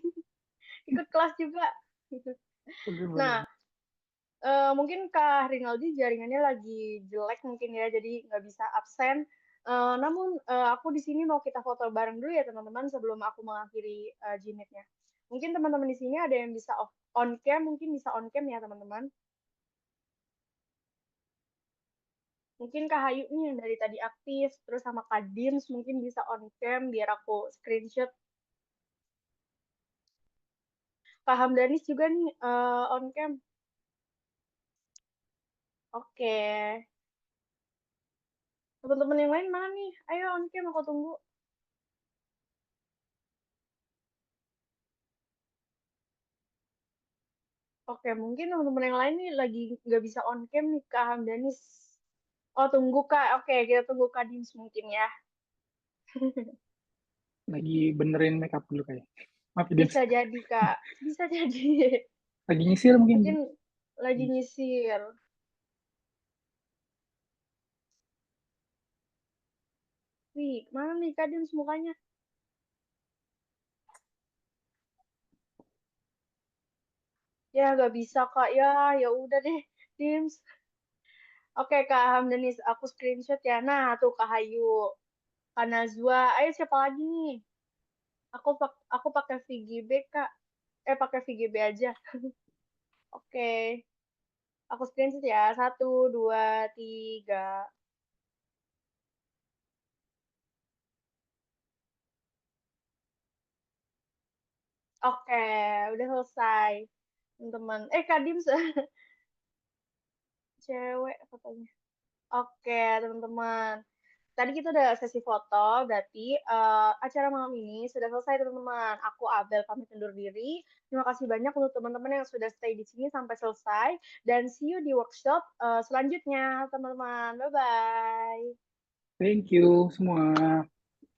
ikut kelas juga. Nah, mungkin Kak Rinaldi jaringannya lagi jelek mungkin ya, jadi nggak bisa absen. Namun aku di sini mau kita foto bareng dulu ya teman-teman sebelum aku mengakhiri Gmeet-nya. Mungkin teman-teman di sini ada yang bisa on cam, mungkin bisa on cam ya teman-teman. Mungkin Kak Hayu nih yang dari tadi aktif, terus sama Kak Dims mungkin bisa on cam biar aku screenshot. Kak Hamdanis juga nih on cam. Oke. Teman-teman yang lain mana nih? Ayo on cam, aku tunggu. Oke, mungkin teman-teman yang lain nih lagi nggak bisa on cam nih, Kak Hamdanis. Oh, tunggu Kak. Oke, kita tunggu Kak Dims mungkin ya. Lagi benerin makeup dulu kayak. Maaf ya, Dims. Bisa jadi, Kak. Bisa jadi. Lagi nyisir mungkin. Mungkin lagi nyisir. Wih, mana nih Kak Dims mukanya? Ya, nggak bisa, Kak. Ya udah deh, Dims. Oke, Kak Hamdanis, aku screenshot ya. Nah, tuh Kak Hayu, Kak Nazwa. Ayo siapa lagi nih? Aku pakai VGB, Kak. Pakai VGB aja. Oke. Aku screenshot ya. 1, 2, 3. Oke, udah selesai. Teman-teman. Kak Dims. Cewek fotonya. Oke, teman-teman. Tadi kita udah sesi foto, berarti acara malam ini sudah selesai, teman-teman. Aku Abel pamit undur diri. Terima kasih banyak untuk teman-teman yang sudah stay di sini sampai selesai. Dan see you di workshop selanjutnya, teman-teman. Bye-bye. Thank you semua.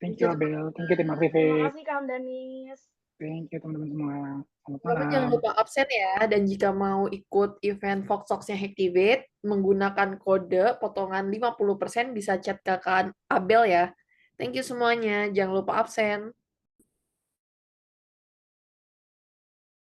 Thank you Abel. Thank you tim Terima Activate. kasih, Kak Hamdanis. Thank you teman-teman semua. Selamat Bapak jangan malam. lupa absen ya, dan jika mau ikut event Fox Talks-nya Hektivate, menggunakan kode potongan 50% bisa chat ke Kak Abel ya. Thank you semuanya, jangan lupa absen.